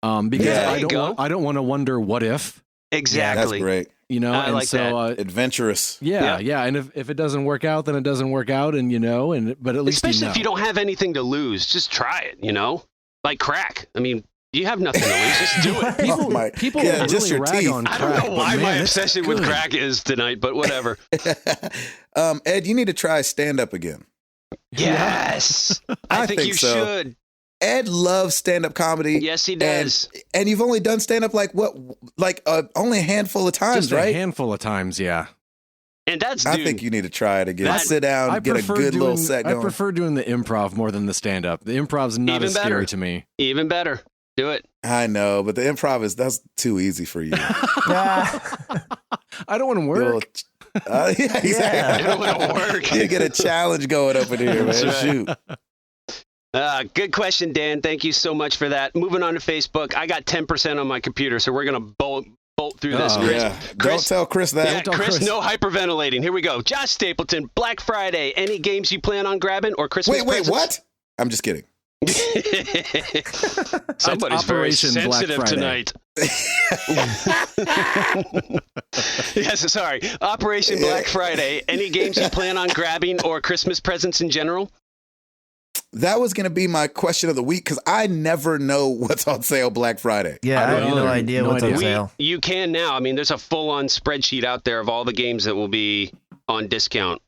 because I don't want to wonder what if. Exactly. That's great. I like that. Adventurous. Yeah. And if it doesn't work out, then it doesn't work out, and but at least especially if you don't have anything to lose, just try it. Like crack. I mean, you have nothing to lose. Just do it. People just really your rag teeth. on crack. I don't know why but my man, obsession with crack is tonight, but whatever. Ed, you need to try stand-up again. Yes. I think you so. should. Ed loves stand-up comedy. Yes, he does. And you've only done stand-up only a handful of times, Just right? a handful of times, yeah. And I think you need to try it again. Sit down, get a good little set going. I prefer doing the improv more than the stand-up. The improv's not as scary to me. Even better. Do it. I know, but the improv that's too easy for you. I don't want to work. Exactly. I don't want to work. You get a challenge going up in here, man. Right. Shoot. Good question, Dan. Thank you so much for that. Moving on to Facebook. I got 10% on my computer, so we're going to bolt through this. Chris, yeah. Don't tell Chris that. Yeah, Chris, no hyperventilating. Here we go. Josh Stapleton, Black Friday. Any games you plan on grabbing or Christmas presents? Wait, what? I'm just kidding. Somebody's very sensitive tonight. Yes, sorry. Operation Black Friday. Any games you plan on grabbing or Christmas presents in general? that was going to be my question of the week because I never know what's on sale Black Friday. Yeah, I have no idea what's on idea. sale. You can now. I mean, there's a full-on spreadsheet out there of all the games that will be on discount.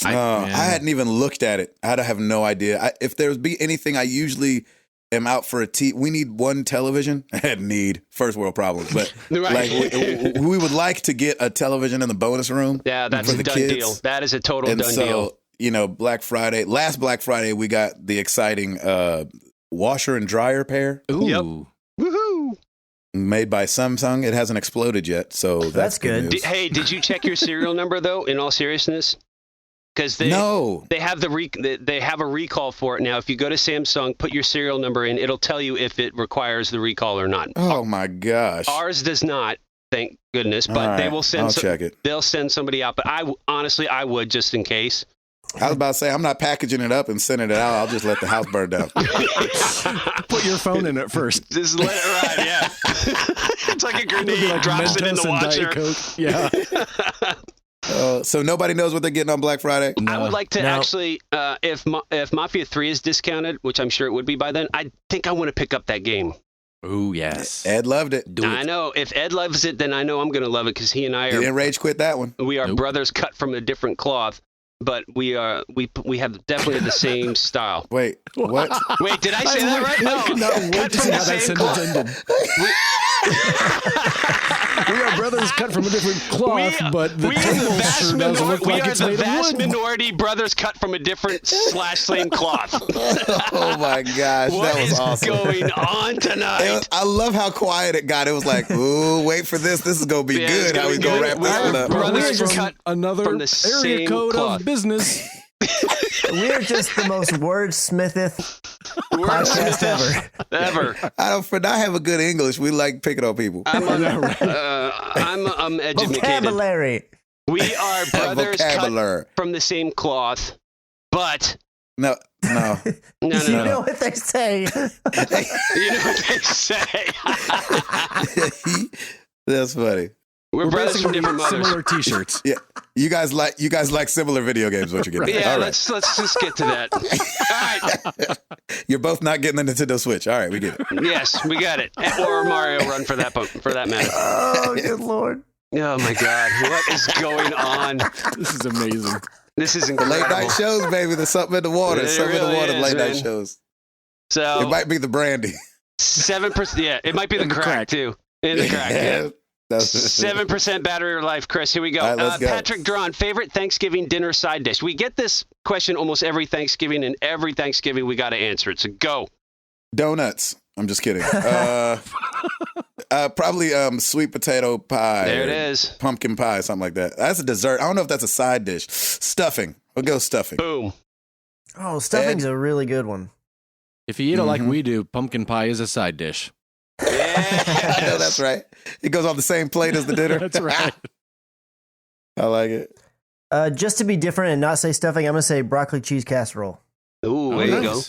I hadn't even looked at it. I have no idea. If there's be anything, I usually am out for we need one television. First world problems, but Right. like we would like to get a television in the bonus room. Yeah, that's for a the done kids. deal. That is a total And done so, deal. you know, last Black Friday, we got the exciting washer and dryer pair Ooh. Yep. Woohoo! made by Samsung. It hasn't exploded yet, so that's good. news. Hey, did you check your serial number though? In all seriousness, because they have they have a recall for it now. If you go to Samsung, put your serial number in, it'll tell you if it requires the recall or not. Oh my gosh. Ours does not, thank goodness. But All they right, will send. I'll check it. They'll send somebody out. But honestly, I would just in case. I was about to say, I'm not packaging it up and sending it out. I'll just let the house burn down. Put your phone in it first. Just let it ride. Yeah, it's like a It'll grenade. be like Drops it in Mentos the and Diet washer. Coke. Yeah. So nobody knows what they're getting on Black Friday? I would like to actually, if Mafia 3 is discounted, which I'm sure it would be by then, I think I want to pick up that game. Ooh, yes. Ed loved it. I know. If Ed loves it, then I know I'm going to love it because he and I He didn't rage quit that one. we are brothers cut from a different cloth, but we have definitely the same style. Wait, what? Wait, did I say that right? I could not wait Cut to from see the how that same sentence cloth. ended. We are brothers cut from a different cloth, but the table sure doesn't look like it's made of wood. Minority brothers cut from a different / same cloth. Oh my gosh, What that was is awesome. going on tonight? I love how quiet it got. It was like, ooh, wait for this. This is going to be Yeah, it's good. gonna How we be going to good. wrap this We're one up? brothers We're just cut another from the area same code cloth. of business. We're just the most wordsmitheth podcast ever. Ever. I have a good English. We like picking on people. I'm educated. Vocabulary. We are brothers cut Vocabulary. from the same cloth, but No. no. You know what they say. You know what they say. That's funny. We're brothers from different mothers. Similar T-shirts. Yeah, you guys like similar video games. What you get? Yeah, All right. let's just get to that. All right. You're both not getting the Nintendo Switch. All right, we get it. Yes, we got it. Or Mario Run for that matter. Oh, good Lord. Oh my God, what is going on? This is amazing. This is Late incredible. night shows, baby. There's something in the water. It Something in the really water. is, Late night man. shows. So It might be the brandy. 7%. Yeah, it might be the In the crack crack. too. In the crack. Yeah. That's 7% battery life, Chris. Here we go. All right, let's go. Patrick Drawn, favorite Thanksgiving dinner side dish. We get this question almost every Thanksgiving, and every Thanksgiving we got to answer it. So go. Donuts. I'm just kidding. Probably sweet potato pie. There it or is. Pumpkin pie, something like that. That's a dessert. I don't know if that's a side dish. Stuffing. We'll go stuffing. Boom. Oh, stuffing's a really good one. If you eat it like we do, pumpkin pie is a side dish. I know that's right. It goes on the same plate as the dinner. That's right. I like it. Just to be different and not say stuffing, I'm going to say broccoli cheese casserole. Ooh, there you go.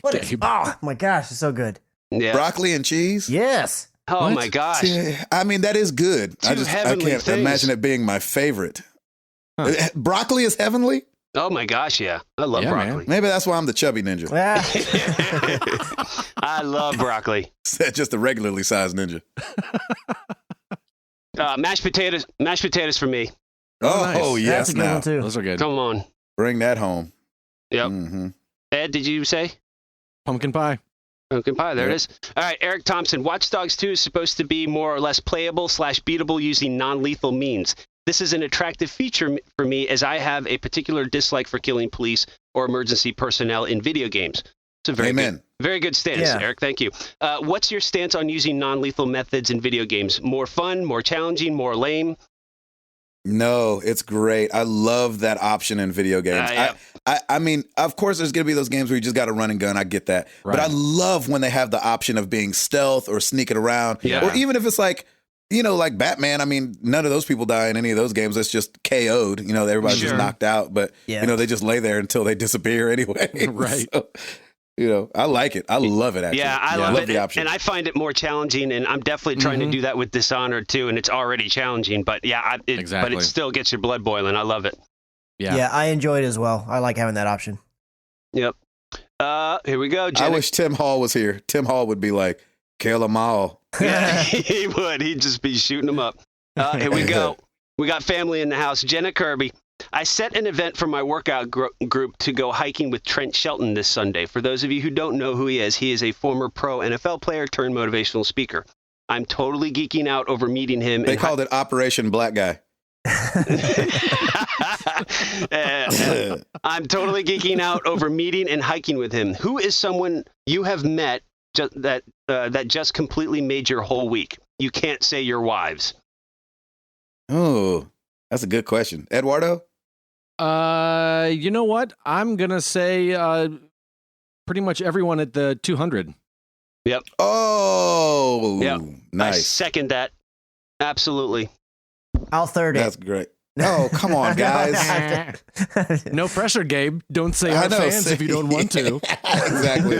What is, oh, my gosh, it's so good. Yeah. Broccoli and cheese? Yes. Oh What? my gosh. Yeah, I mean, that is good. I heavenly can't things. imagine it being my favorite. Huh. Broccoli is heavenly? Oh my gosh, yeah. I love Yeah, broccoli. Maybe that's why I'm the chubby ninja. Ah, I love broccoli. Just a regularly sized ninja. Mashed potatoes for me. Oh, nice. yes, that's a good now. one, too. Those are good. Come on. Bring that home. Yep. Mm-hmm. Ed, did you say? Pumpkin pie. Pumpkin pie, there Yep. it is. All right, Eric Thompson. Watch Dogs 2 is supposed to be more or less playable / beatable using non-lethal means. This is an attractive feature for me as I have a particular dislike for killing police or emergency personnel in video games. It's a very good stance, Yeah. Eric. Thank you. What's your stance on using non-lethal methods in video games? More fun, more challenging, more lame? No, it's great. I love that option in video games. Yeah. I mean, of course, there's going to be those games where you just got to run and gun. I get that. Right. But I love when they have the option of being stealth or sneaking around. Yeah. Or even if it's like, like Batman, I mean, none of those people die in any of those games. It's just KO'd. Everybody's Sure. just knocked out. But, Yeah. they just lay there until they disappear anyway. Right. So, I like it. I love it, actually. Yeah, I love it. the option. And I find it more challenging, and I'm definitely trying to do that with Dishonored too, and it's already challenging. But yeah, but Exactly. it still gets your blood boiling. I love it. Yeah. Yeah, I enjoy it as well. I like having that option. Yep. Here we go. I wish Tim Hall was here. Tim Hall would be like, kill them all. Yeah, he would. He'd just be shooting them up. Here we go. We got family in the house. Jenna Kirby. I set an event for my workout group to go hiking with Trent Shelton this Sunday. For those of you who don't know who he is a former pro NFL player turned motivational speaker. I'm totally geeking out over meeting him. They called it Operation Black Guy. I'm totally geeking out over meeting and hiking with him. Who is someone you have met that just completely made your whole week? You can't say your wives. Oh, that's a good question. Eduardo? You know what? I'm gonna say pretty much everyone at the 200. Yep. Oh, yep. Nice. I second that. Absolutely. I'll third it. That's great. Oh, come on, guys. No pressure, Gabe. Don't say our fans if you don't want to. Exactly.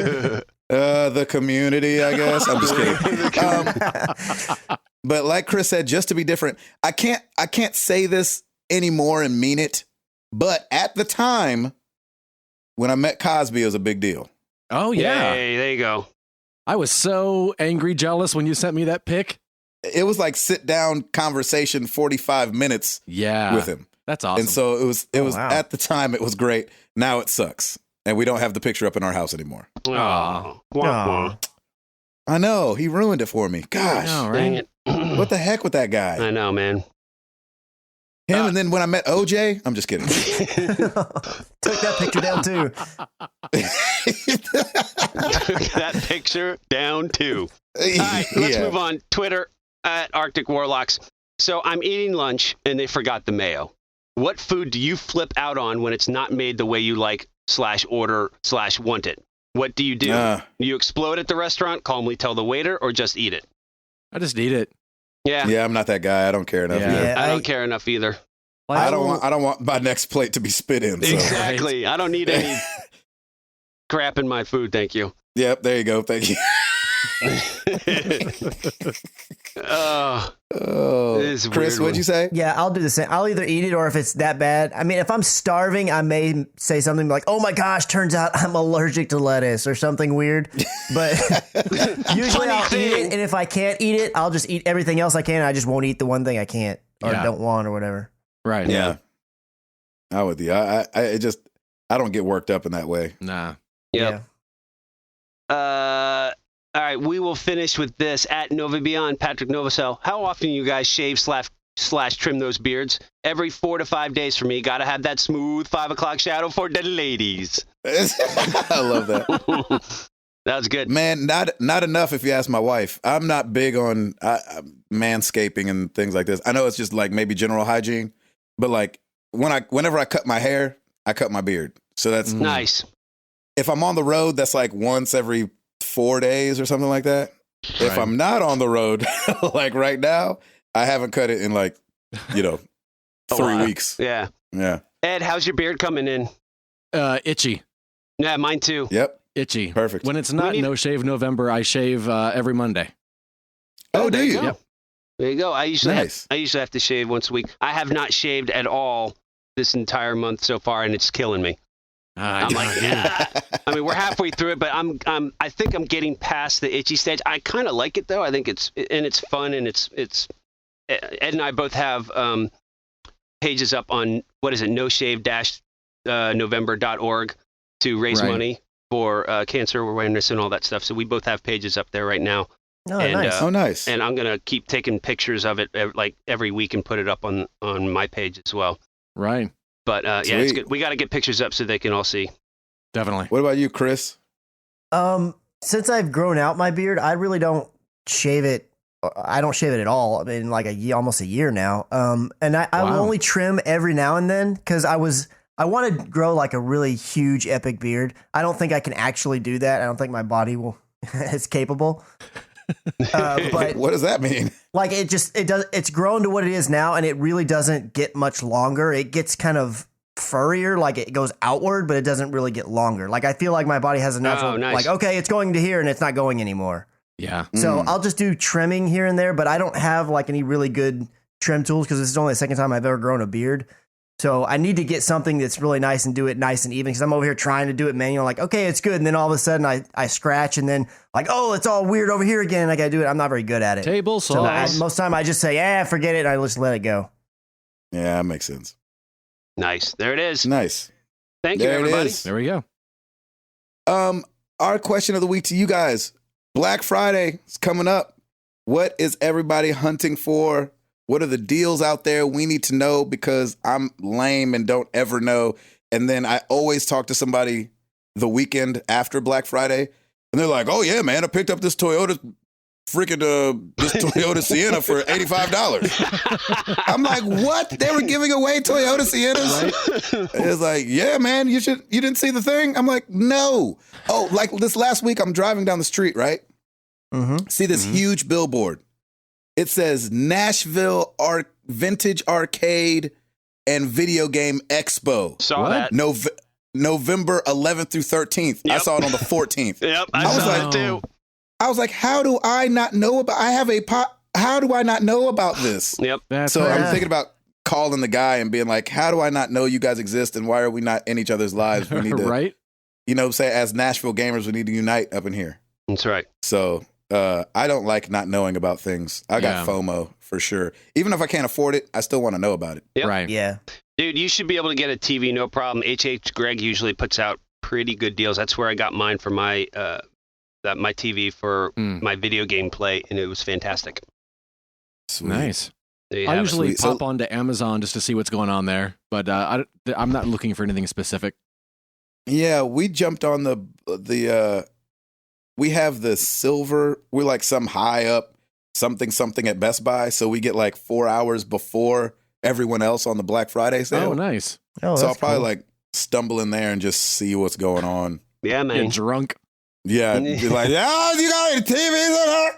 The community, I guess. I'm just kidding. But like Chris said, just to be different, I can't say this anymore and mean it. But at the time, when I met Cosby, it was a big deal. Oh, yeah. Hey, there you go. I was so angry jealous when you sent me that pic. It was like sit down conversation, 45 minutes with him. That's awesome. And so it was wow. at the time, it was great. Now it sucks. And we don't have the picture up in our house anymore. Aww. I know. He ruined it for me. Gosh. I know, Dang right? it. What the heck with that guy? I know, man. Him, and then when I met OJ, I'm just kidding. Took that picture down too. That picture down too. All right, let's move on. Twitter at Arctic Warlocks. So I'm eating lunch and they forgot the mayo. What food do you flip out on when it's not made the way you like / order / want it? What do? You explode at the restaurant, calmly tell the waiter, or just eat it? I just eat it. Yeah. Yeah, I'm not that guy. I don't care enough. Yeah. I don't care enough either. I don't want my next plate to be spit in. So. Exactly. I don't need any crap in my food, thank you. Yep, there you go. Thank you. Chris, what'd you say? Yeah, I'll do the same. I'll either eat it or if it's that bad. I mean, if I'm starving, I may say something like, oh my gosh, turns out I'm allergic to lettuce or something weird. But usually I'll eat it. And if I can't eat it, I'll just eat everything else I can. I just won't eat the one thing I can't or don't want or whatever. Right. Yeah. I'm with you. I don't get worked up in that way. Nah. Yep. Yeah. All right, we will finish with this at Nova Beyond. Patrick Novacell, how often you guys shave / trim those beards? Every 4 to 5 days for me. Got to have that smooth 5 o'clock shadow for the ladies. I love that. That was good. Man, not enough if you ask my wife. I'm not big on manscaping and things like this. I know it's just like maybe general hygiene, but like whenever I cut my hair, I cut my beard. So that's nice. If I'm on the road, that's like once every 4 days or something like that. Right. If I'm not on the road, like right now, I haven't cut it in like, 3 weeks. Yeah. Yeah. Ed, how's your beard coming in? Itchy. Yeah, mine too. Yep. Itchy. Perfect. When it's not No Shave November, I shave every Monday. Oh, do you? Yep. There you go. I usually have to shave once a week. I have not shaved at all this entire month so far, and it's killing me. I'm like, I mean, we're halfway through it, but I think I'm getting past the itchy stage. I kind of like it though. I think it's fun, and it's Ed and I both have pages up on noshave-november.org to raise money for cancer awareness and all that stuff. So we both have pages up there right now. Oh, nice. Nice. And I'm gonna keep taking pictures of it like every week and put it up on my page as well. Right. But yeah, it's good. We got to get pictures up so they can all see. Definitely. What about you, Chris? Since I've grown out my beard, I really don't shave it. I don't shave it at all. I mean, like almost a year now. And I will only trim every now and then because I want to grow like a really huge epic beard. I don't think I can actually do that. I don't think my body is capable. But what does that mean? Like it's grown to what it is now, and it really doesn't get much longer. It gets kind of furrier, like it goes outward, but it doesn't really get longer. Like I feel like my body has a natural, like, okay, it's going to here and it's not going anymore. Yeah. So I'll just do trimming here and there, but I don't have like any really good trim tools because this is only the second time I've ever grown a beard. So I need to get something that's really nice and do it nice and even, because I'm over here trying to do it manual. Like, okay, it's good. And then all of a sudden I scratch and then like, oh, it's all weird over here again. And I got to do it. I'm not very good at it. Table So saws. most of the time I just say, forget it. And I just let it go. Yeah, that makes sense. Nice. There it is. Nice. Thank you, There it everybody. is. There we go. Our question of the week to you guys. Black Friday is coming up. What is everybody hunting for? What are the deals out there we need to know, because I'm lame and don't ever know. And then I always talk to somebody the weekend after Black Friday, and they're like, oh yeah, man, I picked up this Toyota Sienna for $85. I'm like, what? They were giving away Toyota Siennas? Right? It's like, yeah, man, you didn't see the thing? I'm like, no. Oh, like this last week, I'm driving down the street, right? Mm-hmm. See this huge billboard. It says Nashville Vintage Arcade and Video Game Expo. Saw that. November 11th through 13th. I Yep. saw it on the 14th. Yep, I I was saw like, it too. I was like, how do I not know about? I have a pot. How do I not know about this? Yep. That's So right. I'm thinking about calling the guy and being like, how do I not know you guys exist, and why are we not in each other's lives? We need to, right? say as Nashville gamers, we need to unite up in here. That's right. So I don't like not knowing about things. I got Yeah. FOMO for sure. Even if I can't afford it, I still want to know about it. Yep. Right. Yeah. Dude, you should be able to get a TV, no problem. HH Greg usually puts out pretty good deals. That's where I got mine for my my TV for my video game play, and it was fantastic. Sweet. Nice. There you I have it. usually Sweet. So- pop onto Amazon just to see what's going on there, but I'm not looking for anything specific. Yeah, we jumped on the we have the silver. We're like some high up something at Best Buy, so we get like 4 hours before everyone else on the Black Friday sale. Oh, nice. Oh, So I'll that's probably cool. like stumble in there and just see what's going on. Yeah, Get man. drunk. Yeah, be like, yeah, you got any TVs in here?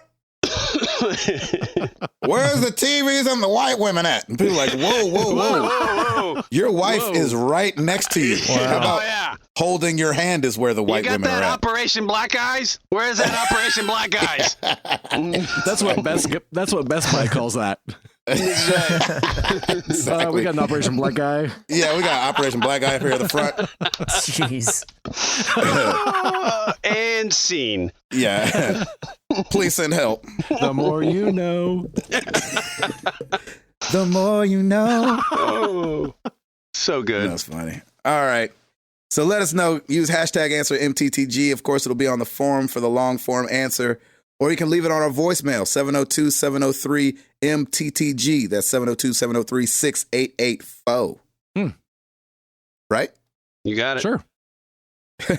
Where's the TVs and the white women at? And people are like, whoa, whoa, whoa. Whoa. Your wife Whoa. is right next to you. How Oh, about yeah. holding your hand is where the You white got women that are at. Operation Black Eyes? Where is that Operation Black Eyes? That's what Best Buy calls that. Exactly. We got an Operation Black Guy. Yeah, we got Operation Black Eye here at the front. Jeez. And scene. Yeah. Please send help. The more you know. The more you know. Oh, so good. That's funny. All right. So let us know. Use hashtag answer MTTG. Of course, it'll be on the forum for the long form answer. Or you can leave it on our voicemail, 702-703-MTTG. That's 702-703-6884. Right? You got it. Sure.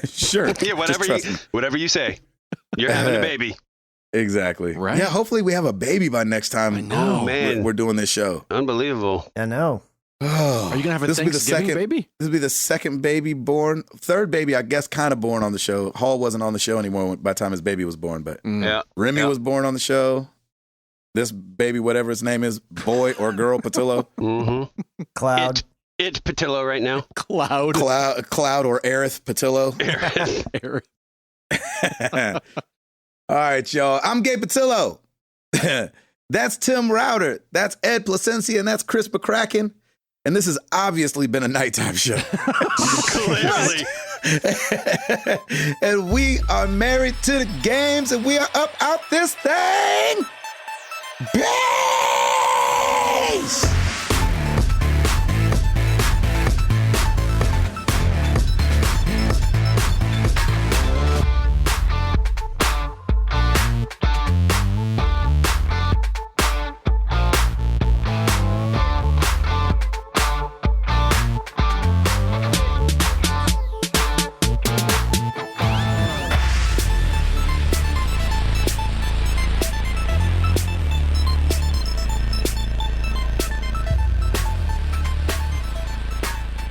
Sure. Yeah, Just trust me. whatever you say. You're having a baby. Exactly. Right. Yeah, hopefully we have a baby by next time. I know. Man. We're doing this show. Unbelievable. I know. Oh, Are you gonna have a this will be the Thanksgiving second baby? This will be the second baby born. Third baby, I guess, kind of born on the show. Hall wasn't on the show anymore by the time his baby was born, but Yeah. Remy Yeah. was born on the show. This baby, whatever his name is, boy or girl, Patillo, Mm-hmm. Cloud. It's Patillo right now. Cloud. Cloud or Aerith Patillo. All right, y'all. I'm Gabe Patillo. That's Tim Router. That's Ed Placencia, and that's Chris McCracken. And this has obviously been a nighttime show. Clearly. And we are married to the games, and we are up out this thing. Peace!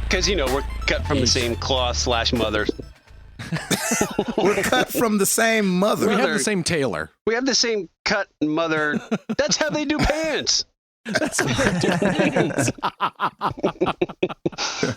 Because, we're cut from the same cloth / mother. We're cut from the same mother. We have Brother. the same tailor. We have the same cut mother. That's how they do pants. That's what they do.